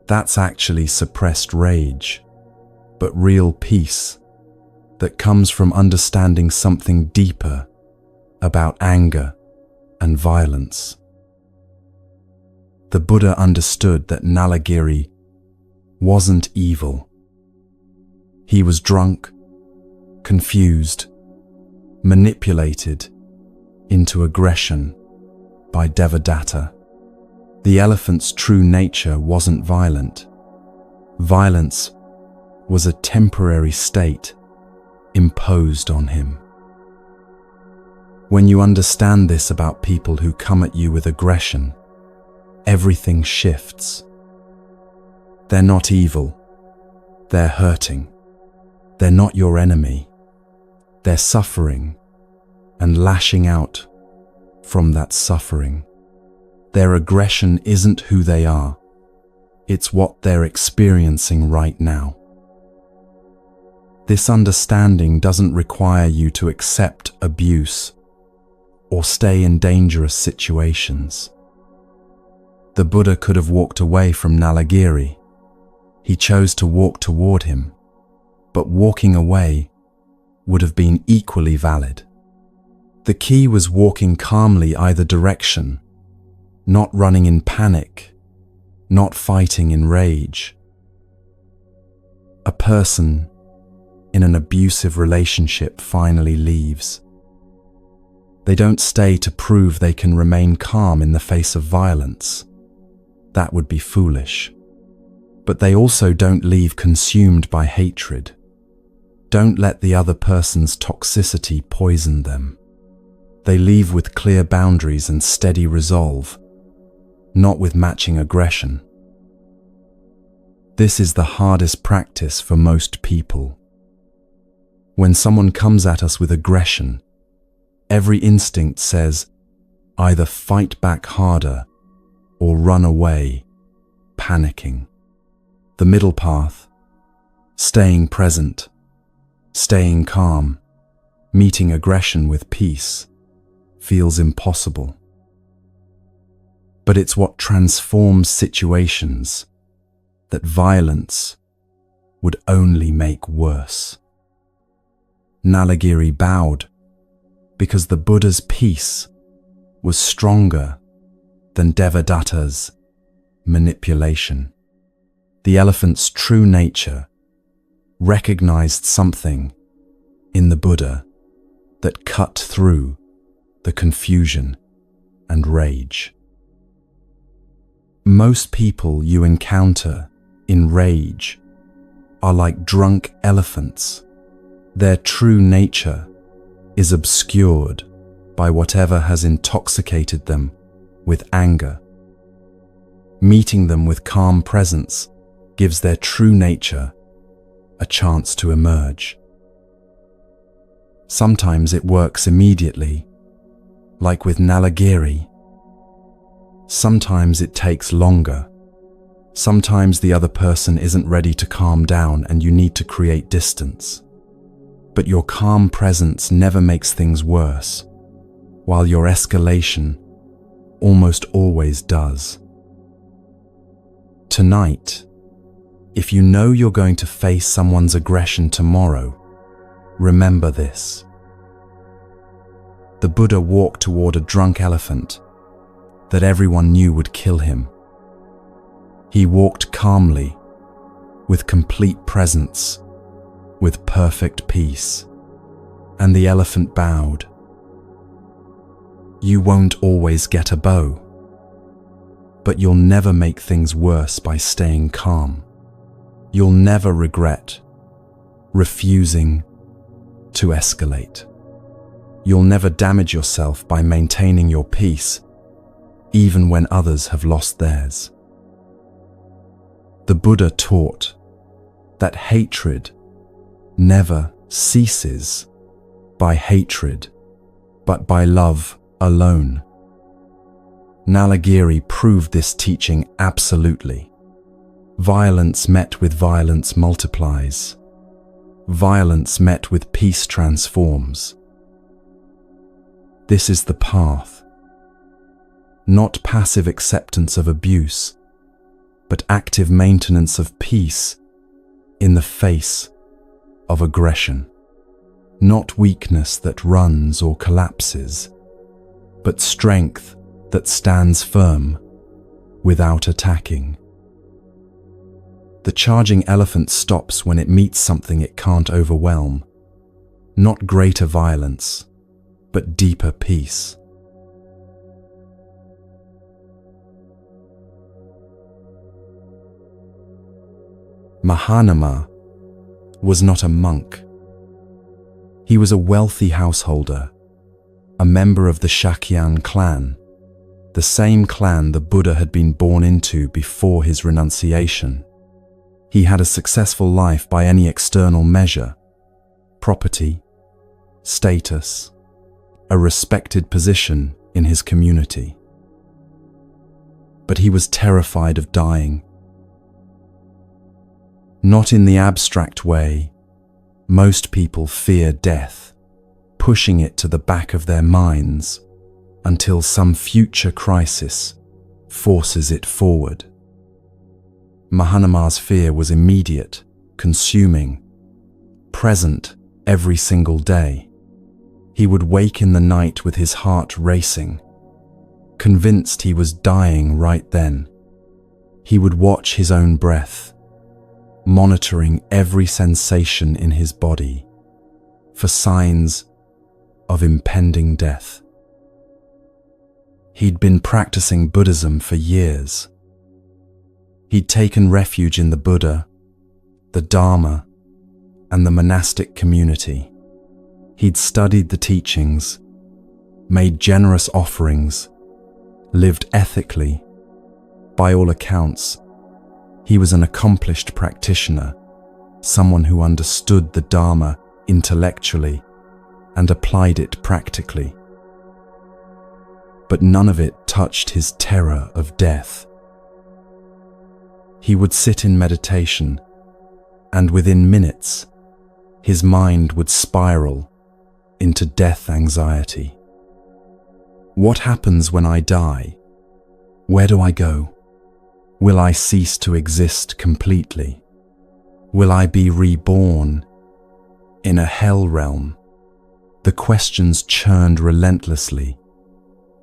that's actually suppressed rage, but real peace that comes from understanding something deeper about anger and violence. The Buddha understood that Nalagiri wasn't evil. He was drunk, confused, manipulated into aggression by Devadatta. The elephant's true nature wasn't violent. Violence was a temporary state imposed on him. When you understand this about people who come at you with aggression, everything shifts. They're not evil. They're hurting. They're not your enemy. They're suffering and lashing out from that suffering. Their aggression isn't who they are. It's what they're experiencing right now. This understanding doesn't require you to accept abuse or stay in dangerous situations. The Buddha could have walked away from Nalagiri. He chose to walk toward him, but walking away would have been equally valid. The key was walking calmly either direction, not running in panic, not fighting in rage. A person in an abusive relationship finally leaves. They don't stay to prove they can remain calm in the face of violence. That would be foolish. But they also don't leave consumed by hatred. Don't let the other person's toxicity poison them. They leave with clear boundaries and steady resolve, not with matching aggression. This is the hardest practice for most people. When someone comes at us with aggression, every instinct says, either fight back harder or run away, panicking. The middle path, staying present, staying calm, meeting aggression with peace, feels impossible. But it's what transforms situations that violence would only make worse. Nalagiri bowed because the Buddha's peace was stronger than Devadatta's manipulation. The elephant's true nature recognized something in the Buddha that cut through the confusion and rage. Most people you encounter in rage are like drunk elephants. Their true nature is obscured by whatever has intoxicated them with anger. Meeting them with calm presence gives their true nature a chance to emerge. Sometimes it works immediately, like with Nalagiri. Sometimes it takes longer. Sometimes the other person isn't ready to calm down and you need to create distance. But your calm presence never makes things worse, while your escalation almost always does. Tonight, if you know you're going to face someone's aggression tomorrow, remember this. The Buddha walked toward a drunk elephant that everyone knew would kill him. He walked calmly, with complete presence, with perfect peace, and the elephant bowed. You won't always get a bow, but you'll never make things worse by staying calm. You'll never regret refusing to escalate. You'll never damage yourself by maintaining your peace, even when others have lost theirs. The Buddha taught that hatred never ceases by hatred, but by love alone. Nalagiri proved this teaching absolutely. Violence met with violence multiplies. Violence met with peace transforms. This is the path. Not passive acceptance of abuse, but active maintenance of peace in the face of aggression. Not weakness that runs or collapses, but strength that stands firm without attacking. The charging elephant stops when it meets something it can't overwhelm. Not greater violence, but deeper peace. Mahanama was not a monk. He was a wealthy householder, a member of the Shakyan clan, the same clan the Buddha had been born into before his renunciation. He had a successful life by any external measure: property, status, a respected position in his community. But he was terrified of dying. Not in the abstract way. Most people fear death, pushing it to the back of their minds until some future crisis forces it forward. Mahanama's fear was immediate, consuming, present every single day. He would wake in the night with his heart racing, convinced he was dying right then. He would watch his own breath, monitoring every sensation in his body for signs of impending death. He'd been practicing Buddhism for years. He'd taken refuge in the Buddha, the Dharma, and the monastic community. He'd studied the teachings, made generous offerings, lived ethically. By all accounts, he was an accomplished practitioner, someone who understood the Dharma intellectually and applied it practically. But none of it touched his terror of death. He would sit in meditation, and within minutes, his mind would spiral into death anxiety. What happens when I die? Where do I go? Will I cease to exist completely? Will I be reborn in a hell realm? The questions churned relentlessly,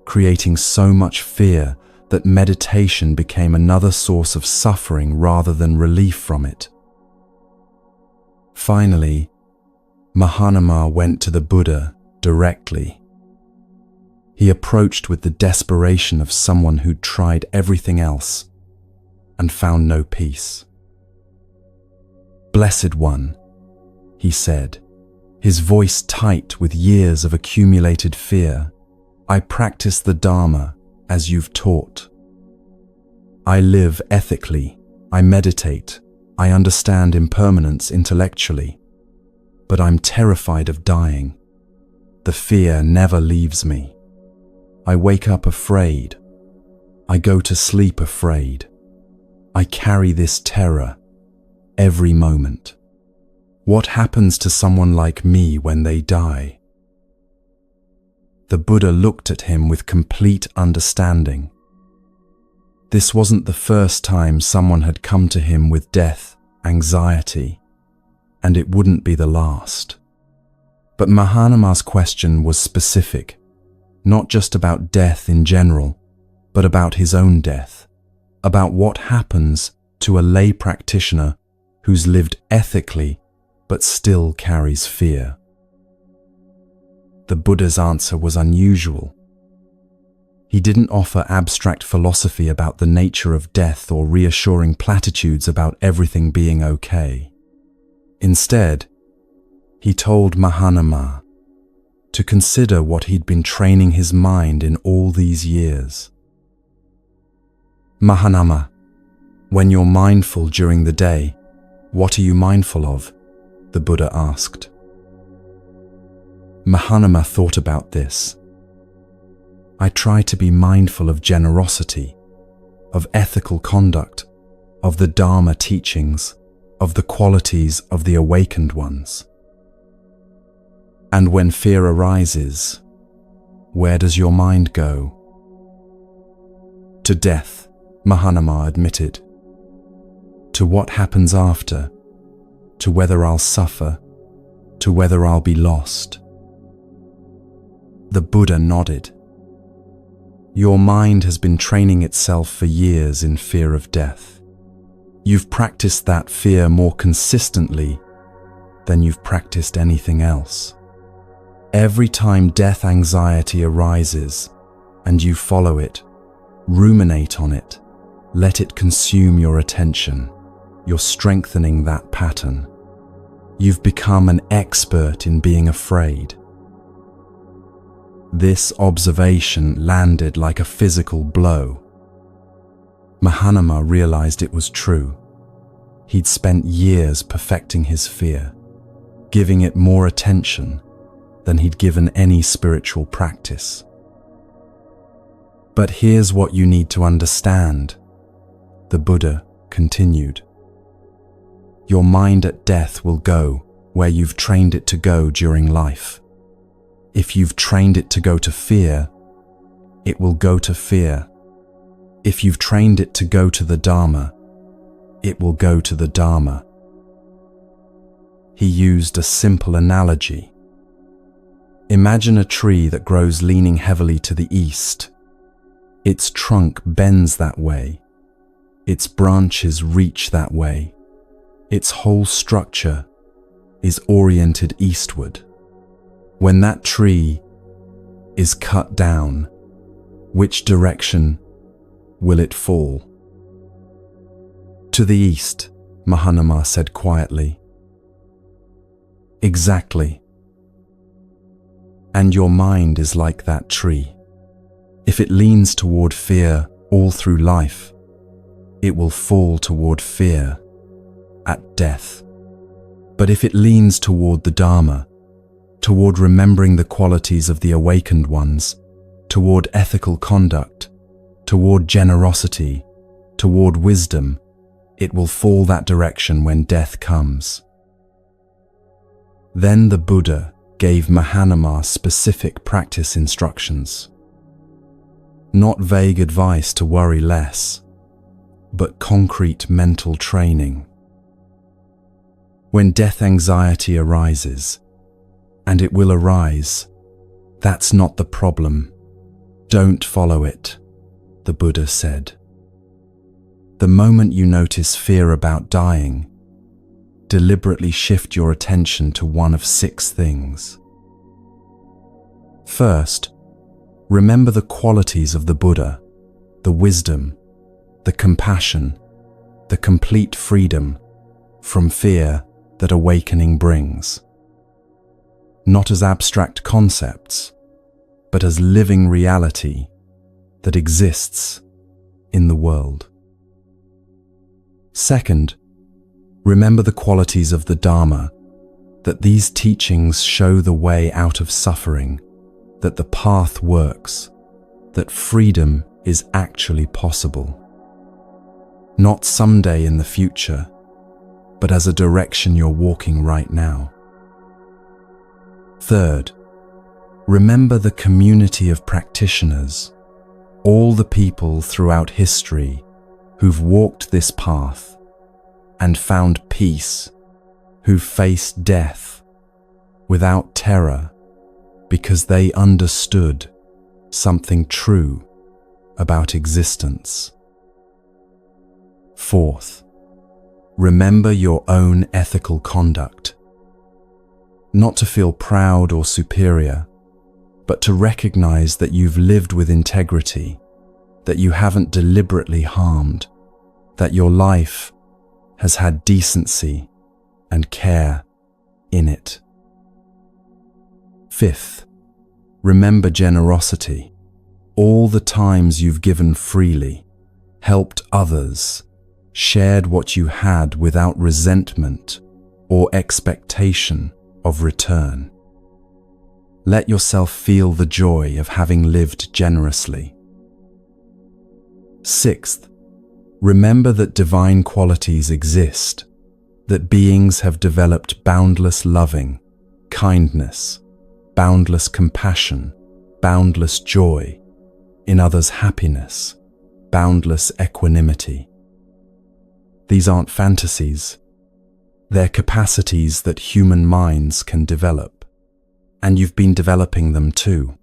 creating so much fear that meditation became another source of suffering rather than relief from it. Finally, Mahanama went to the Buddha directly. He approached with the desperation of someone who'd tried everything else and found no peace. "Blessed One," he said, his voice tight with years of accumulated fear, "I practice the Dharma as you've taught. I live ethically, I meditate, I understand impermanence intellectually, but I'm terrified of dying. The fear never leaves me. I wake up afraid. I go to sleep afraid. I carry this terror every moment. What happens to someone like me when they die?" The Buddha looked at him with complete understanding. This wasn't the first time someone had come to him with death anxiety, and it wouldn't be the last. But Mahanama's question was specific, not just about death in general, but about his own death, about what happens to a lay practitioner who's lived ethically but still carries fear. The Buddha's answer was unusual. He didn't offer abstract philosophy about the nature of death or reassuring platitudes about everything being okay. Instead, he told Mahanama to consider what he'd been training his mind in all these years. "Mahanama, when you're mindful during the day, what are you mindful of?" the Buddha asked. Mahanama thought about this. "I try to be mindful of generosity, of ethical conduct, of the Dharma teachings, of the qualities of the awakened ones." "And when fear arises, where does your mind go?" "To death," Mahanama admitted. "To what happens after, to whether I'll suffer, to whether I'll be lost." The Buddha nodded. "Your mind has been training itself for years in fear of death. You've practiced that fear more consistently than you've practiced anything else. Every time death anxiety arises and you follow it, ruminate on it, let it consume your attention, you're strengthening that pattern. You've become an expert in being afraid." This observation landed like a physical blow. Mahanama realized it was true. He'd spent years perfecting his fear, giving it more attention than he'd given any spiritual practice. "But here's what you need to understand," the Buddha continued. "Your mind at death will go where you've trained it to go during life. If you've trained it to go to fear, it will go to fear. If you've trained it to go to the Dharma, it will go to the Dharma." He used a simple analogy. Imagine a tree that grows leaning heavily to the east. Its trunk bends that way. Its branches reach that way. Its whole structure is oriented eastward. When that tree is cut down, which direction will it fall? "To the east," Mahanama said quietly. "Exactly. And your mind is like that tree. If it leans toward fear all through life, it will fall toward fear at death. But if it leans toward the Dharma, toward remembering the qualities of the awakened ones, toward ethical conduct, toward generosity, toward wisdom, it will fall that direction when death comes. Then the Buddha gave Mahanama specific practice instructions. Not vague advice to worry less, but concrete mental training. When death anxiety arises, and it will arise, that's not the problem. Don't follow it, the Buddha said. The moment you notice fear about dying, deliberately shift your attention to one of 6 things. First, remember the qualities of the Buddha, the wisdom, the compassion, the complete freedom from fear that awakening brings. Not as abstract concepts, but as living reality that exists in the world. Second, remember the qualities of the Dharma, that these teachings show the way out of suffering, that the path works, that freedom is actually possible. Not someday in the future, but as a direction you're walking right now. Third, remember the community of practitioners, all the people throughout history who've walked this path and found peace, who've faced death without terror because they understood something true about existence. Fourth, remember your own ethical conduct. Not to feel proud or superior, but to recognize that you've lived with integrity, that you haven't deliberately harmed, that your life has had decency and care in it. Fifth, remember generosity. All the times you've given freely, helped others, shared what you had without resentment or expectation of return. Let yourself feel the joy of having lived generously. Sixth, remember that divine qualities exist, that beings have developed boundless loving, kindness, boundless compassion, boundless joy, in others' happiness, boundless equanimity. These aren't fantasies. They're capacities that human minds can develop, and you've been developing them too.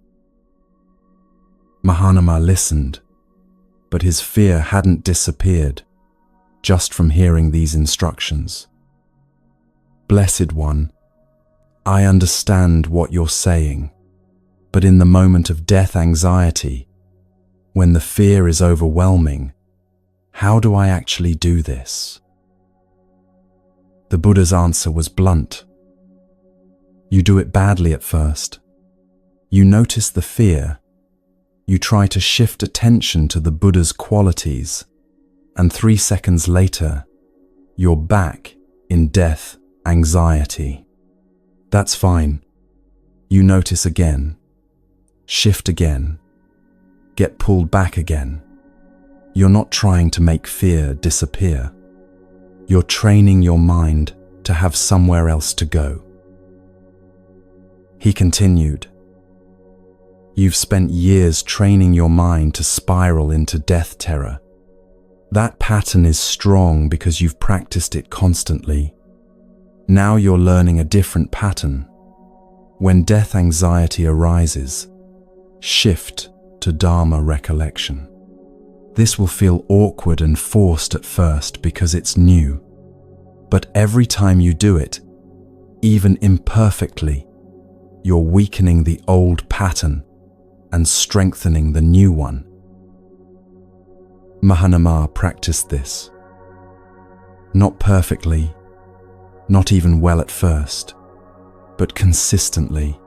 Mahanama listened, but his fear hadn't disappeared just from hearing these instructions. Blessed One, I understand what you're saying, but in the moment of death anxiety, when the fear is overwhelming, how do I actually do this? The Buddha's answer was blunt. You do it badly at first. You notice the fear. You try to shift attention to the Buddha's qualities, and 3 seconds later, you're back in death anxiety. That's fine. You notice again, shift again, get pulled back again. You're not trying to make fear disappear. You're training your mind to have somewhere else to go. He continued, You've spent years training your mind to spiral into death terror. That pattern is strong because you've practiced it constantly. Now you're learning a different pattern. When death anxiety arises, shift to Dharma recollection. This will feel awkward and forced at first because it's new. But every time you do it, even imperfectly, you're weakening the old pattern and strengthening the new one. Mahanama practiced this. Not perfectly, not even well at first, but consistently.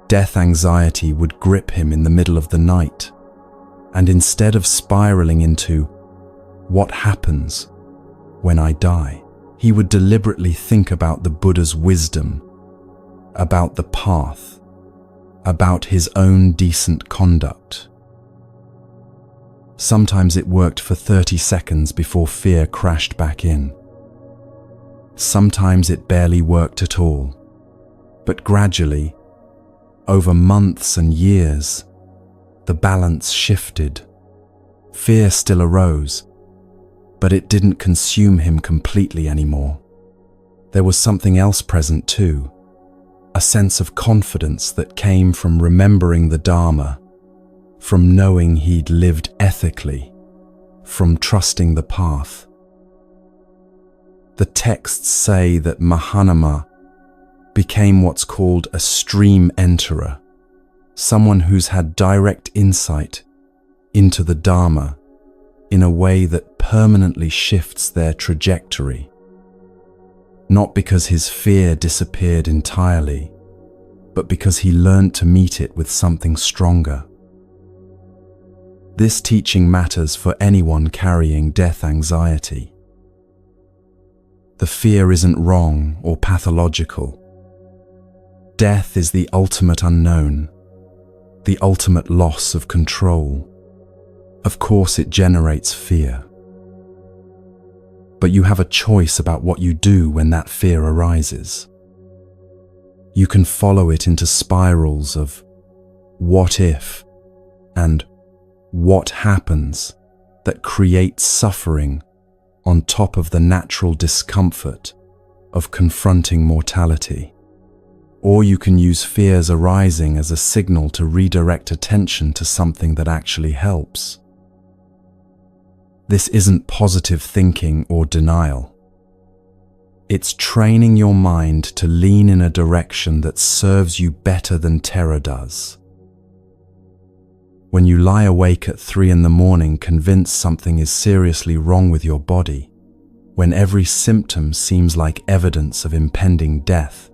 Death anxiety would grip him in the middle of the night, and instead of spiraling into, what happens when I die, He would deliberately think about the Buddha's wisdom, about the path, about his own decent conduct. Sometimes it worked for 30 seconds before fear crashed back in. Sometimes it barely worked at all. But gradually, over months and years, the balance shifted. Fear still arose, but it didn't consume him completely anymore. There was something else present too, a sense of confidence that came from remembering the Dharma, from knowing he'd lived ethically, from trusting the path. The texts say that Mahanama became what's called a stream enterer, someone who's had direct insight into the Dharma in a way that permanently shifts their trajectory. Not because his fear disappeared entirely, but because he learned to meet it with something stronger. This teaching matters for anyone carrying death anxiety. The fear isn't wrong or pathological. Death is the ultimate unknown, the ultimate loss of control. Of course, it generates fear. But you have a choice about what you do when that fear arises. You can follow it into spirals of what if and what happens that create suffering on top of the natural discomfort of confronting mortality. Or you can use fears arising as a signal to redirect attention to something that actually helps. This isn't positive thinking or denial. It's training your mind to lean in a direction that serves you better than terror does. When you lie awake at 3 a.m. convinced something is seriously wrong with your body, when every symptom seems like evidence of impending death,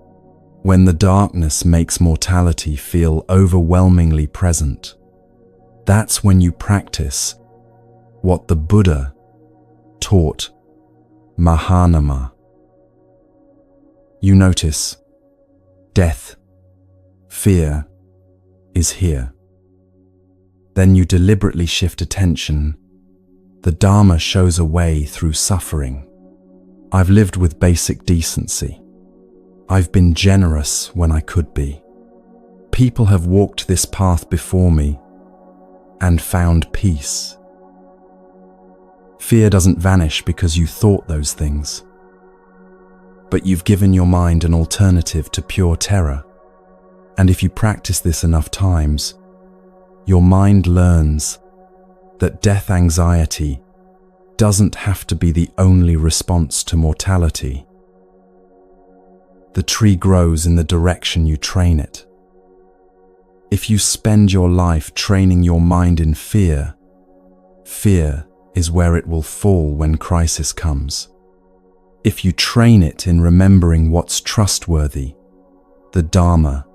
when the darkness makes mortality feel overwhelmingly present, that's when you practice what the Buddha taught, Mahanama. You notice, death, fear, is here. Then you deliberately shift attention. The Dharma shows a way through suffering. I've lived with basic decency. I've been generous when I could be. People have walked this path before me and found peace. Fear doesn't vanish because you thought those things, but you've given your mind an alternative to pure terror. And if you practice this enough times, your mind learns that death anxiety doesn't have to be the only response to mortality. The tree grows in the direction you train it. If you spend your life training your mind in fear, fear is where it will fall when crisis comes. If you train it in remembering what's trustworthy, the Dharma,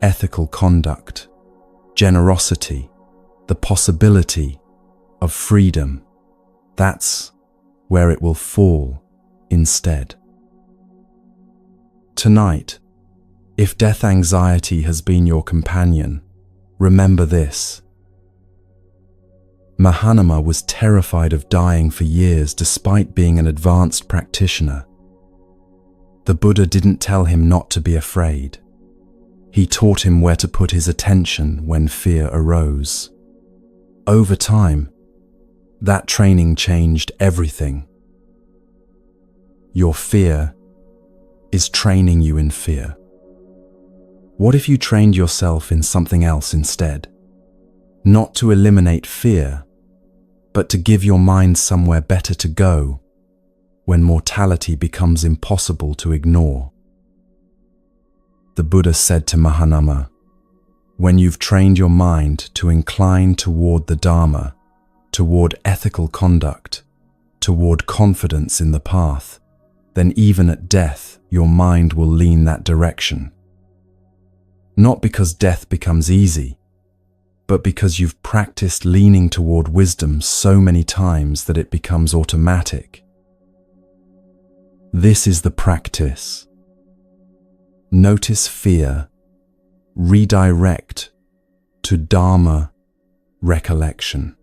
ethical conduct, generosity, the possibility of freedom, that's where it will fall instead. Tonight, if death anxiety has been your companion, remember this. Mahanama was terrified of dying for years despite being an advanced practitioner. The Buddha didn't tell him not to be afraid. He taught him where to put his attention when fear arose. Over time, that training changed everything. Your fear is training you in fear. What if you trained yourself in something else instead? Not to eliminate fear, but to give your mind somewhere better to go when mortality becomes impossible to ignore. The Buddha said to Mahanama, when you've trained your mind to incline toward the Dharma, toward ethical conduct, toward confidence in the path, then even at death, your mind will lean that direction. Not because death becomes easy, but because you've practiced leaning toward wisdom so many times that it becomes automatic. This is the practice. Notice fear, redirect to Dharma recollection.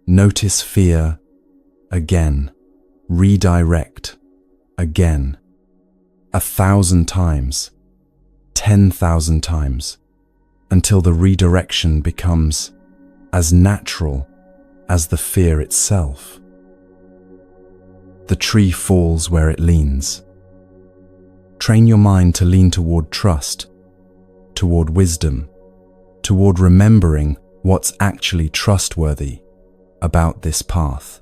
Notice fear, again, redirect, again, 1,000 times, 10,000 times, until the redirection becomes as natural as the fear itself. The tree falls where it leans. Train your mind to lean toward trust, toward wisdom, toward remembering what's actually trustworthy about this path.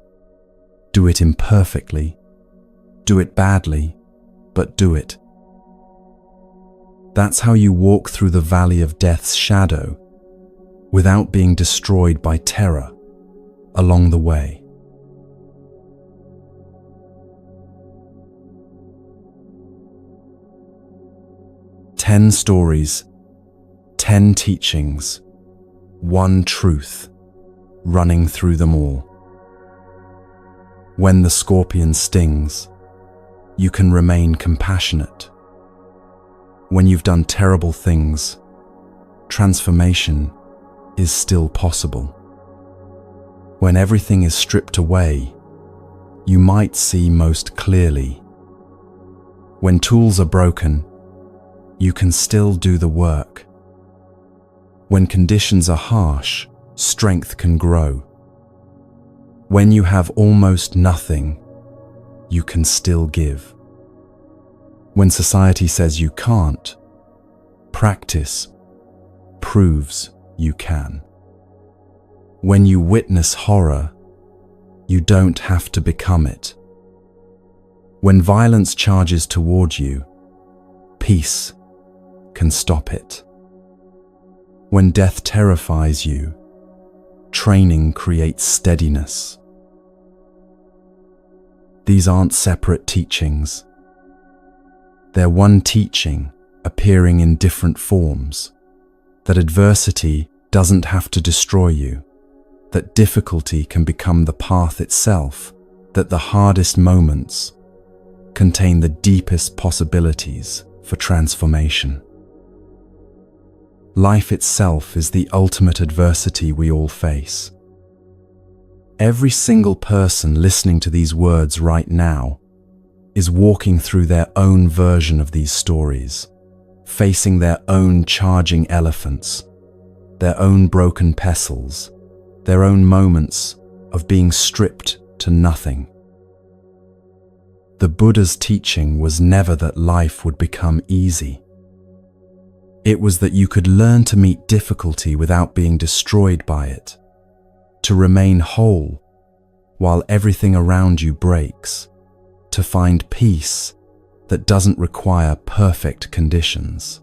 Do it imperfectly, do it badly, but do it. That's how you walk through the valley of death's shadow without being destroyed by terror along the way. 10 stories, 10 teachings, one truth running through them all. When the scorpion stings, you can remain compassionate. When you've done terrible things, transformation is still possible. When everything is stripped away, you might see most clearly. When tools are broken, you can still do the work. When conditions are harsh, strength can grow. When you have almost nothing, you can still give. When society says you can't, practice proves you can. When you witness horror, you don't have to become it. When violence charges toward you, peace can stop it. When death terrifies you, training creates steadiness. These aren't separate teachings. They're one teaching appearing in different forms. That adversity doesn't have to destroy you. That difficulty can become the path itself. That the hardest moments contain the deepest possibilities for transformation. Life itself is the ultimate adversity we all face. Every single person listening to these words right now is walking through their own version of these stories, facing their own charging elephants, their own broken pestles, their own moments of being stripped to nothing. The Buddha's teaching was never that life would become easy. It was that you could learn to meet difficulty without being destroyed by it, to remain whole while everything around you breaks, to find peace that doesn't require perfect conditions.